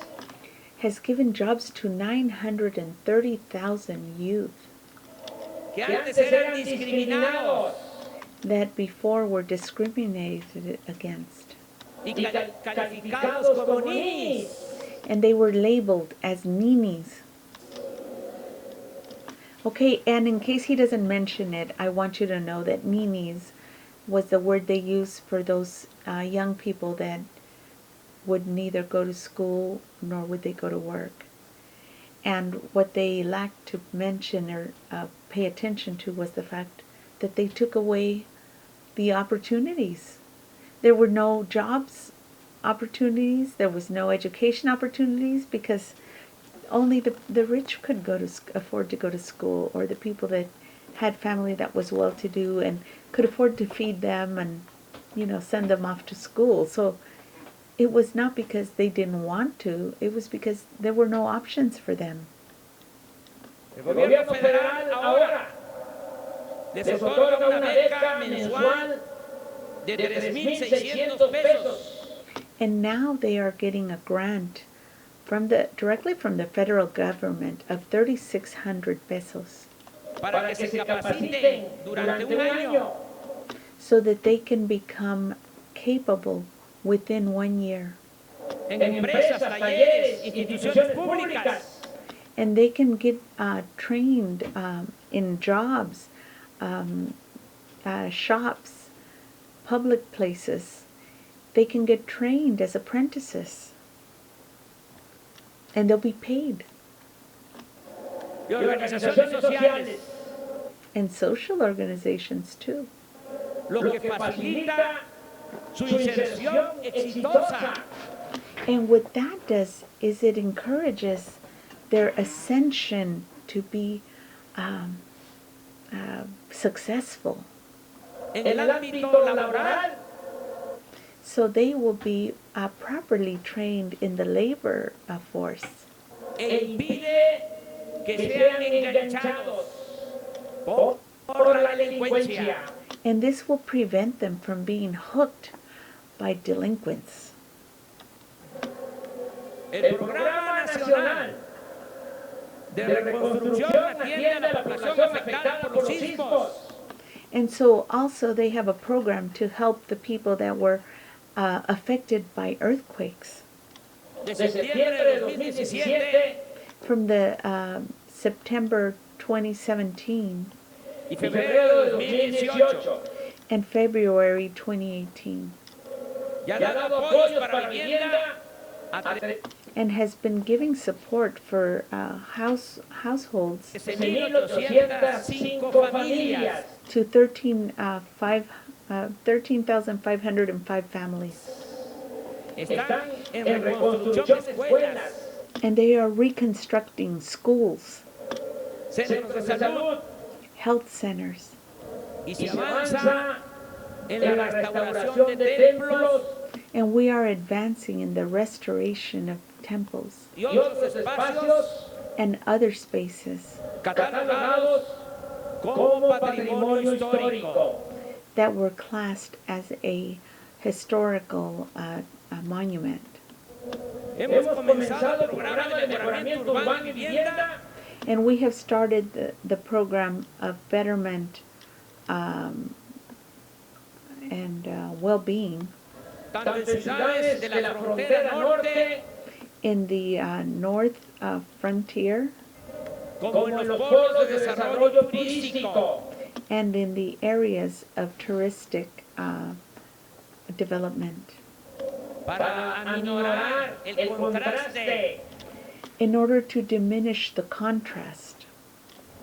has given jobs to 930,000 youth que antes eran discriminados that before were discriminated against, y calificados como ninis. and they were labeled as ninis. Okay, and in case he doesn't mention it, I want you to know that ninis was the word they used for those young people that would neither go to school nor would they go to work. And what they lacked to mention or pay attention to was the fact that they took away the opportunities. There were no jobs opportunities, there was no education opportunities, because only the rich could afford to go to school, or the people that had family that was well-to-do and could afford to feed them and, send them off to school. So it was not because they didn't want to, it was because there were no options for them. El gobierno federal ahora les otorga una beca mensual de 3,600 pesos. And now they are getting a grant directly from the federal government of 3,600 pesos para que se capaciten durante un año so that they can become capable within 1 year. en empresas, talleres, instituciones públicas. And they can get trained in jobs, shops, public places. They can get trained as apprentices. And they'll be paid. Y organizaciones sociales. And social organizations too. Lo que facilita su inserción exitosa. And what that does is it encourages their ascension to be successful. En el ámbito laboral. So they will be properly trained in the labor force. E impide que sean enganchados por la delincuencia. And this will prevent them from being hooked by delinquents. El Programa Nacional de Reconstrucción atiende a la población afectada por los sismos. And so also they have a program to help the people that were affected by earthquakes. De septiembre de 2017 from the September 2017 y febrero de 2018. And February 2018. Ya ha dado apoyos para vivienda and has been giving support for households to 13,505 families. Están en reconstrucción de escuelas, And they are reconstructing schools, centros de salud, health centers, y se avanza en la restauración de templos and we are advancing in the restoration of temples y otros espacios and other spaces catalogados como patrimonio histórico. that were classed as a historical monument. Hemos comenzado el programa de mejoramiento urbano y vivienda And we have started the program of betterment and well-being tanto en ciudades de la frontera norte in the north frontier como en los polos de desarrollo turístico. and in the areas of touristic development Para aminorar el contraste in order to diminish the contrast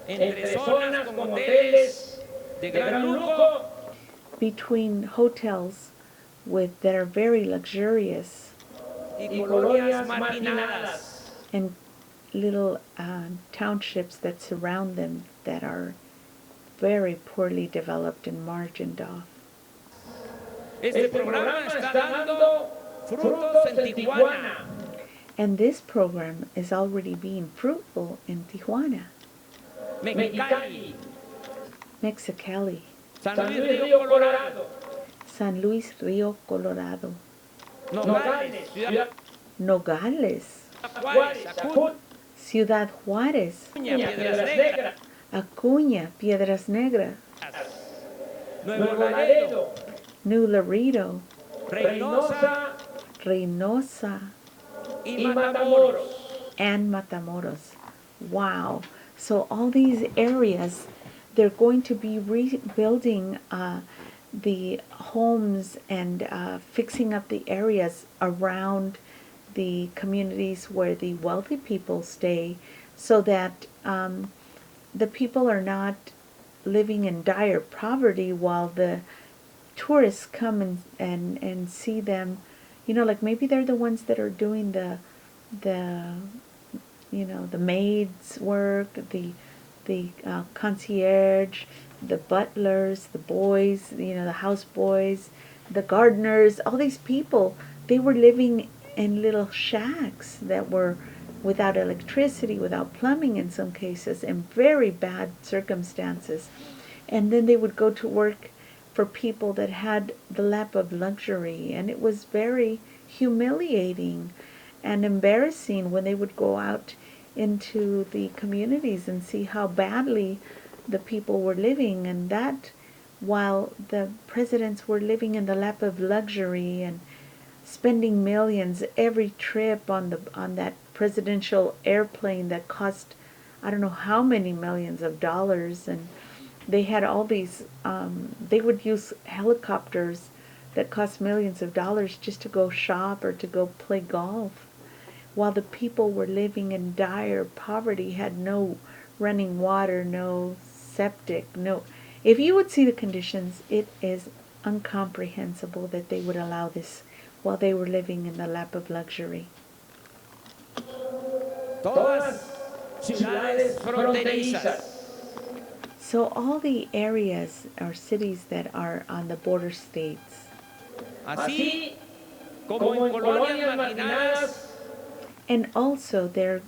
entre zonas con hoteles de gran lujo between hotels that are very luxurious y colonias marginadas. and little townships that surround them that are very poorly developed and margined off. Este programa está dando frutos en Tijuana, And this program is already being fruitful in Tijuana, Mexicali, Mexicali, San Luis Río Colorado, San Luis Río Colorado, Nogales, Nogales, Juárez, Acut, Ciudad Juárez, Piedras Negras, Acuña, Piedras Negras, Nuevo Laredo, New Laredo, Reynosa Reynosa, y Matamoros. and Matamoros. Wow. So all these areas, they're going to be rebuilding the homes and fixing up the areas around the communities where the wealthy people stay so that the people are not living in dire poverty while the tourists come and see them. You know, like maybe they're the ones that are doing the maids' work, the concierge, the butlers, the boys, the house boys, the gardeners, all these people, they were living in little shacks that were without electricity, without plumbing in some cases, in very bad circumstances. And then they would go to work for people that had the lap of luxury, and it was very humiliating and embarrassing when they would go out into the communities and see how badly the people were living, and that while the presidents were living in the lap of luxury and spending millions every trip on that presidential airplane that cost I don't know how many millions of dollars, and they had all these they would use helicopters that cost millions of dollars just to go shop or to go play golf, while the people were living in dire poverty, had no running water, no septic, no. If you would see the conditions, it is incomprehensible that they would allow this while they were living in the lap of luxury. Todas ciudades fronterizas. So all the areas or cities that are on the border states, Así como en colonias marginadas, and also they're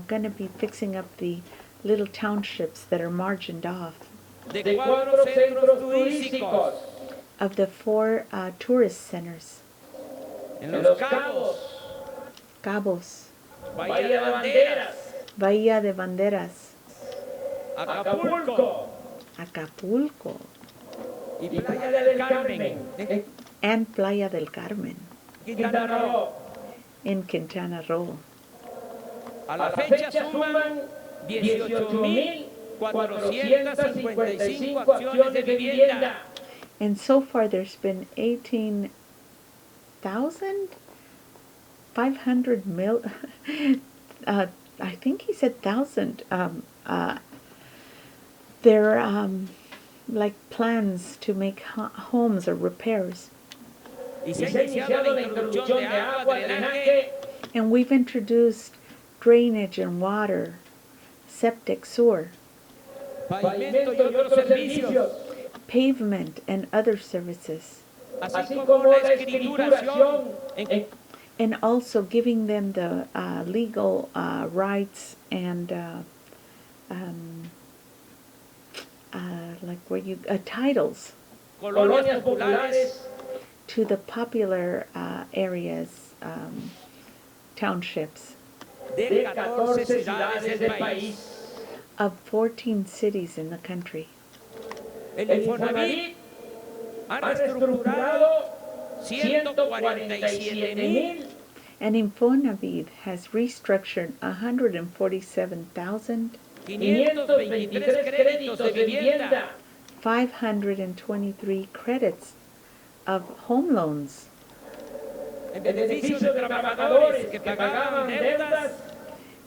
going to be fixing up the little townships that are margined off de 4 centros turísticos, of the 4 tourist centers: en Los Cabos, Cabos, Bahía de Banderas, Bahía de Banderas, Acapulco Acapulco, y Playa del Carmen, and Playa del Carmen Quintana Roo. in Quintana Roo. A la fecha suman 18,455 acciones de vivienda. And so far there's been 18,500 mil. I think he said thousand. They're like plans to make homes or repairs. Y se ha iniciado la introducción de agua, drenaje, And we've introduced drainage and water, septic, sewer, pavimento y otros servicios, pavement, and other services. así como la escrituración And also giving them the legal rights and like where you titles colonias populares to the popular areas, townships de 14 ciudades del país. of 14 cities in the country. El Infonavit ha reestructurado 147,000 And Infonavit has restructured 147,523 523 créditos de vivienda credits of home loans en beneficio de trabajadores que pagaban deudas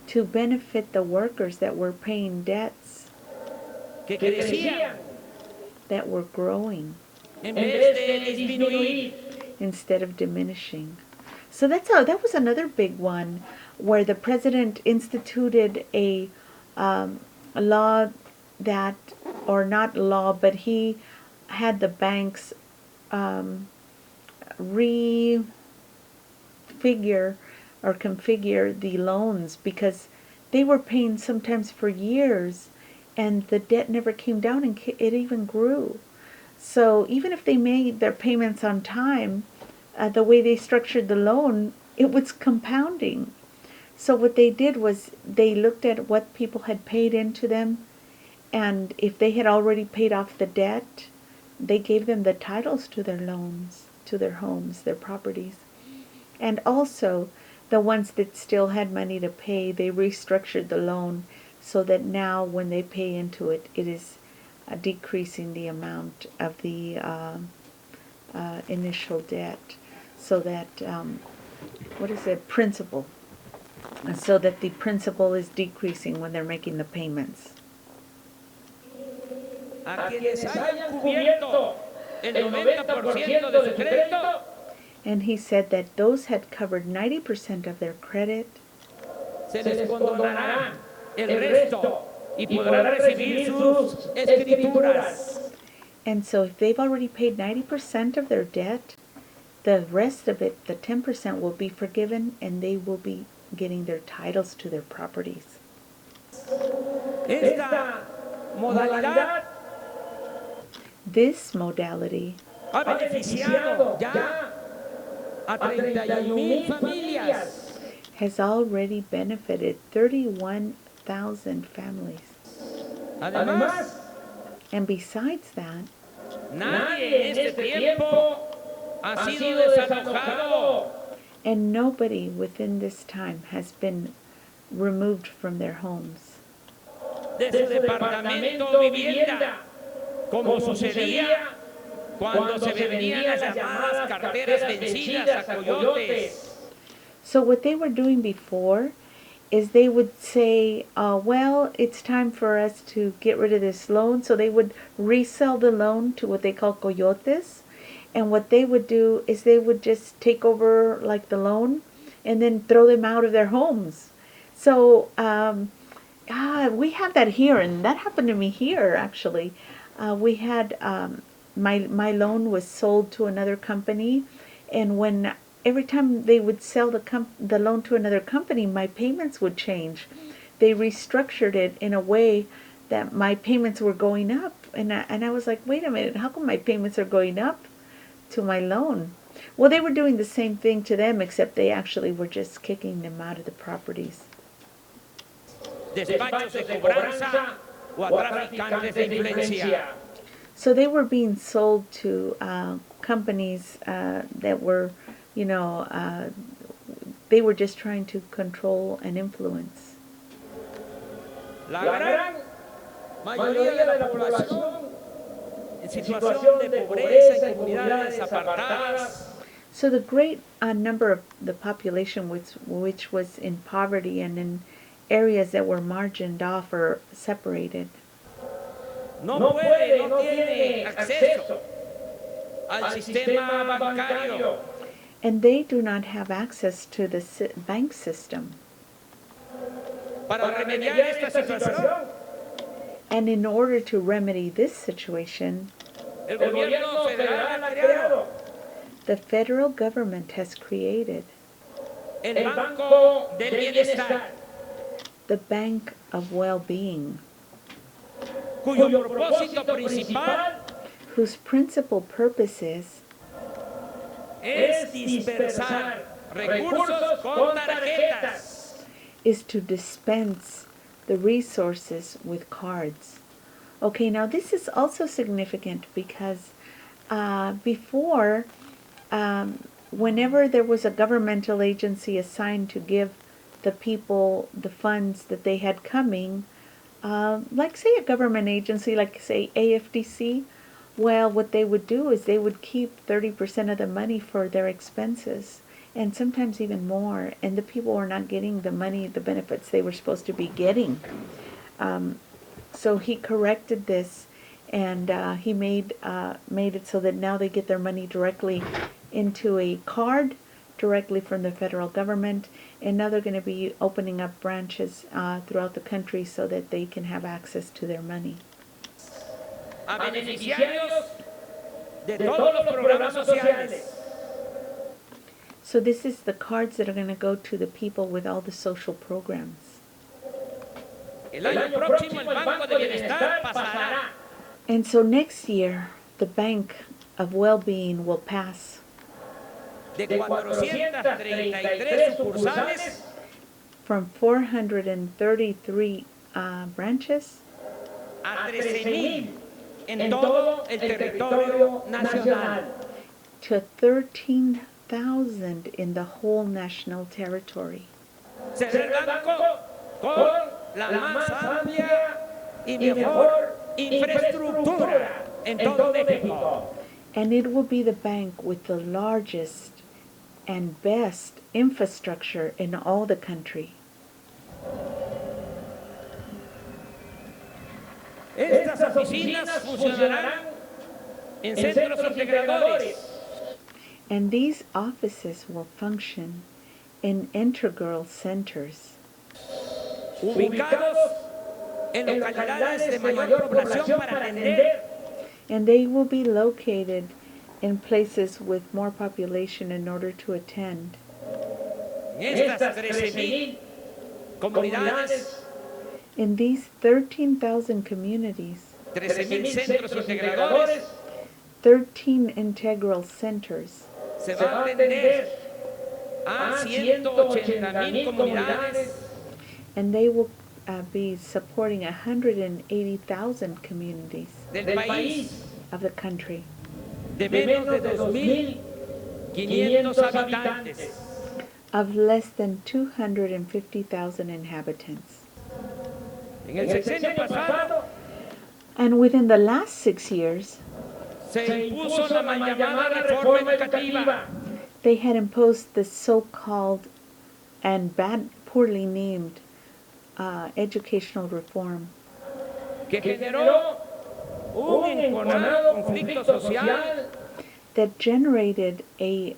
to benefit the workers that were paying debts que crecían that were growing en vez de disminuir. instead of diminishing. So that was another big one where the president instituted a law that, or not law, but he had the banks refigure or configure the loans, because they were paying sometimes for years and the debt never came down and it even grew. So even if they made their payments on time, the way they structured the loan, it was compounding. So what they did was they looked at what people had paid into them, and if they had already paid off the debt, they gave them the titles to their loans, to their homes, their properties. And also the ones that still had money to pay, they restructured the loan so that now when they pay into it, it is decreasing the amount of the initial debt, so that principal, so that the principal is decreasing when they're making the payments. A quienes hayan cubierto el 90% de su crédito, And he said that those had covered 90% of their credit, se les condonará el resto y podrán recibir sus escrituras. and so if they've already paid 90% of their debt, the rest of it, the 10%, will be forgiven, and they will be getting their titles to their properties. Esta modalidad This modality ha beneficiado ya a 31,000 familias. Has already benefited 31,000 families. Además, And besides that, nadie en este tiempo ha sido desalojado. and nobody within this time has been removed from their homes De su departamento vivienda, como sucedía cuando se vendían las llamadas carteras vencidas a coyotes. So what they were doing before is they would say, well, it's time for us to get rid of this loan. So they would resell the loan to what they call coyotes. And what they would do is they would just take over like the loan and then throw them out of their homes. So we have that here, and that happened to me here actually. We had my loan was sold to another company, and when every time they would sell the loan to another company, my payments would change. They restructured it in a way that my payments were going up, and I was like, wait a minute, how come my payments are going up to my loan? Well, they were doing the same thing to them, except they actually were just kicking them out of the properties. Despachos de cobranza o a traficantes de influencia. So they were being sold to companies that were, they were just trying to control and influence. La gran mayoría de la población en situación de pobreza y comunidades apartadas. So the great number of the population which was in poverty and in areas that were margined off or separated. No tiene acceso al sistema bancario. And they do not have access to the bank system. Para remediar esta situación, And in order to remedy this situation, el gobierno federal ha creado the federal government has created el Banco del Bienestar, the Bank of Well-Being, cuyo propósito principal whose principal purpose es dispersar recursos con tarjetas. is to dispense the resources with cards. Okay, now this is also significant because before, whenever there was a governmental agency assigned to give the people the funds that they had coming, like say a government agency, like say AFDC, well, what they would do is they would keep 30% of the money for their expenses, and sometimes even more, and the people were not getting the money, the benefits they were supposed to be getting. So he corrected this, and he made it so that now they get their money directly into a card directly from the federal government, and now they're going to be opening up branches throughout the country so that they can have access to their money. A beneficiarios de todos los programas sociales. So this is the cards that are going to go to the people with all the social programs. El año próximo el Banco de Bienestar pasará And so next year, the Bank of Well-Being will pass de 433 sucursales from 433 branches a 13,000 en todo el territorio nacional. to 13,000 in the whole national territory. Será el banco con la más amplia y mejor infraestructura en todo México. And it will be the bank with the largest and best infrastructure in all the country. Estas oficinas funcionarán en centros integradores And these offices will function in integral centers ubicados en localidades de mayor población para atender and they will be located in places with more population in order to attend. estas 13,000 comunidades, In these 13,000 communities, 13,000 centros integradores, 13 integral centers se va a atender a 180,000 comunidades and they will be supporting 180,000 communities del país of the country de menos de 2,500 habitantes. of less than 250,000 inhabitants. En el sexenio pasado And within the last 6 years, se impuso la mal llamada reforma educativa, they had imposed the so-called and poorly named educational reform que generó un enconado conflicto social that generated a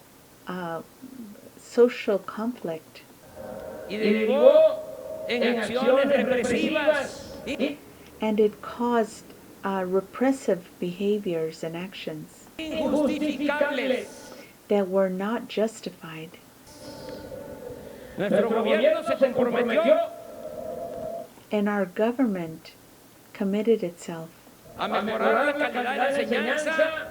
social conflict y derivó en acciones represivas and it caused repressive behaviors and actions injustificables. that were not justified. Nuestro gobierno se comprometió And our government committed itself a mejorar la calidad de la enseñanza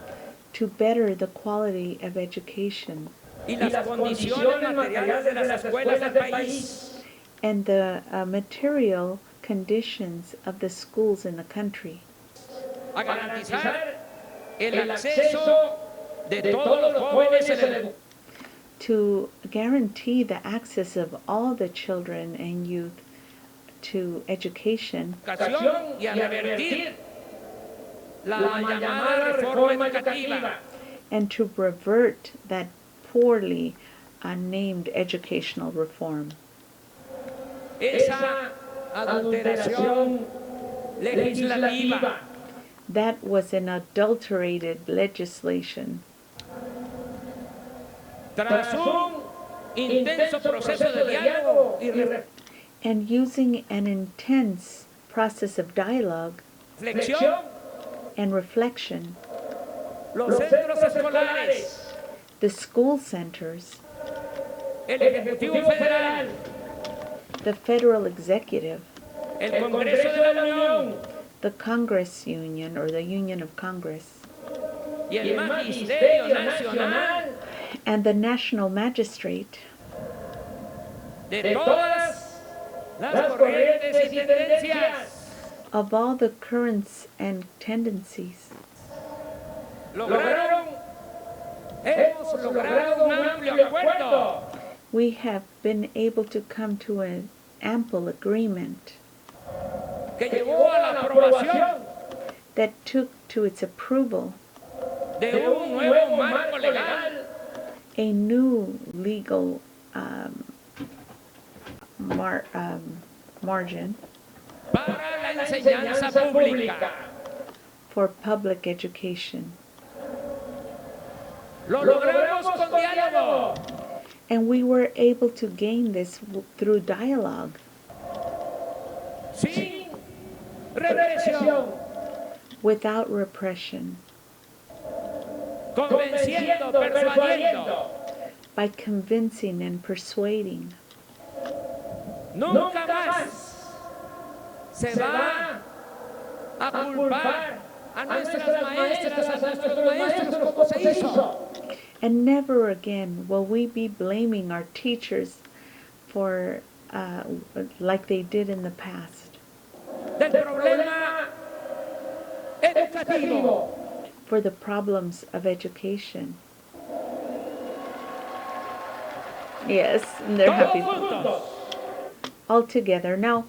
to better the quality of education y las condiciones materiales de las escuelas del país, and the material conditions of the schools in the country, a garantizar el acceso de todos los jóvenes a la educación to guarantee the access of all the children and youth to education, y a revertir la mal llamada reforma educativa. and to revert that poorly named educational reform. Esa adulteración legislativa That was an adulterated legislation. tras un intenso proceso de diálogo y And using an intense process of dialogue reflexión, and reflection, los centros escolares, the school centers, el Ejecutivo Federal, the federal executive, el Congreso de la Unión the Congress Union or the Union of Congress, y el Magisterio Nacional and the national magistrate de todas las corrientes y tendencias of all the currents and tendencies hemos logrado un amplio acuerdo we have been able to come to an ample agreement que llevó a la aprobación that took to its approval de un nuevo marco legal a new legal margin para la enseñanza pública. for public education. Lo logramos con diálogo, And we were able to gain this through dialogue, sin represión, without repression, convenciendo, persuadiendo. by convincing and persuading. Nunca más se va a culpar a nuestras maestras, a nuestros maestros como se hizo. And never again will we be blaming our teachers for like they did in the past Del problema educativo. for the problems of education. Yes, and they're happy Todos juntos. all together. Now,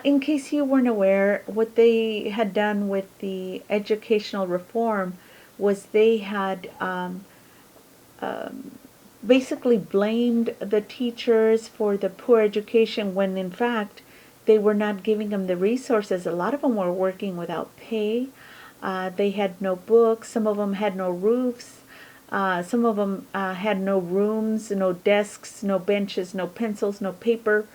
in case you weren't aware, what they had done with the educational reform was they had basically blamed the teachers for the poor education when in fact they were not giving them the resources. A lot of them were working without pay. They had no books. Some of them had no roofs. Some of them had no rooms, no desks, no benches, no pencils, no paper.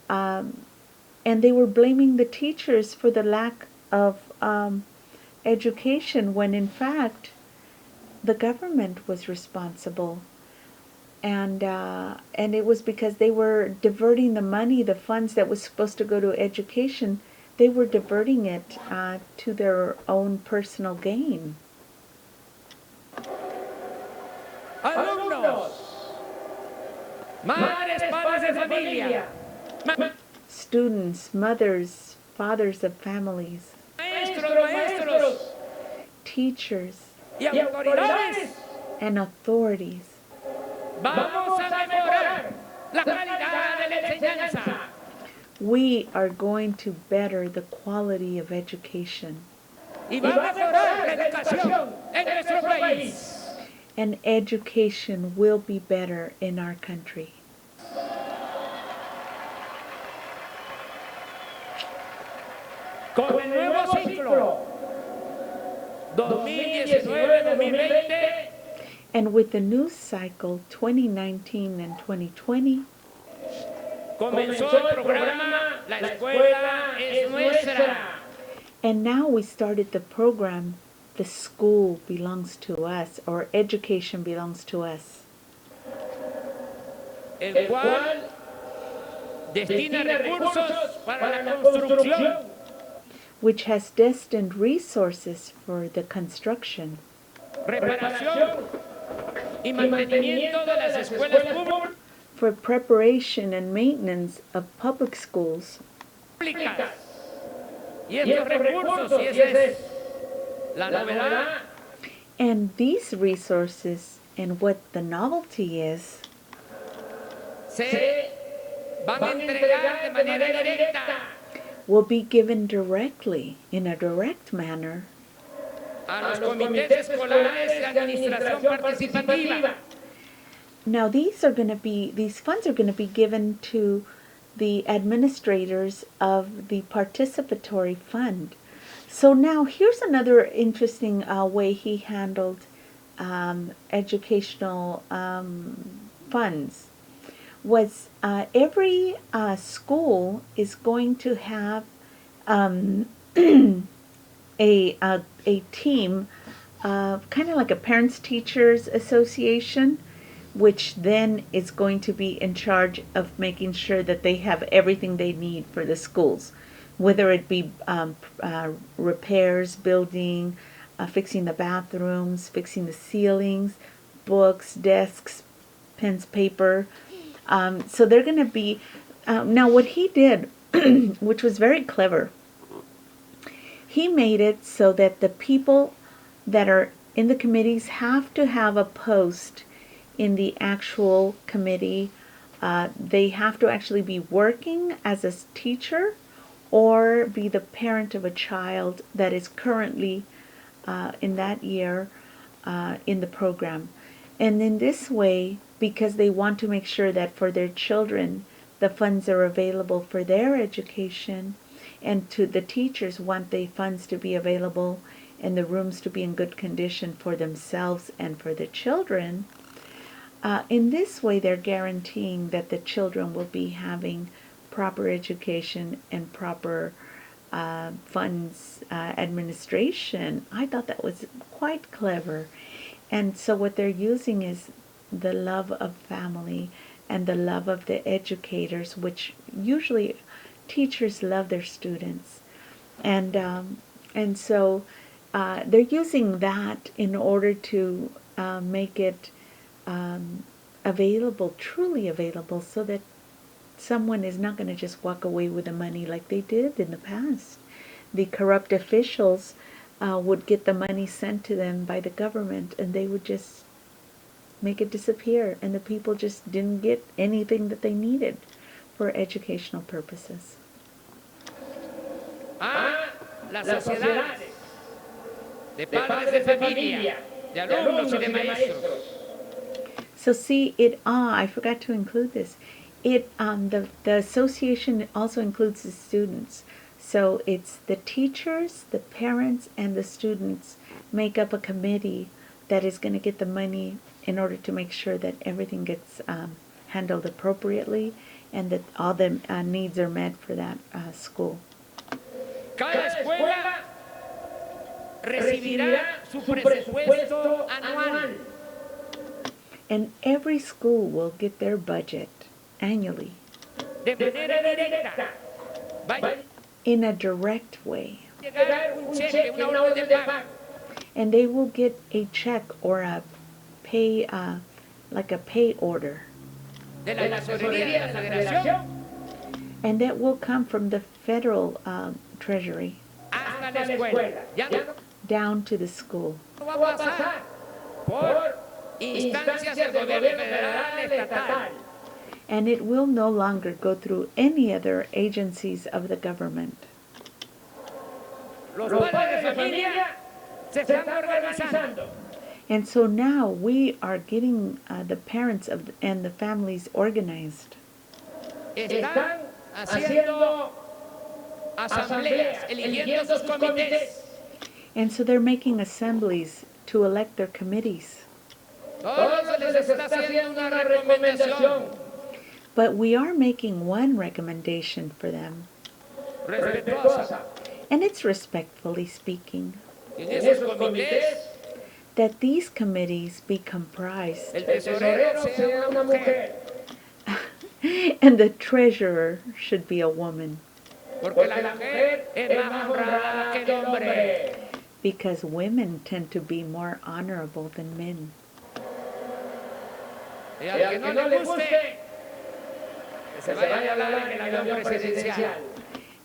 And they were blaming the teachers for the lack of education when in fact the government was responsible. And it was because they were diverting the money, the funds that was supposed to go to education, they were diverting it to their own personal gain. Al madres, padres de familia, students, mothers, fathers of families, maestros teachers, y autoridades, and authorities. vamos a mejorar la calidad de la enseñanza. We are going to better the quality of education. Y va a mejorar la educación en nuestro país. And education will be better in our country. Con el nuevo ciclo 2019-2020, And with the new cycle 2019 and 2020, comenzó el programa La Escuela es Nuestra. and now we started the program The School Belongs to Us, or Education Belongs to Us, El cual destina recursos para la construcción, which has destined resources for the construction, reparación y mantenimiento de las escuelas for preparation and maintenance of public schools. públicas. Y estos recursos, y esa es la novedad, And these resources, and what the novelty is, se van a entregar de manera directa will be given directly, in a direct manner, a los comités escolares de administración participativa. Now these funds are going to be given to the administrators of the participatory fund. So now here's another interesting way he handled educational funds. Was every school is going to have a team, kind of like a parents teachers association, which then is going to be in charge of making sure that they have everything they need for the schools, whether it be repairs, building, fixing the bathrooms, fixing the ceilings, books, desks, pens, paper. So they're going to be, now what he did, which was very clever, he made it so that the people that are in the committees have to have a post in the actual committee. They have to actually be working as a teacher or be the parent of a child that is currently in that year in the program. And in this way, because they want to make sure that for their children the funds are available for their education, and to the teachers want the funds to be available and the rooms to be in good condition for themselves and for the children. In this way, they're guaranteeing that the children will be having proper education and proper funds administration. I thought that was quite clever. And so what they're using is the love of family and the love of the educators, which usually teachers love their students. And so they're using that in order to make it available, truly available, so that someone is not going to just walk away with the money like they did in the past. The corrupt officials would get the money sent to them by the government, and they would just make it disappear, and the people just didn't get anything that they needed for educational purposes. Las sociedades de padres de familia, de alumnos y de maestros. So see, I forgot to include this. The association also includes the students. So it's the teachers, the parents, and the students make up a committee that is going to get the money in order to make sure that everything gets handled appropriately and that all the needs are met for that school. Cada escuela recibirá su presupuesto anual. And every school will get their budget annually De manera directa. Va a in a direct way. llegar un cheque, una orden de pago. And they will get a check or a pay, like a pay order de la tesorería de la federación And that will come from the federal treasury hasta la escuela. Ya no down to the school. va a pasar por instancias del gobierno federal, estatal. And it will no longer go through any other agencies of the government. Los padres de familia se están organizando. And so now we are getting the parents and the families organized. Están haciendo asambleas, eligiendo sus comités. And so they're making assemblies to elect their committees. Todos les está haciendo una recomendación But we are making one recommendation for them, respetuosa. and it's respectfully speaking, En esos comités, that these committees be comprised el tesorero sea una mujer, and the treasurer should be a woman, porque la mujer es más honrada que el hombre. because women tend to be more honorable than men. Y al que no le guste, que se vaya a hablar en el avión presidencial.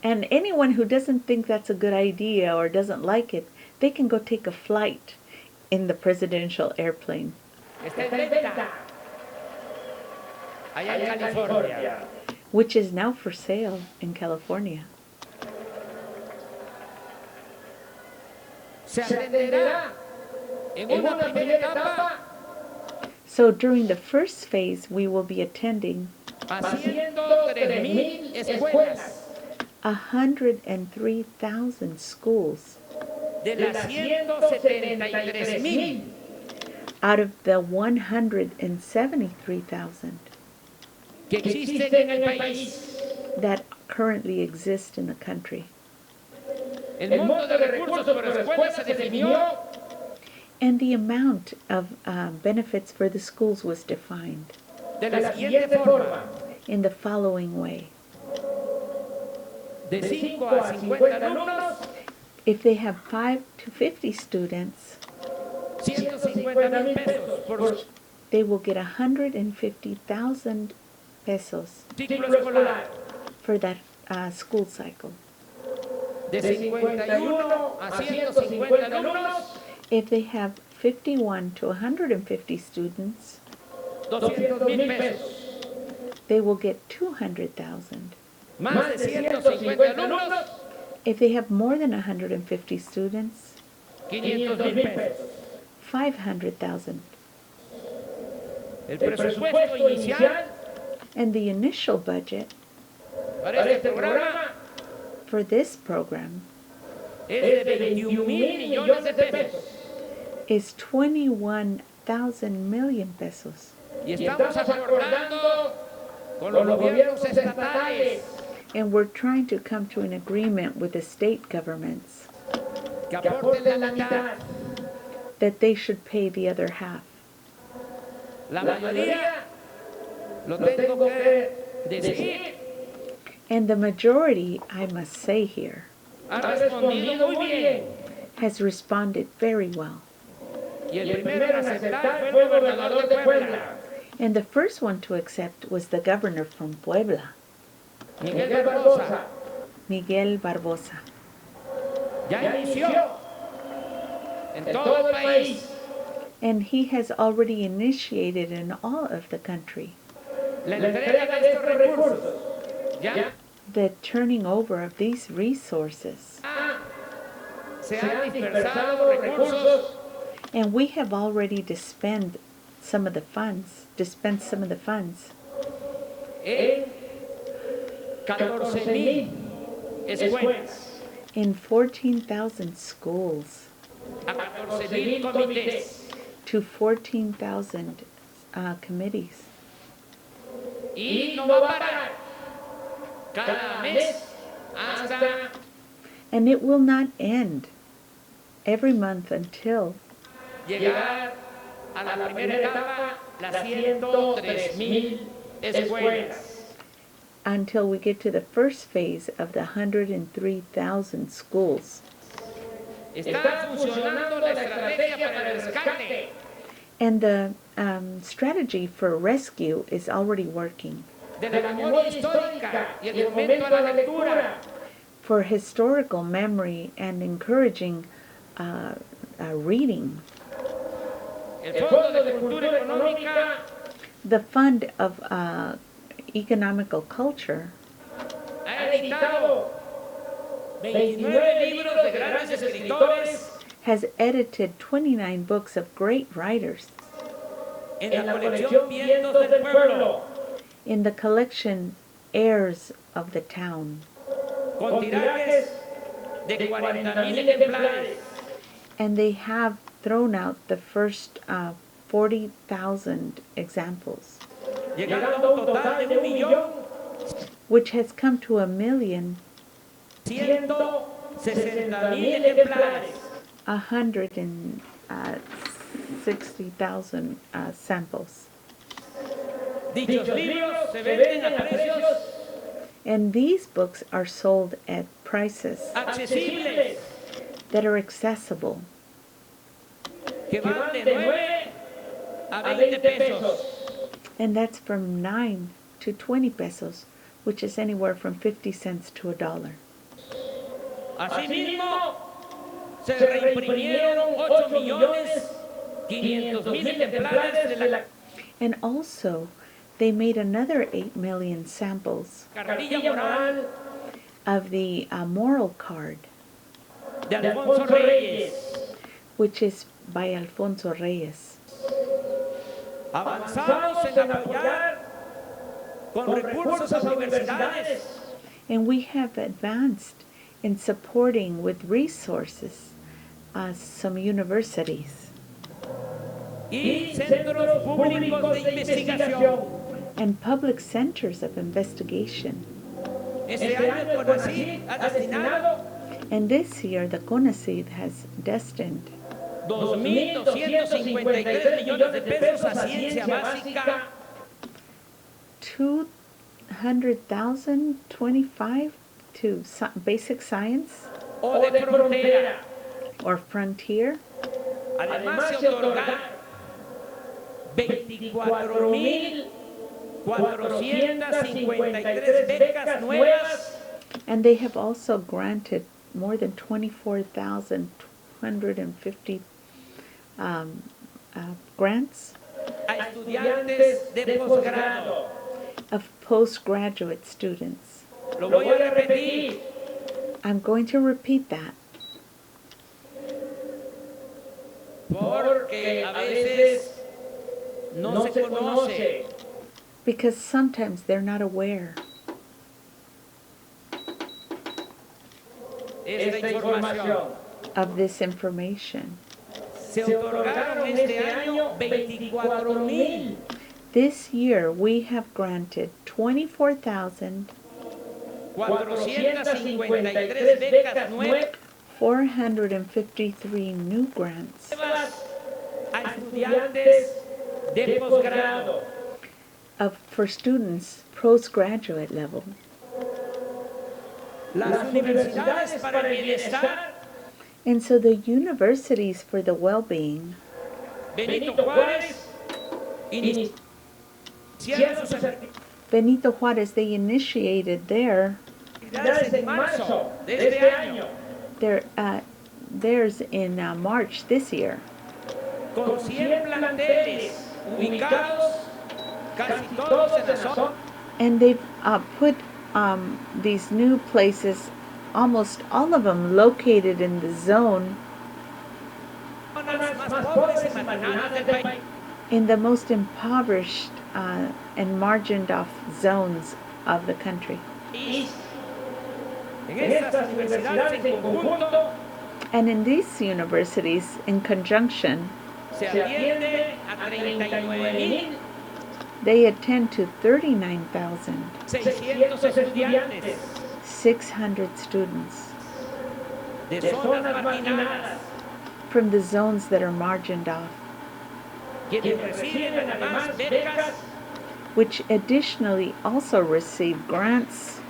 And anyone who doesn't think that's a good idea or doesn't like it, they can go take a flight in the presidential airplane, Está en venta. Allá en California. which is now for sale in California. Se atenderá en una primera etapa So during the first phase, we will be attending a 103,000 escuelas. 103,000 schools De las 173,000 out of the 173,000 que existen en el país. that currently exist in the country. El monto de recursos por escuela se definió And the amount of benefits for the schools was defined de la siguiente forma. in the following way. De 5 a 50 alumnos, If they have 5 to 50 students, 150,000 pesos por they will get 150,000 pesos ciclo escolar. for that school cycle. De 51 a 150 alumnos, If they have 51 to 150 students, 200,000 pesos. they will get 200,000. Más de 150 alumnos, If they have more than 150 students, 500,000 pesos. 500,000. El presupuesto inicial And the initial budget para este programa for this program es de 21,000 millones de pesos. is 21,000 million pesos. Y estamos acordando con los gobiernos estatales And we're trying to come to an agreement with the state governments que aporten la mitad. that they should pay the other half. La mayoría, lo tengo que decir, And the majority, I must say here, ha respondido muy bien. has responded very well. Y el primero en aceptar fue el gobernador de Puebla, And the first one to accept was the governor from Puebla, Miguel Barbosa. Miguel Barbosa. Ya inició en todo el país And he has already initiated in all of the country la entrega de estos recursos. Ya the turning over of these resources. se han dispersado recursos And we have already dispensed some of the funds en 14,000 escuelas, in 14,000 schools a 14,000 comités. to 14,000 committees. Y no va a parar cada mes hasta And it will not end every month until llegar a la primera etapa, las 103,000 escuelas. until we get to the first phase of the 103,000 schools. Está funcionando la estrategia para el rescate. And the strategy for rescue is already working. De la memoria histórica y el fomento a la lectura. For historical memory and encouraging reading. El Fondo de Cultura Económica. The Fund of Economical Culture Ha editado 29 libros de grandes escritores has edited 29 books of great writers en la colección Vientos del Pueblo, in the collection Heirs of the Town, con tirajes de 40,000 ejemplares. and they have thrown out the first 40,000 examples, Llegando a un total de 1,000,000 which has come to 160,000 ejemplares. 160,000 samples. Dichos libros se venden a precios And these books are sold at prices accesibles that are accessible, que van de 9 a 20 pesos. and that's from 9 to 20 pesos, which is anywhere from 50 cents to $1. Asimismo, se reimprimieron 8,500,000 ejemplares de la And also, they made another 8 million samples cartilla moral of the moral card, de Alfonso Reyes. which is by Alfonso Reyes. Avanzamos en apoyar con recursos a universidades And we have advanced in supporting with resources some universities y centros públicos de investigación. and public centers of investigation. Este año el CONACYT ha destinado And this year, the CONACYT has destined 2,253 millones de pesos a ciencia básica 200,025 to basic science o de frontera. or frontier. Además se otorgan 24,453 becas nuevas And they have also granted more than 24,250 grants a estudiantes de posgrado. of postgraduate students. Lo voy a repetir. I'm going to repeat that Porque a veces no se conoce because sometimes they're not aware esta información. of this information. Se otorgaron este año 24,000 This year, we have granted 453 becas nuevas 453 new grants a estudiantes de posgrado. for students postgraduate level. Las universidades para el bienestar, And so the universities for the well-being Benito Juárez, iniciaron sus Benito Juárez, they initiated actividades en marzo de este año theirs in March this year, con 100 planteles ubicados casi todos en la zona and they've put these new places, almost all of them located in the zone, más pobres y marginadas del país. in the most impoverished and margined off zones of the country. Y en estas universidades en conjunto And in these universities, in conjunction, se atiende a 39,600 they attend to 39,600 estudiantes students de zonas marginadas from the zones that are margined off, quienes reciben además becas which additionally also receive grants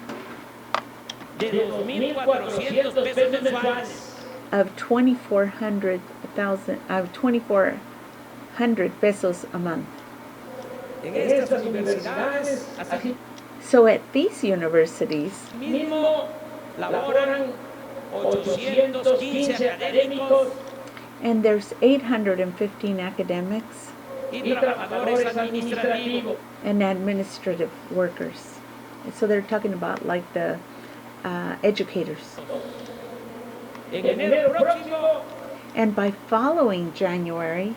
de 2,400 pesos mensuales. of 2,400 100 pesos a month. En estas universidades, así So at these universities, mismo laboran 815 académicos and there's 815 academics y trabajadores administrativos. and administrative workers. So they're talking about like the educators. En enero próximo, And by following January,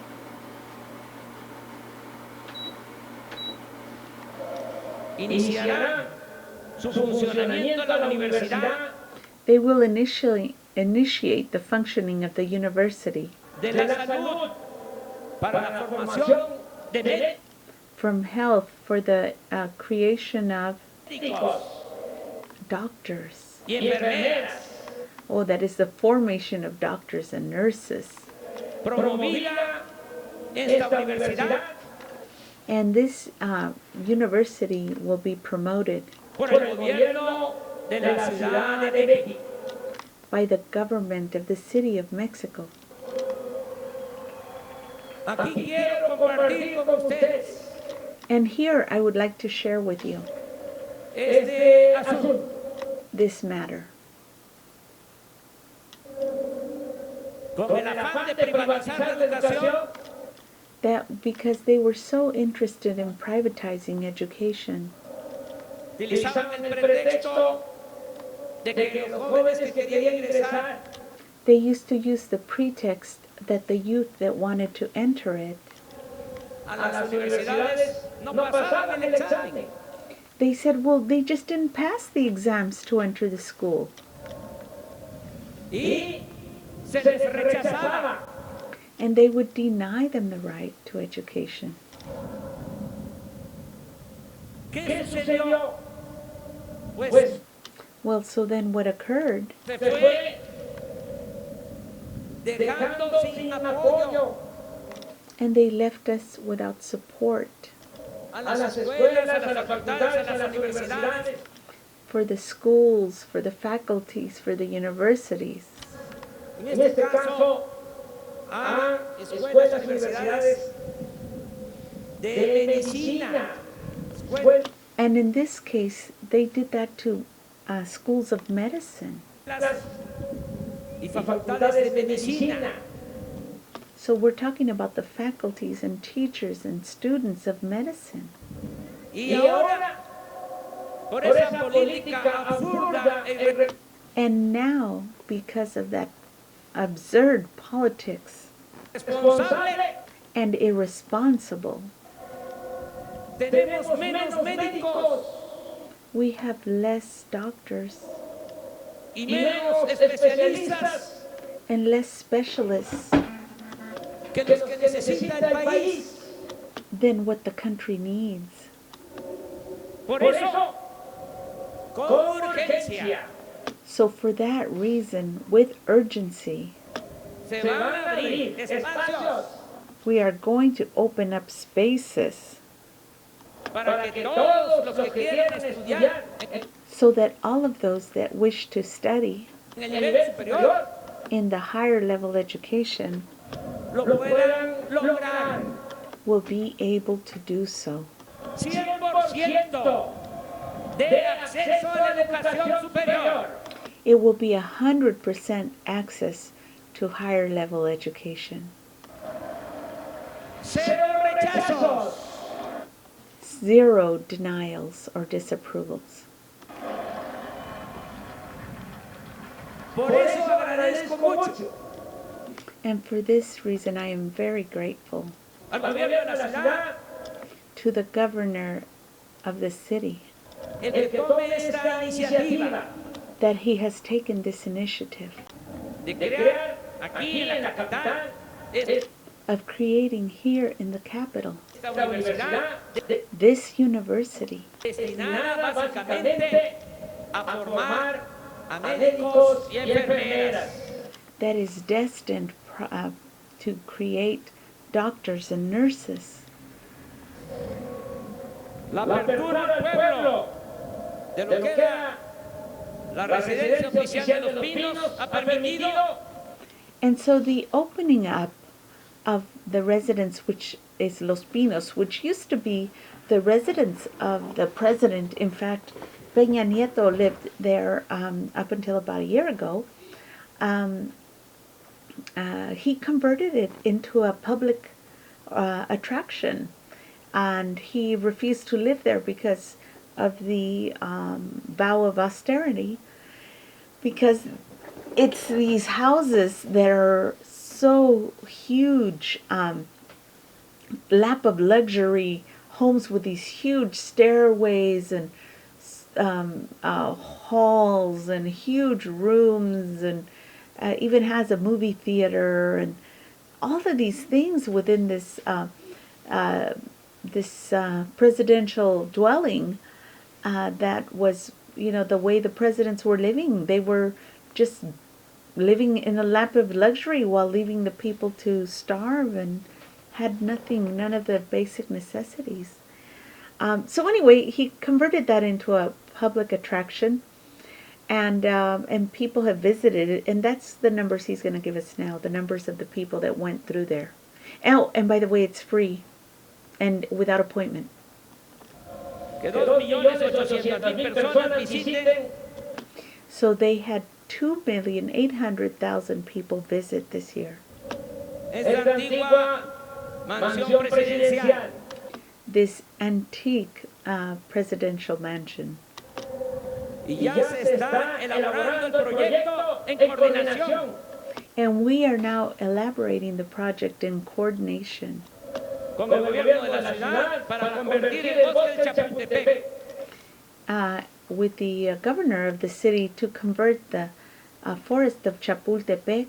iniciará su funcionamiento en la universidad they will initiate the functioning of the university de la salud para la formación de from health for the creation of médicos doctors. y enfermeras. Oh, that is the formation of doctors and nurses. Promovida esta universidad And this university will be promoted por el gobierno de la Ciudad de México. by the government of the city of Mexico. Aquí quiero compartir con ustedes And here I would like to share with you este asunto. this matter. Con el afán de privatizar la educación, That because they were so interested in privatizing education, utilizaban el pretexto de que los jóvenes que querían ingresar they used to use the pretext that the youth that wanted to enter it, a las universidades no pasaban el examen. they said, well, they just didn't pass the exams to enter the school. Y se les rechazaba. And they would deny them the right to education. ¿Qué sucedió? Pues Well, so then what occurred? se fue dejando sin apoyo And they left us without support a las escuelas, a las facultades, a las universidades. for the schools, for the faculties, for the universities. En este caso, a escuelas, universidades de medicina, escuelas And in this case, they did that to schools of medicine. y facultades de medicina. So we're talking about the faculties and teachers and students of medicine. Y ahora, por esa política absurda e And now, because of that absurd politics irresponsable, and irresponsible, tenemos menos médicos we have less doctors y menos especialistas and less specialists que los que necesita el país. than what the country needs. Por eso, con urgencia, So for that reason, with urgency, se van a abrir espacios we are going to open up spaces para que todos los que quieran estudiar so that all of those that wish to study en el nivel superior in the higher level education lo puedan lograr. will be able to do so. 100% de acceso a la educación superior. It will be 100% access to higher level education. 0 rechazos. 0 denials or disapprovals. Por eso agradezco mucho And for this reason, I am very grateful al gobierno de la ciudad to the governor of the city el que tome esta iniciativa that he has taken this initiative de crear aquí en la capital of creating here in the capital esta universidad this university destinada básicamente a formar a médicos y enfermeras. that is destined to create doctors and nurses. La apertura al pueblo de lo que era la residencia oficial de Los Pinos ha permitido And so the opening up of the residence, which is Los Pinos, which used to be the residence of the president. In fact, Peña Nieto lived there up until about a year ago. Um, he converted it into a public attraction, and he refused to live there because of the vow of austerity, because it's these houses that are so huge, lap of luxury homes with these huge stairways and halls and huge rooms, and even has a movie theater and all of these things within this presidential dwelling that was, the way the presidents were living. They were just living in a lap of luxury while leaving the people to starve and had nothing, none of the basic necessities. So anyway, he converted that into a public attraction, and people have visited it, and that's the numbers he's going to give us now, the numbers of the people that went through there. Oh, and by the way, it's free and without appointment. So they had 2,800,000 people visit this year. This antique presidential mansion. And we are now elaborating the project in coordination with the governor of the city to convert the forest of Chapultepec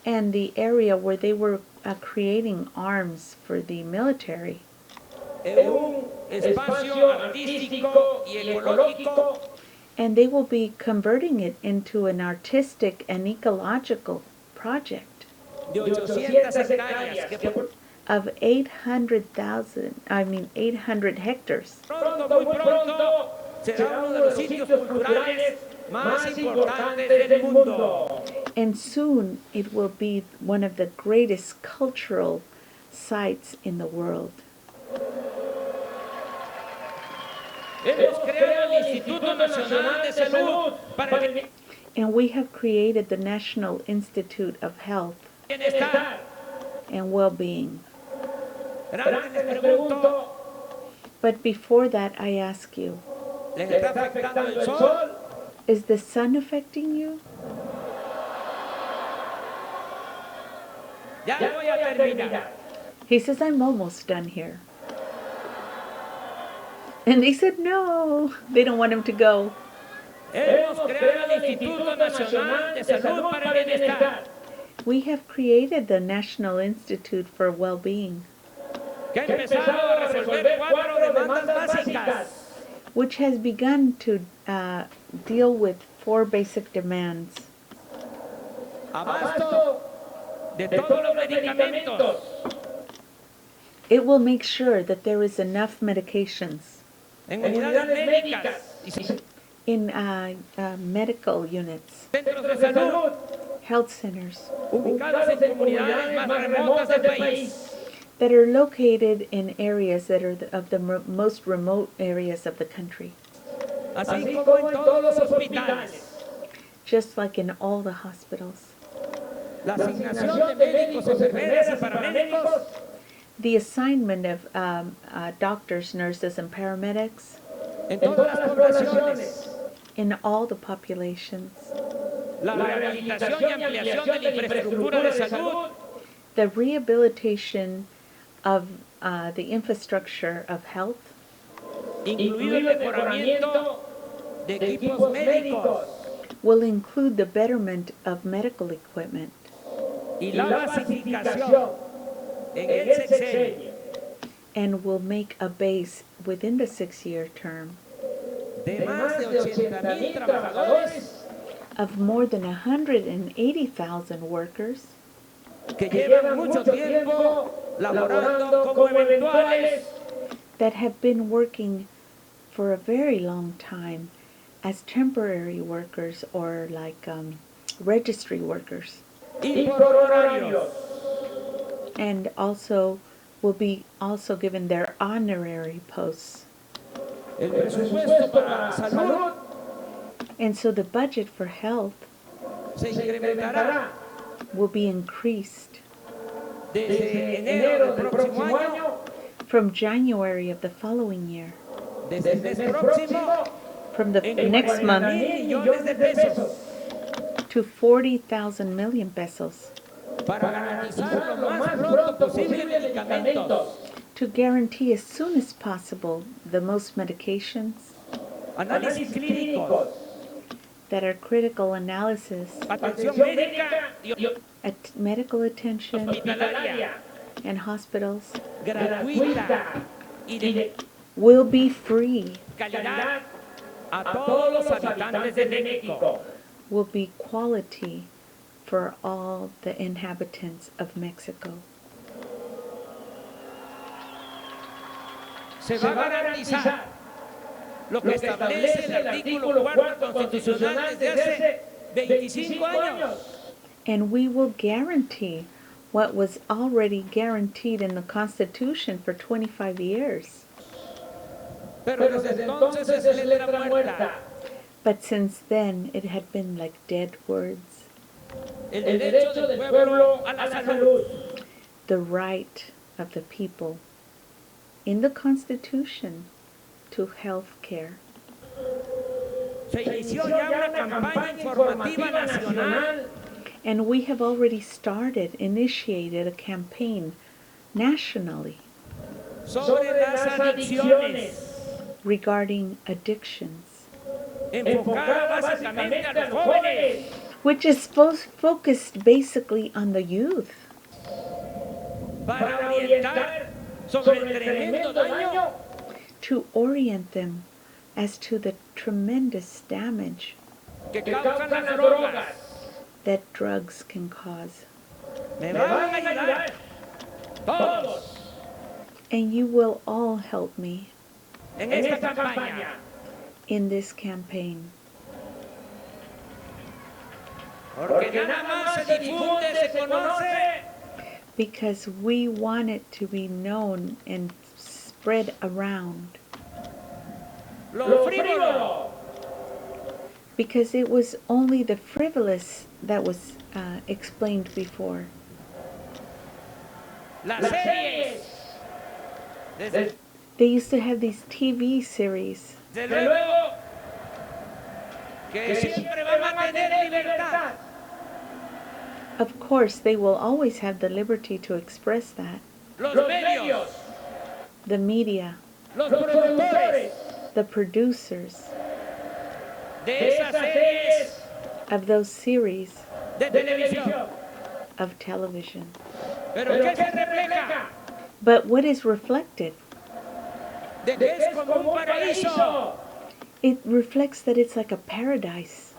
and the area where they were creating arms for the military. And they will be converting it into an artistic and ecological project of 800 hectares. And soon it will be one of the greatest cultural sites in the world. And we have created the National Institute of Health and Well-Being. But before that, I ask you, is the sun affecting you? He says, I'm almost done here. And they said, no, they don't want him to go. We have created the National Institute for Well-Being, which has begun to deal with 4 basic demands. It will make sure that there is enough medications in medical units, health centers that are located in areas that are of the most remote areas of the country, just like in all the hospitals. The assignment of doctors, nurses, and paramedics in all the populations. The rehabilitation of the infrastructure of health, will include the betterment of medical equipment and will make a base within the 6-year term of more than 180,000 workers that have been working for a very long time as temporary workers or like registry workers. y por horarios. And also will be also given their honorary posts. El presupuesto para salud And so the budget for health se incrementará will be increased desde enero del próximo año, from January of the following year, desde el mes próximo, from the en next 40,000 month, millones de pesos to 40,000 million pesos para garantizar lo más pronto posible medicamentos, to guarantee as soon as possible the most medications análisis clínicos, that are critical analysis, atención médica y medical attention, hospitalaria and hospitals gratuita y de will be free, calidad a todos los habitantes de México. will be quality for all the inhabitants of Mexico. Se va a garantizar lo que establece el artículo 4 constitucional desde hace 25 años. And we will guarantee what was already guaranteed in the Constitution for 25 years. Pero desde entonces es letra muerta. But since then, it had been like dead words. El derecho del pueblo a la salud. The right of the people in the Constitution to health care. Se inició ya una campaña informativa nacional And we have already initiated a campaign nationally sobre las adicciones, regarding addictions, enfocada básicamente a los jóvenes, which is focused basically on the youth, para orientar sobre el tremendo daño to orient them as to the tremendous damage que causan las drogas. that drugs can cause. Me van a ayudar todos And you will all help me en esta campaña. in this campaign, Porque nada más se difunde, se conoce because we want it to be known and spread around, lo frívolo, because it was only the frivolous that was explained before. las series. Desde They used to have these TV series, luego que siempre van a tener libertad. of course they will always have the liberty to express that. Los medios, The media, los productores the producers de esas series of those series de televisión. of television. Pero ¿qué se refleja? But what is reflected? De que es como un paraíso It reflects that it's like a paradise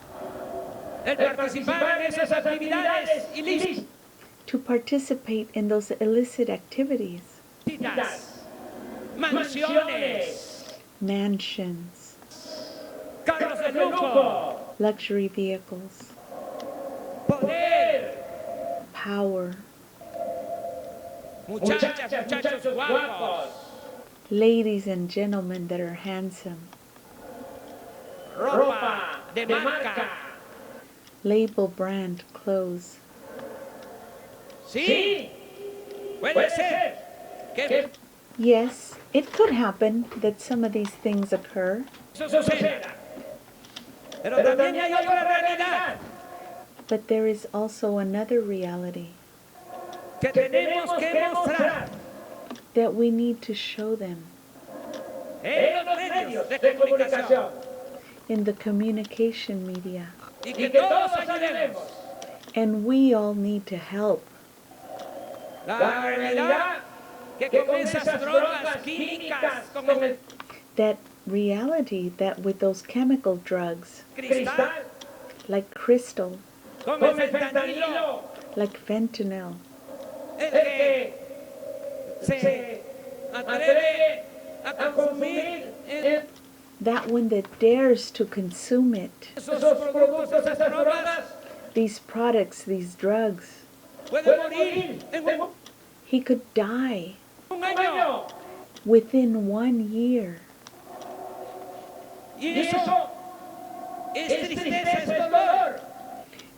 el participar en esas actividades ilícitas, to participate in those illicit activities, mansiones, mansions, carros de lujo, luxury vehicles, poder, power, muchachas, muchachos guapos, ladies and gentlemen that are handsome, ropa de marca. label brand clothes. Sí, puede ser que Yes, it could happen that some of these things occur, eso suceda. Pero también hay otra realidad but there is also another reality que tenemos que mostrar that we need to show them en los medios de comunicación in the communication media. y que todos ayudemos. And we all need to help. La realidad que con esas drogas químicas, con el That reality that with those chemical drugs, cristal, like crystal, con el fentanilo, like fentanyl, el que se atreve a consumir that one that dares to consume it, esos productos, esas drogas, these products, these drugs, puede morir en he could die un año. within 1 year. Y eso es tristeza, es dolor,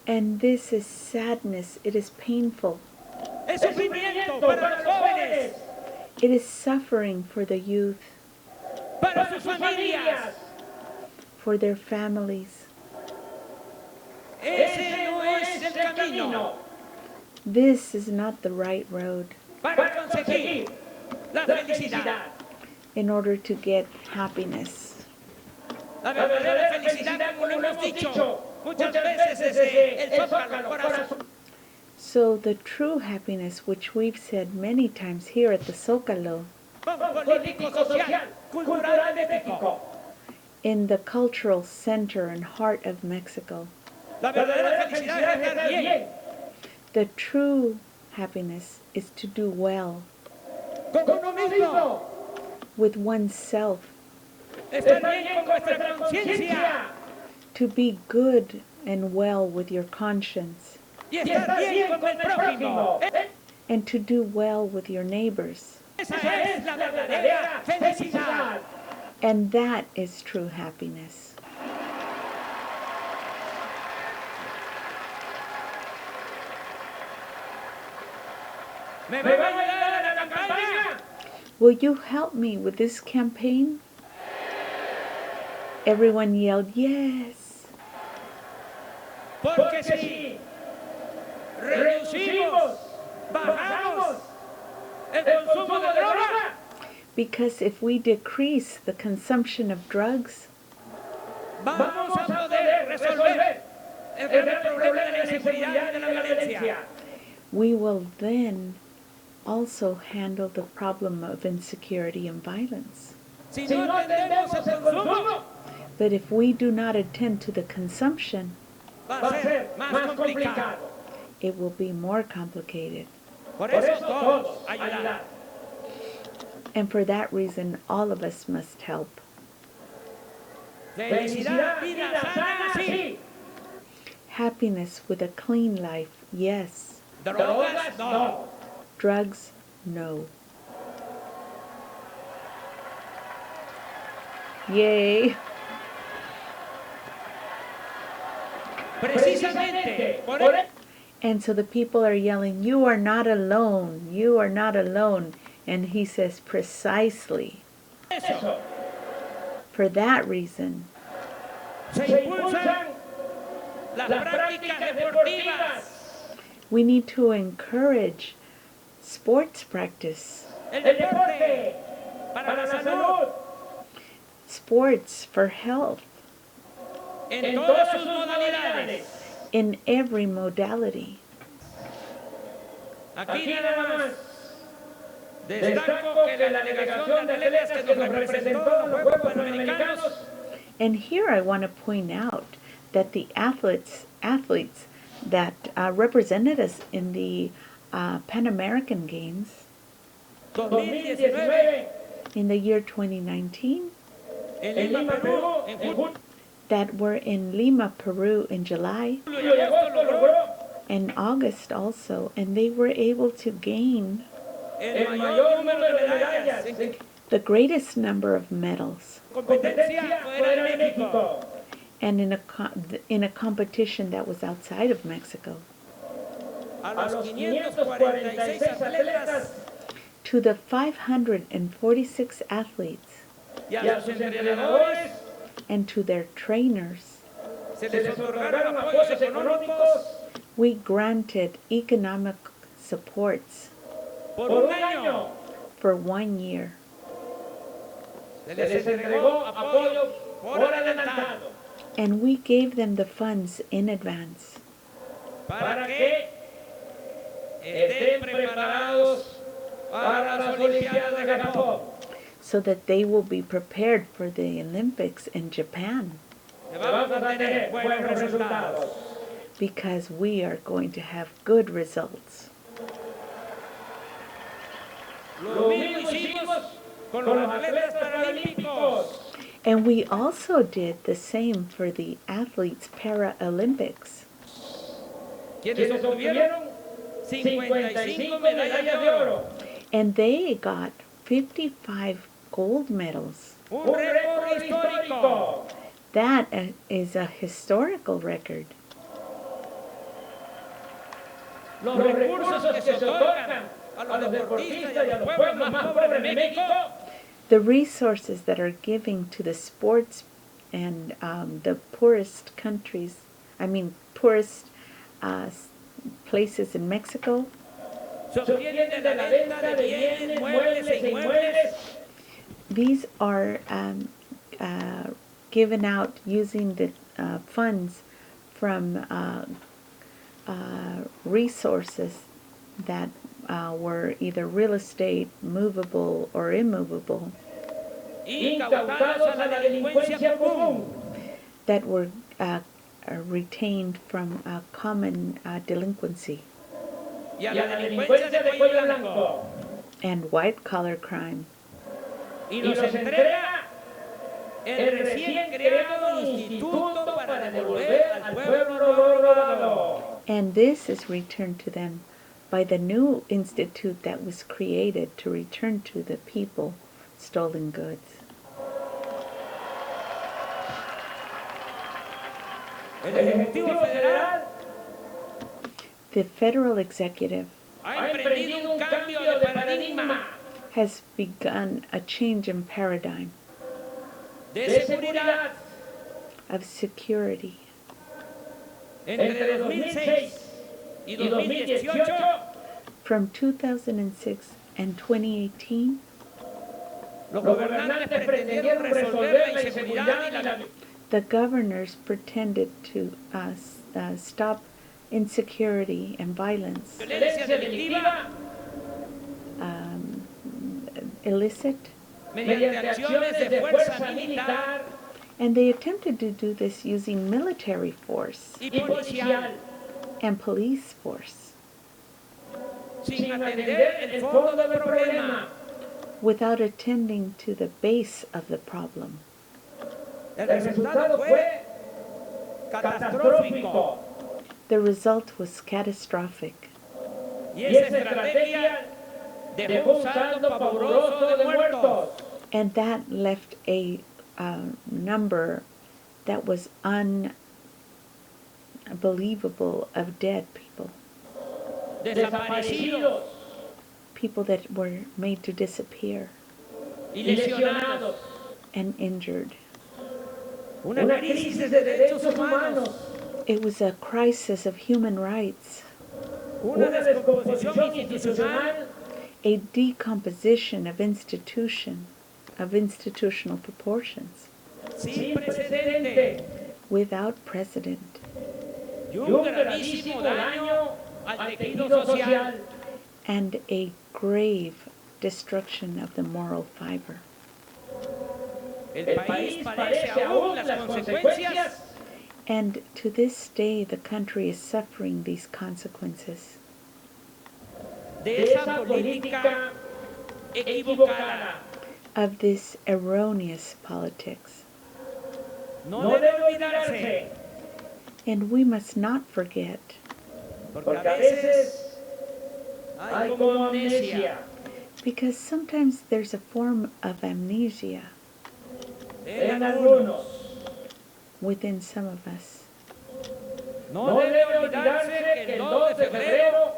And this is sadness, it is painful, es sufrimiento para los jóvenes, it is suffering for the youth, para sus familias. for their families. Ese no es el camino This is not the right road para conseguir la felicidad. in order to get happiness. La verdadera felicidad, como lo hemos dicho muchas veces desde el Zócalo, corazón. So the true happiness, which we've said many times here at the Zócalo, Político, social, cultural de México. in the cultural center and heart of Mexico, La verdadera felicidad es estar bien the true happiness is to do well con uno mismo, with oneself, estar bien con nuestra conciencia to be good and well with your conscience, y estar bien con el prójimo. and to do well with your neighbors. Esa es la verdadera felicidad. And that is true happiness. ¿Me va a ayudar a la campaña? Will you help me with this campaign? Everyone yelled, yes. Porque si reducimos, bajamos el consumo de droga, Because if we decrease the consumption of drugs, vamos a poder resolver el gran problema de la inseguridad y de la violencia. we will then also handle the problem of insecurity and violence. Si no atendemos el consumo, But if we do not attend to the consumption, va a ser más complicado. it will be more complicated. Por eso todos ayudar. And for that reason, all of us must help. Felicidad, vida sana, sí. Happiness with a clean life, yes. Drogas, no. Drugs, no. Yay! Precisamente por eso And so the people are yelling, you are not alone, you are not alone. And he says, precisely. For that reason, se impulsan las prácticas deportivas, we need to encourage sports practice, el deporte para la salud, sports for health, en todas sus modalidades. in every modality. Aquí nada más destaco que la delegación de atletas que nos representó en los Juegos Panamericanos And here I want to point out that the athletes that represented us in the Pan American Games 2019 in the year 2019 en Lima, Perú, en julio that were in Lima, Peru in July y agosto logró and August also, and they were able to gain el mayor número de medallas en the greatest number of medals competencia fuera de México. and in a competition that was outside of Mexico. A los 546 atletas To the 546 athletes y a los entrenadores and to their trainers, se les otorgaron apoyos económicos we granted economic supports por un año. for 1 year. Se les entregó apoyo por adelantado And we gave them the funds in advance para que estén preparados para las Olimpiadas de Japón. so that they will be prepared for the Olympics in Japan, Que vamos a tener buenos resultados. because we are going to have good results. Lo mismo hicimos con los atletas paralímpicos. And we also did the same for the athletes Paralympics. Quienes obtuvieron 55 medallas de oro. And they got 55 gold medals. Un récord histórico. That is a historical record. Los recursos que se otorgan a los deportistas y a los pueblos más pobres de México The resources that are given to the sports and the poorest countries, poorest places in Mexico, se obtienen de la venta de bienes, muebles e inmuebles. these are given out using the funds from resources that were either real estate, movable or immovable, Incautados a la delincuencia común. that were retained from common delinquency Y a la delincuencia de cuello blanco. and white-collar crime. Y los entrega el recién creado instituto para devolver al pueblo lo robado. And this is returned to them by the new institute that was created to return to the people stolen goods. El Ejecutivo Federal The federal executive ha emprendido un cambio de paradigma has begun a change in paradigm de seguridad of security. entre 2006 y 2018. From 2006 and 2018, Los gobernantes pretendieron resolver la inseguridad y la the governors pretended to stop insecurity and violence, violencia delictiva illicit, mediante acciones de fuerza militar and they attempted to do this using military force y policial, and police force sin atender el fondo del problema. without attending to the base of the problem. El resultado fue catastrófico. The result was catastrophic, Y esa estrategia dejó un saldo pavoroso de muertos. and that left a number that was unbelievable of dead people, Desaparecidos people that were made to disappear y lesionados. and injured. Una crisis de derechos humanos. It was a crisis of human rights, Una descomposición institucional a decomposition of institutional proportions, sin precedente without precedent, y un gravísimo daño al tejido social. and a grave destruction of the moral fiber. El país padece aún las consecuencias And to this day, the country is suffering these consequences de esa política equivocada. of this erroneous politics. No debe olvidarse, And we must not forget, porque a veces hay como amnesia because sometimes there's a form of amnesia en algunos. within some of us. No debe olvidarse que el 2 de febrero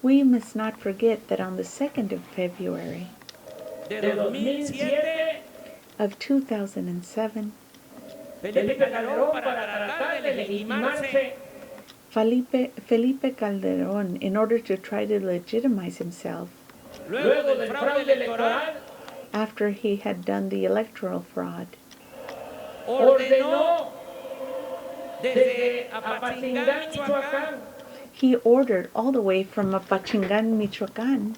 We must not forget that on the 2nd of February de 2007, of 2007, Felipe Calderón, para tratar de legitimarse, Felipe Calderón, in order to try to legitimize himself luego del fraude electoral, after he had done the electoral fraud, ordenó desde Apatzingán, Michoacán, he ordered all the way from Apachingan, Michoacán,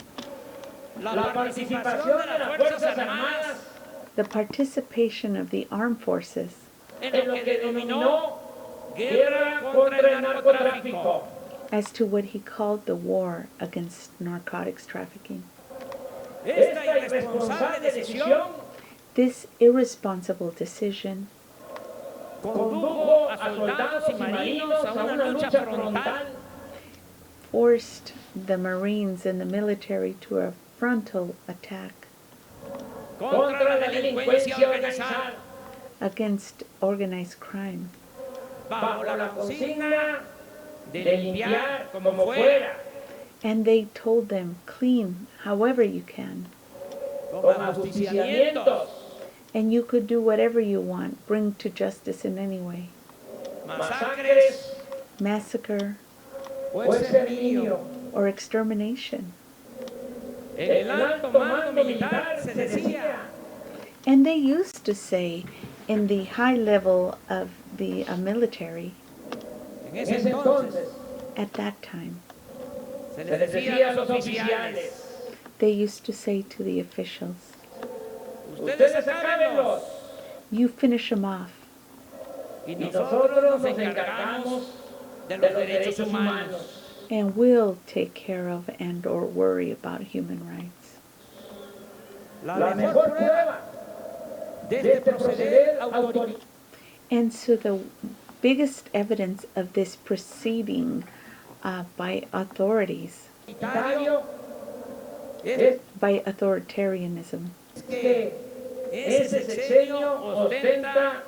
la participación de las Fuerzas Armadas the participation of the armed forces en lo que denominó guerra contra el narcotráfico. as to what he called the war against narcotics trafficking. Esta irresponsable decisión This irresponsible decision condujo a soldados y marinos a una lucha frontal forced the Marines and the military to a frontal attack contra la delincuencia organizada against organized crime, bajo la consigna de limpiar como fuera, and they told them, clean however you can, con ajusticiamientos, and you could do whatever you want, bring to justice in any way. masacres Massacre o exterminio. or extermination. En el alto mando militar se decía And they used to say in the high level of the military en ese entonces at that time, se les decía a los oficiales, they used to say to the officials, ustedes acábenlos you finish them off, y nosotros nos encargamos de los derechos humanos. and we'll take care of and or worry about human rights. La mejor prueba de este proceder autoritario And so the biggest evidence of this proceeding by authorities, es by authoritarianism, que ese sexenio ostenta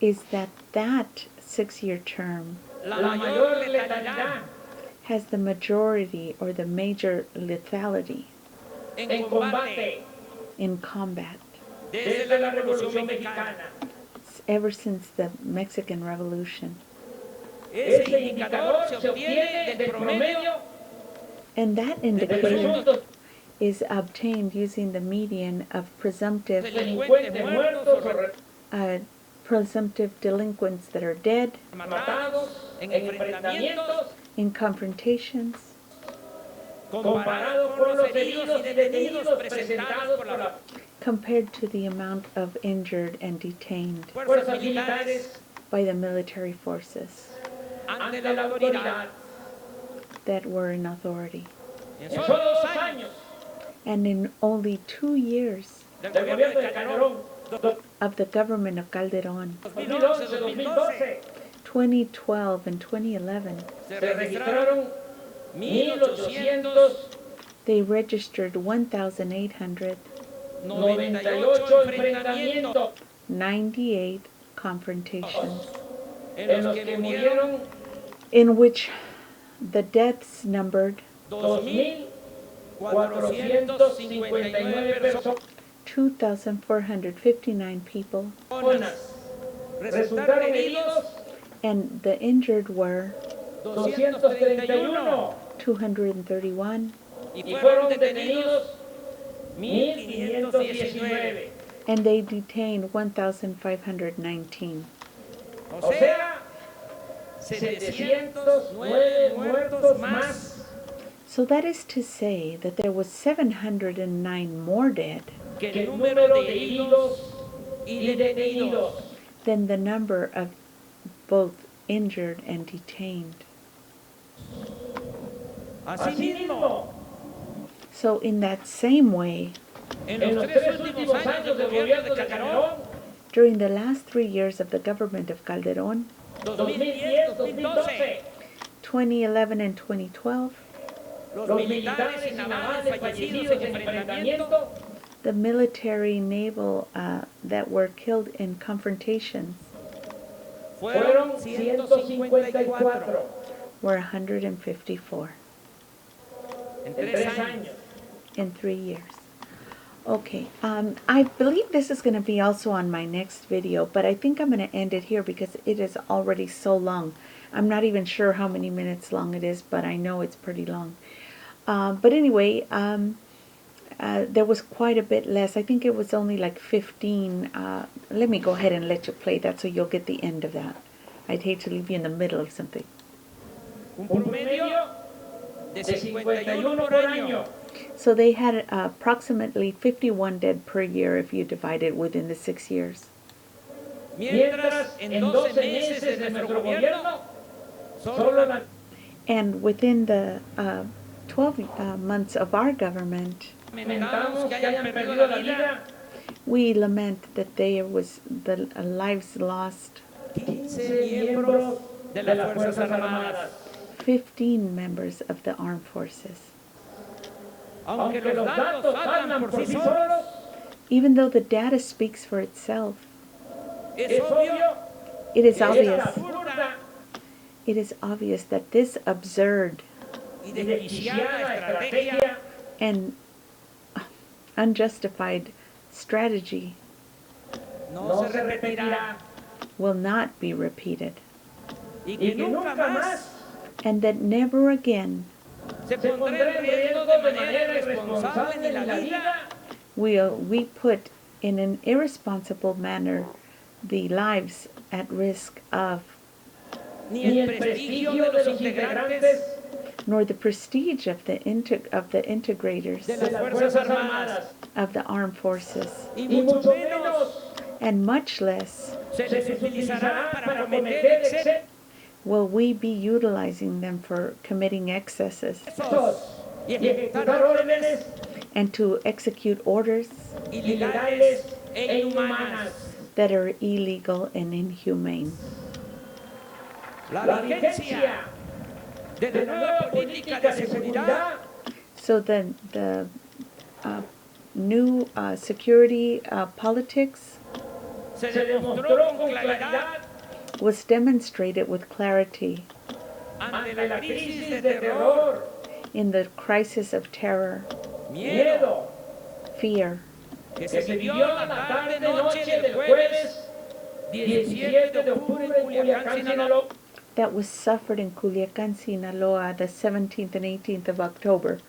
is that that 6-year term la mayor letalidad has the majority or the major lethality en combate in combat desde la Revolución Mexicana. ever since the Mexican Revolution. Ese indicador se obtiene del promedio And that de indicator presuntos is obtained using the median of presumptive delincuentes muertos o presumptive delinquents that are dead matados en enfrentamientos in confrontations comparado con los heridos y detenidos presentados por las compared to the amount of injured and detained fuerzas militares by the military forces ante la autoridad. that were in authority. En solo 2 años And in only 2 years del gobierno de Calderón, of the government of Calderón, 2011-2012, 2012 and 2011, se registraron 1.898 they registered 1,898 enfrentamientos 98 confrontations en los que murieron in which the deaths numbered 2.459 personas. 2,459 people, Resultaron heridos and the injured were 231 231, y fueron detenidos 1.519. and they detained 1,519. O sea, 709 muertos más So that is to say that there was 709 more dead que el número de heridos y detenidos. than the number of both injured and detained. Asimismo, So in that same way, en los 3 últimos años del gobierno de Calderón, during the last 3 years of the government of Calderón, 2010-2012, 2011 and 2012, los militares y navales fallecidos en enfrentamiento the military naval that were killed in confrontations fueron 154 were 154 en 3 años. in 3 years. Okay, I believe this is going to be also on my next video, but I think I'm going to end it here because it is already so long. I'm not even sure how many minutes long it is, but I know it's pretty long. But anyway, there was quite a bit less. I think it was only like 15. Let me go ahead and let you play that so you'll get the end of that. I'd hate to leave you in the middle of something. Un promedio de 51 por año. So they had approximately 51 dead per year if you divide it within the 6 years. Mientras en 12 meses de nuestro gobierno, solo la And within the 12 months of our government, lamentamos que hayan perdido la vida We lament that there was the lives lost. 15 miembros de las Fuerzas Armadas. 15 members of the armed forces. Aunque los datos hablan por sí solos, Even though the data speaks for itself, es obvio it is que obvious. esta absurda It is obvious that this absurd y desquiciada estrategia and unjustified strategy no se repetirá will not be repeated, y que nunca más and that never again se pondrá en riesgo de manera irresponsable ni la vida will we put in an irresponsible manner the lives at risk of, ni el prestigio de los integrantes nor the prestige of the integrators de las Fuerzas Armadas of the armed forces, y mucho menos and much less se les utilizará para cometer excesos will we be utilizing them for committing excesses y ejecutar órdenes and to execute orders ilegales e inhumanas. that are illegal and inhumane. La vigencia de la nueva política de seguridad So the new security politics se demostró con claridad was demonstrated with clarity ante la crisis de terror, in the crisis of terror, miedo, fear, que se vivió la tarde-noche del jueves 17 de octubre en Culiacán, Sinaloa. that was suffered in Culiacán, Sinaloa, the 17th and 18th of October.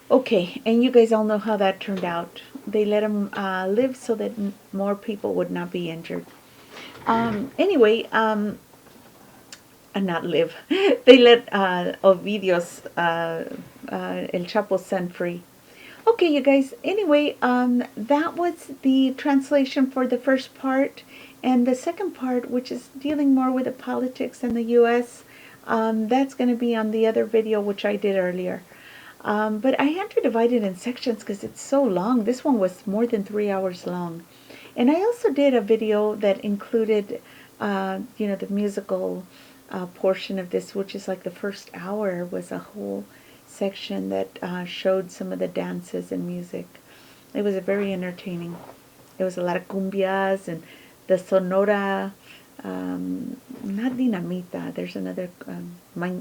Okay, and you guys all know how that turned out. They let him live so that more people would not be injured. Anyway, not live. They let Ovidio's El Chapo son free. Okay, you guys. Anyway, that was the translation for the first part, and the second part, which is dealing more with the politics in the U.S., that's going to be on the other video which I did earlier. But I had to divide it in sections because it's so long. This one was more than 3 hours long. And I also did a video that included, the musical portion of this, which is like the first hour was a whole section that showed some of the dances and music. It was very entertaining. It was a lot of cumbias and the Sonora, not Dinamita, there's another,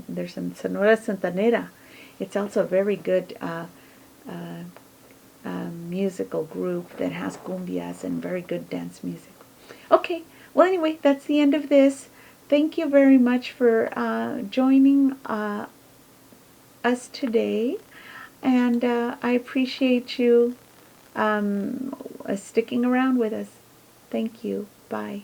there's some Sonora Santanera. It's also a very good musical group that has cumbias and very good dance music. Okay, well anyway, that's the end of this. Thank you very much for joining us today, and I appreciate you sticking around with us. Thank you. Bye.